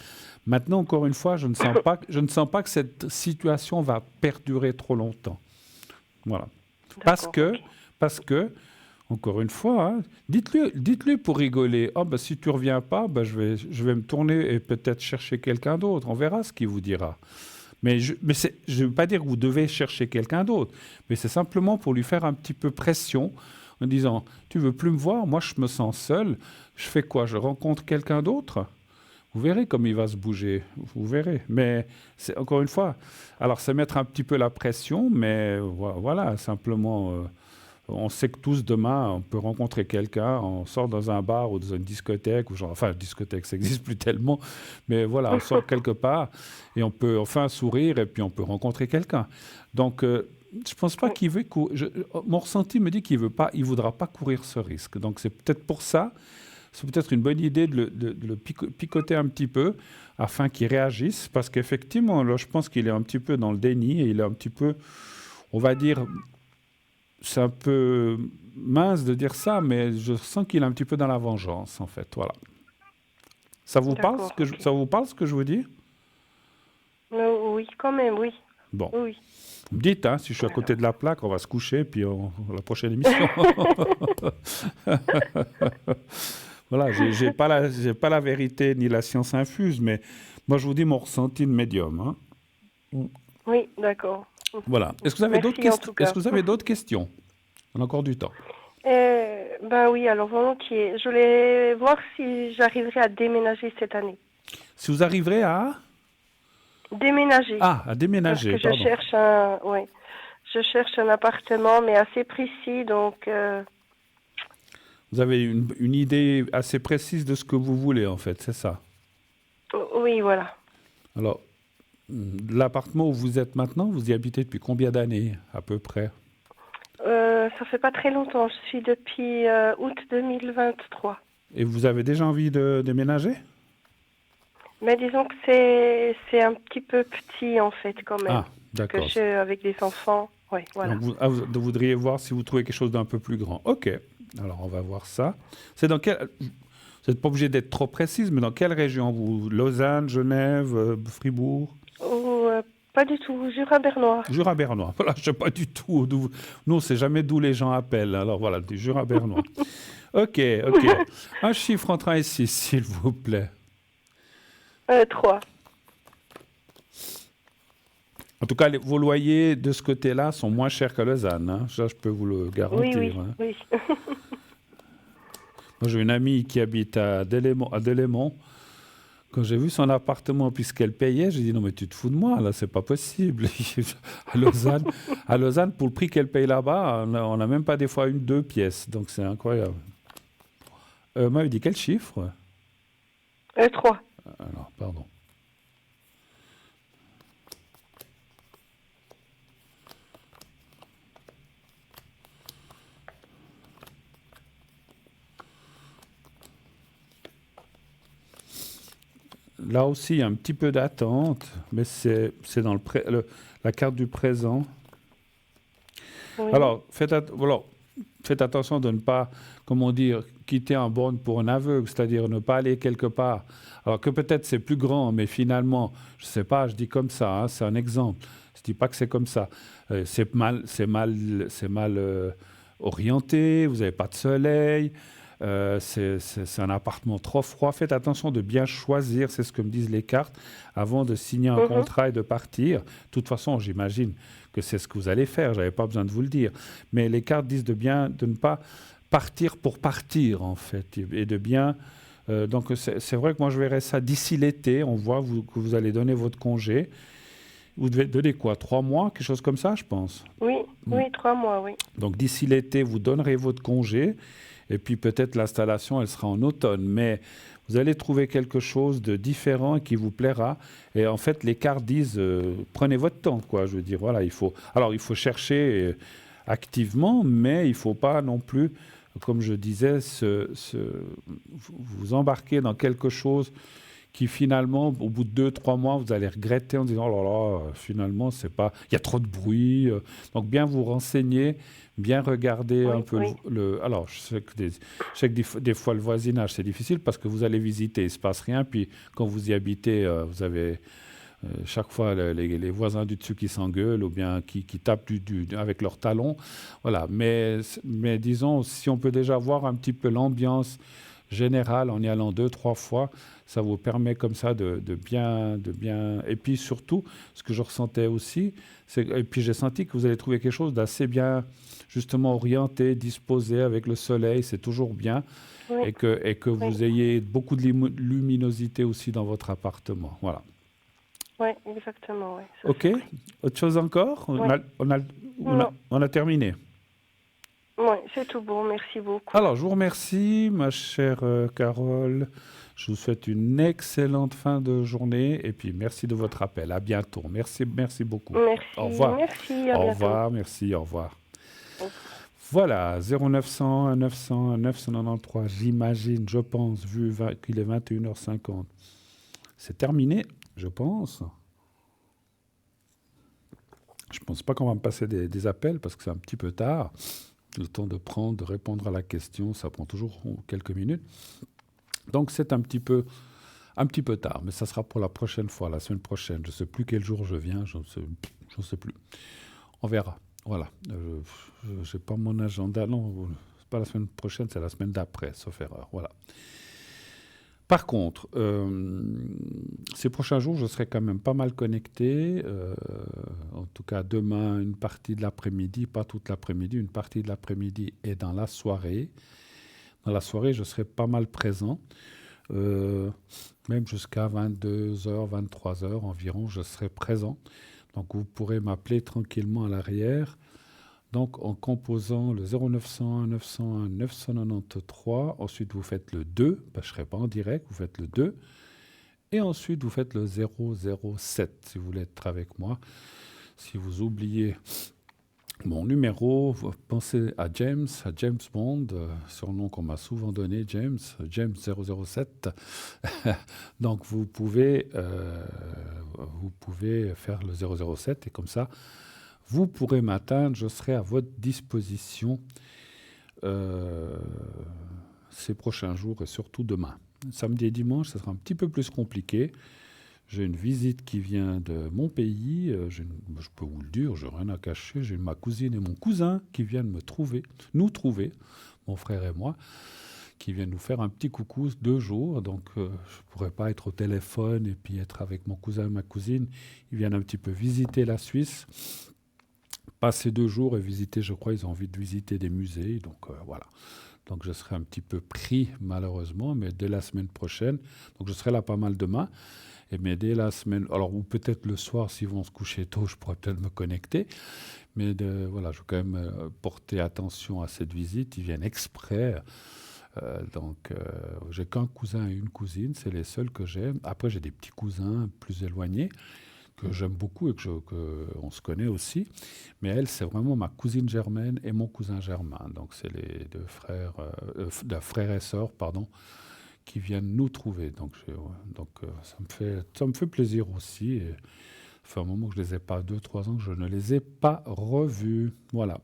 Maintenant, encore une fois, je ne sens pas que cette situation va perdurer trop longtemps. Voilà. Parce D'accord, que, ok. parce que, encore une fois, hein, dites-lui pour rigoler, ah ben, si tu reviens pas, ben, je vais me tourner et peut-être chercher quelqu'un d'autre. On verra ce qu'il vous dira. Mais je ne veux pas dire que vous devez chercher quelqu'un d'autre, mais c'est simplement pour lui faire un petit peu pression en disant, tu veux plus me voir, moi je me sens seul, je fais quoi? Je rencontre quelqu'un d'autre? Vous Vous verrez comme il va se bouger, vous verrez. Mais c'est encore une fois, alors c'est mettre un petit peu la pression, mais voilà, simplement, on sait que tous demain, on peut rencontrer quelqu'un, on sort dans un bar ou dans une discothèque, ou genre, enfin, discothèque, ça n'existe plus tellement, mais voilà, on sort quelque part et on peut enfin un sourire et puis on peut rencontrer quelqu'un. Donc, je pense pas Oui, qu'il veut mon ressenti me dit qu'il veut pas, il voudra pas courir ce risque. Donc c'est peut-être pour ça, c'est peut-être une bonne idée de le picoter un petit peu afin qu'il réagisse, parce qu'effectivement, là, je pense qu'il est un petit peu dans le déni et il est un petit peu, on va dire, c'est un peu mince de dire ça, mais je sens qu'il est un petit peu dans la vengeance, en fait. Voilà. d'accord, ok. Ça vous parle ce que je vous dis? Oui, quand même, oui. Bon. Oui. Vous me dites, hein, si je suis à Alors. côté de la plaque, on va se coucher, puis la prochaine émission. Voilà, j'ai pas la vérité ni la science infuse, mais moi je vous dis mon ressenti de médium, hein. Oui, d'accord. Voilà. Est-ce que vous avez d'autres Merci en questions? tout Est-ce cas. que vous avez d'autres questions? On a encore du temps. Ben oui, alors volontiers. Je voulais voir si j'arriverai à déménager cette année. Si vous arriverez Déménager. à Parce déménager, que je pardon. cherche ouais, je cherche un appartement, mais assez précis, donc Vous avez une idée assez précise de ce que vous voulez, en fait, c'est ça. oui, voilà. Alors, l'appartement où vous êtes maintenant, vous y habitez depuis combien d'années, à peu près? Ça fait pas très longtemps. Je suis depuis août 2023. Et vous avez déjà envie de déménager? Mais disons que c'est un petit peu petit en fait quand même. Ah, Parce que d'accord. je suis avec des enfants. Oui, voilà. Donc vous voudriez voir si vous trouvez quelque chose d'un peu plus grand. Ok, alors on va voir ça. C'est dans quel... Vous n'êtes pas obligé d'être trop précise, mais dans quelle région vous? Lausanne, Genève, Fribourg? Ou pas du tout. Jura bernois. Jura bernois. Voilà, je ne sais pas du tout d'où... Nous, on ne sait jamais d'où les gens appellent. Alors voilà, du Jura bernois. Ok, ok. Un chiffre entre 1 et 6, s'il vous plaît. 3. En tout cas, vos loyers de ce côté-là sont moins chers qu'à Lausanne, hein. Ça, je peux vous le Oui, garantir, oui, hein. oui. Moi, j'ai une amie qui habite à Delémont. Quand j'ai vu son appartement, puisqu'elle payait, j'ai dit non, mais tu te fous de moi, là, c'est pas possible. À Lausanne, pour le prix qu'elle paye là-bas, on n'a même pas des fois 2 pièces. Donc, c'est incroyable. M'avait dit quel chiffre? 3. Alors, pardon. Là aussi, il y a un petit peu d'attente, mais c'est dans la carte du présent. Oui. Alors, faites attention de ne pas, comment dire, quitter un borne pour un aveugle, c'est-à-dire ne pas aller quelque part. Alors que peut-être c'est plus grand, mais finalement, je ne sais pas, je dis comme ça, hein, c'est un exemple. Je ne dis pas que c'est comme ça. C'est mal orienté, vous n'avez pas de soleil, c'est un appartement trop froid. Faites attention de bien choisir, c'est ce que me disent les cartes, avant de signer un Mhm. contrat et de partir. De toute façon, j'imagine que c'est ce que vous allez faire, je n'avais pas besoin de vous le dire. Mais les cartes disent de ne pas partir pour partir, en fait, et de bien... donc c'est vrai que moi je verrais ça d'ici l'été, on voit que vous allez donner votre congé. Vous devez donner quoi? 3 mois, quelque chose comme ça, je pense. Oui, Mm. oui, 3 mois, oui. Donc d'ici l'été, vous donnerez votre congé, et puis peut-être l'installation, elle sera en automne. Mais vous allez trouver quelque chose de différent et qui vous plaira. Et en fait, les cartes disent, prenez votre temps, quoi. Je veux dire, voilà, il faut chercher activement, mais il ne faut pas non plus, comme je disais, vous embarquer dans quelque chose qui finalement, au bout de 2, 3 mois, vous allez regretter en disant, oh là là, finalement, c'est pas, il y a trop de bruit. Donc bien vous renseigner, bien regarder Oui, un peu oui. alors, je sais que des fois le voisinage c'est difficile parce que vous allez visiter, il se passe rien, puis quand vous y habitez, vous avez chaque fois les voisins du dessus qui s'engueulent ou bien qui tapent avec leurs talons. Voilà. Mais disons, si on peut déjà voir un petit peu l'ambiance générale en y allant 2, 3 fois. Ça vous permet comme ça de bien, Et puis surtout, ce que je ressentais aussi, et puis j'ai senti que vous allez trouver quelque chose d'assez bien, justement orienté, disposé avec le soleil, c'est toujours bien. Oui, Et que oui, vous ayez beaucoup de luminosité aussi dans votre appartement. Voilà. oui, exactement, oui, ça OK. c'est vrai. Autre chose encore? Oui, non, On a terminé. oui, c'est tout bon, merci beaucoup. Alors, je vous remercie, ma chère Carole. Je vous souhaite une excellente fin de journée et puis merci de votre appel. À bientôt. Merci, merci beaucoup. Merci, Au revoir. merci, à Au bientôt. revoir, merci, au revoir. Au revoir. Voilà, 0900 900 993, j'imagine, je pense, qu'il est 21h50. C'est terminé, je pense. Je pense pas qu'on va me passer des appels parce que c'est un petit peu tard. Le temps de répondre à la question, ça prend toujours quelques minutes. Donc c'est un petit peu tard, mais ça sera pour la prochaine fois, la semaine prochaine. Je ne sais plus quel jour je viens, je ne sais plus. On verra. Voilà. Je n'ai pas mon agenda. Non, c'est pas la semaine prochaine, c'est la semaine d'après, sauf erreur. Voilà. Par contre, ces prochains jours, je serai quand même pas mal connecté. En tout cas, demain, une partie de l'après-midi, pas toute l'après-midi, une partie de l'après-midi et dans la soirée. Dans la soirée, je serai pas mal présent. Même jusqu'à 22h, 23h environ, je serai présent. Donc, vous pourrez m'appeler tranquillement à l'arrière. Donc, en composant le 0901 901 993, ensuite vous faites le 2, parce que je ne serai pas en direct, vous faites le 2, et ensuite vous faites le 007, si vous voulez être avec moi. Si vous oubliez mon numéro, vous pensez à James Bond, surnom qu'on m'a souvent donné, James 007. Donc, vous pouvez faire le 007, et comme ça, vous pourrez m'atteindre, je serai à votre disposition ces prochains jours et surtout demain. Samedi et dimanche, ça sera un petit peu plus compliqué. J'ai une visite qui vient de mon pays. Je peux vous le dire, je n'ai rien à cacher. J'ai ma cousine et mon cousin qui viennent nous trouver, mon frère et moi, qui viennent nous faire un petit coucou 2 jours. Donc, je ne pourrais pas être au téléphone et puis être avec mon cousin et ma cousine. Ils viennent un petit peu visiter la Suisse. Passer 2 jours et visiter, je crois, ils ont envie de visiter des musées. Donc, voilà. Donc, je serai un petit peu pris, malheureusement, mais dès la semaine prochaine. Donc, je serai là pas mal demain. Mais dès la semaine, alors ou peut-être le soir, s'ils vont se coucher tôt, je pourrais peut-être me connecter. Mais voilà, je veux quand même porter attention à cette visite. Ils viennent exprès. Donc, j'ai qu'un cousin et une cousine, c'est les seuls que j'ai. Après, j'ai des petits cousins plus éloignés que j'aime beaucoup et qu'on se connaît aussi. Mais elle, c'est vraiment ma cousine germaine et mon cousin germain. Donc, c'est les deux frères et sœurs, pardon, qui viennent nous trouver. Donc, ça me fait plaisir aussi. Et ça fait un moment que je ne les ai pas, 2, 3 ans que je ne les ai pas revus. Voilà.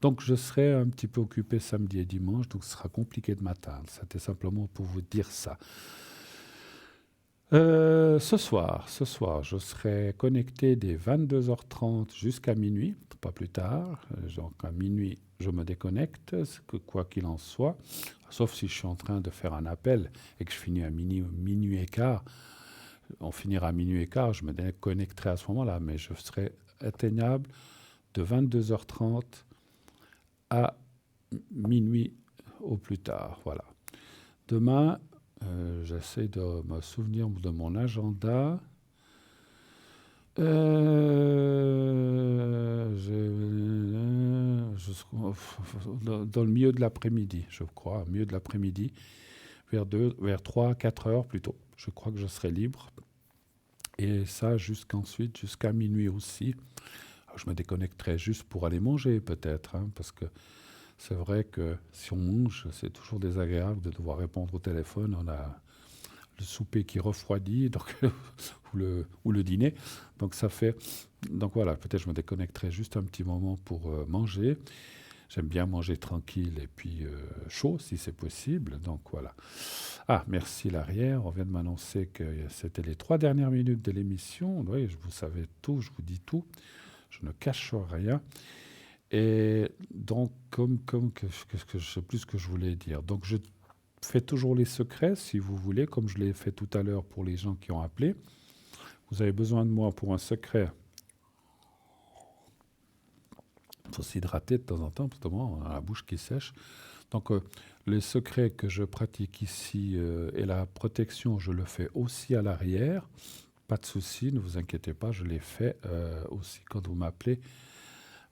Donc, je serai un petit peu occupé samedi et dimanche, donc ce sera compliqué de m'atteindre. C'était simplement pour vous dire ça. Ce soir, je serai connecté dès 22h30 jusqu'à minuit, pas plus tard. Donc, à minuit, je me déconnecte, quoi qu'il en soit. Sauf si je suis en train de faire un appel et que je finis à minuit et quart. On finira à minuit et quart, je me déconnecterai à ce moment-là, mais je serai atteignable de 22h30 à minuit au plus tard. Voilà. Demain, j'essaie de me souvenir de mon agenda. Dans le milieu de l'après-midi, je crois, milieu de l'après-midi, vers 3, 4 heures plutôt. Je crois que je serai libre. Et ça jusqu'à minuit aussi. Alors, je me déconnecterai juste pour aller manger peut-être, parce que c'est vrai que si on mange, c'est toujours désagréable de devoir répondre au téléphone. On a le souper qui refroidit, donc, ou le dîner. Donc voilà, peut-être je me déconnecterai juste un petit moment pour manger. J'aime bien manger tranquille et puis chaud si c'est possible. Donc voilà. Ah, merci l'arrière. On vient de m'annoncer que c'était les 3 dernières minutes de l'émission. Oui, vous savez tout, je vous dis tout. Je ne cache rien. Et donc, je ne sais plus ce que je voulais dire. Donc, fais toujours les secrets si vous voulez, comme je l'ai fait tout à l'heure pour les gens qui ont appelé. Vous avez besoin de moi pour un secret. Il faut s'hydrater de temps en temps, parce que on a la bouche qui sèche. Donc, les secrets que je pratique ici et la protection, je le fais aussi à l'arrière. Pas de souci, ne vous inquiétez pas, je les fais aussi quand vous m'appelez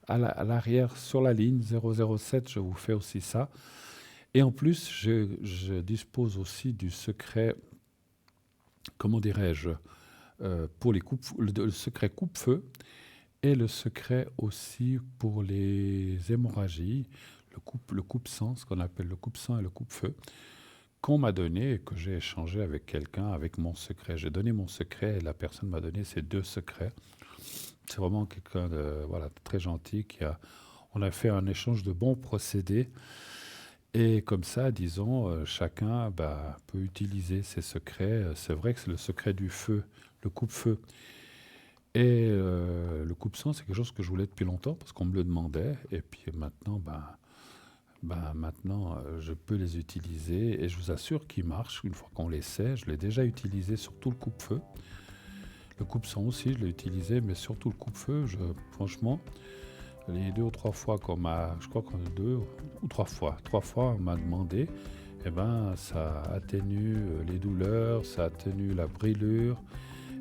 à l'arrière sur la ligne 007, je vous fais aussi ça. Et en plus, je dispose aussi du secret, comment dirais-je, pour les le secret coupe-feu et le secret aussi pour les hémorragies, le coupe-sang, ce qu'on appelle le coupe-sang et le coupe-feu, qu'on m'a donné et que j'ai échangé avec quelqu'un avec mon secret. J'ai donné mon secret et la personne m'a donné ces 2 secrets. C'est vraiment quelqu'un de très gentil on a fait un échange de bons procédés. Et comme ça, disons, chacun peut utiliser ses secrets. C'est vrai que c'est le secret du feu, le coupe-feu. Et le coupe-sang, c'est quelque chose que je voulais depuis longtemps parce qu'on me le demandait. Et puis maintenant, je peux les utiliser. Et je vous assure qu'ils marchent une fois qu'on les sait. Je l'ai déjà utilisé sur tout le coupe-feu. Le coupe-sang aussi, je l'ai utilisé, mais surtout le coupe-feu, franchement, les 2 ou 3 fois je crois qu'on a 2 ou 3 fois, on m'a demandé, ça atténue les douleurs, ça atténue la brûlure,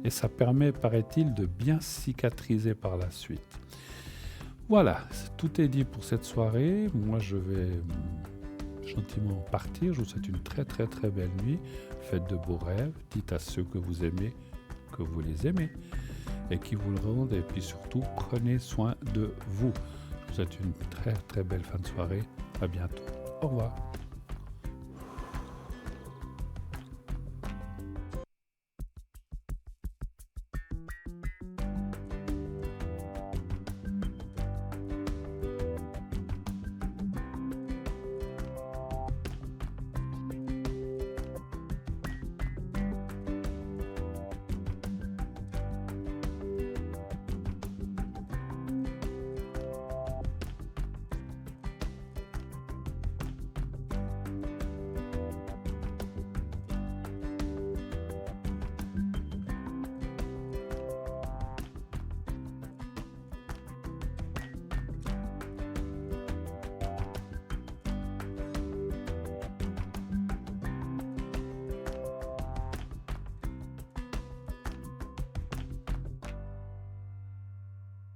et ça permet, paraît-il, de bien cicatriser par la suite. Voilà, tout est dit pour cette soirée. Moi, je vais gentiment partir. Je vous souhaite une très très très belle nuit. Faites de beaux rêves. Dites à ceux que vous aimez que vous les aimez et qui vous le rendent. Et puis surtout, prenez soin de vous. Je vous souhaite une très très belle fin de soirée. À bientôt. Au revoir.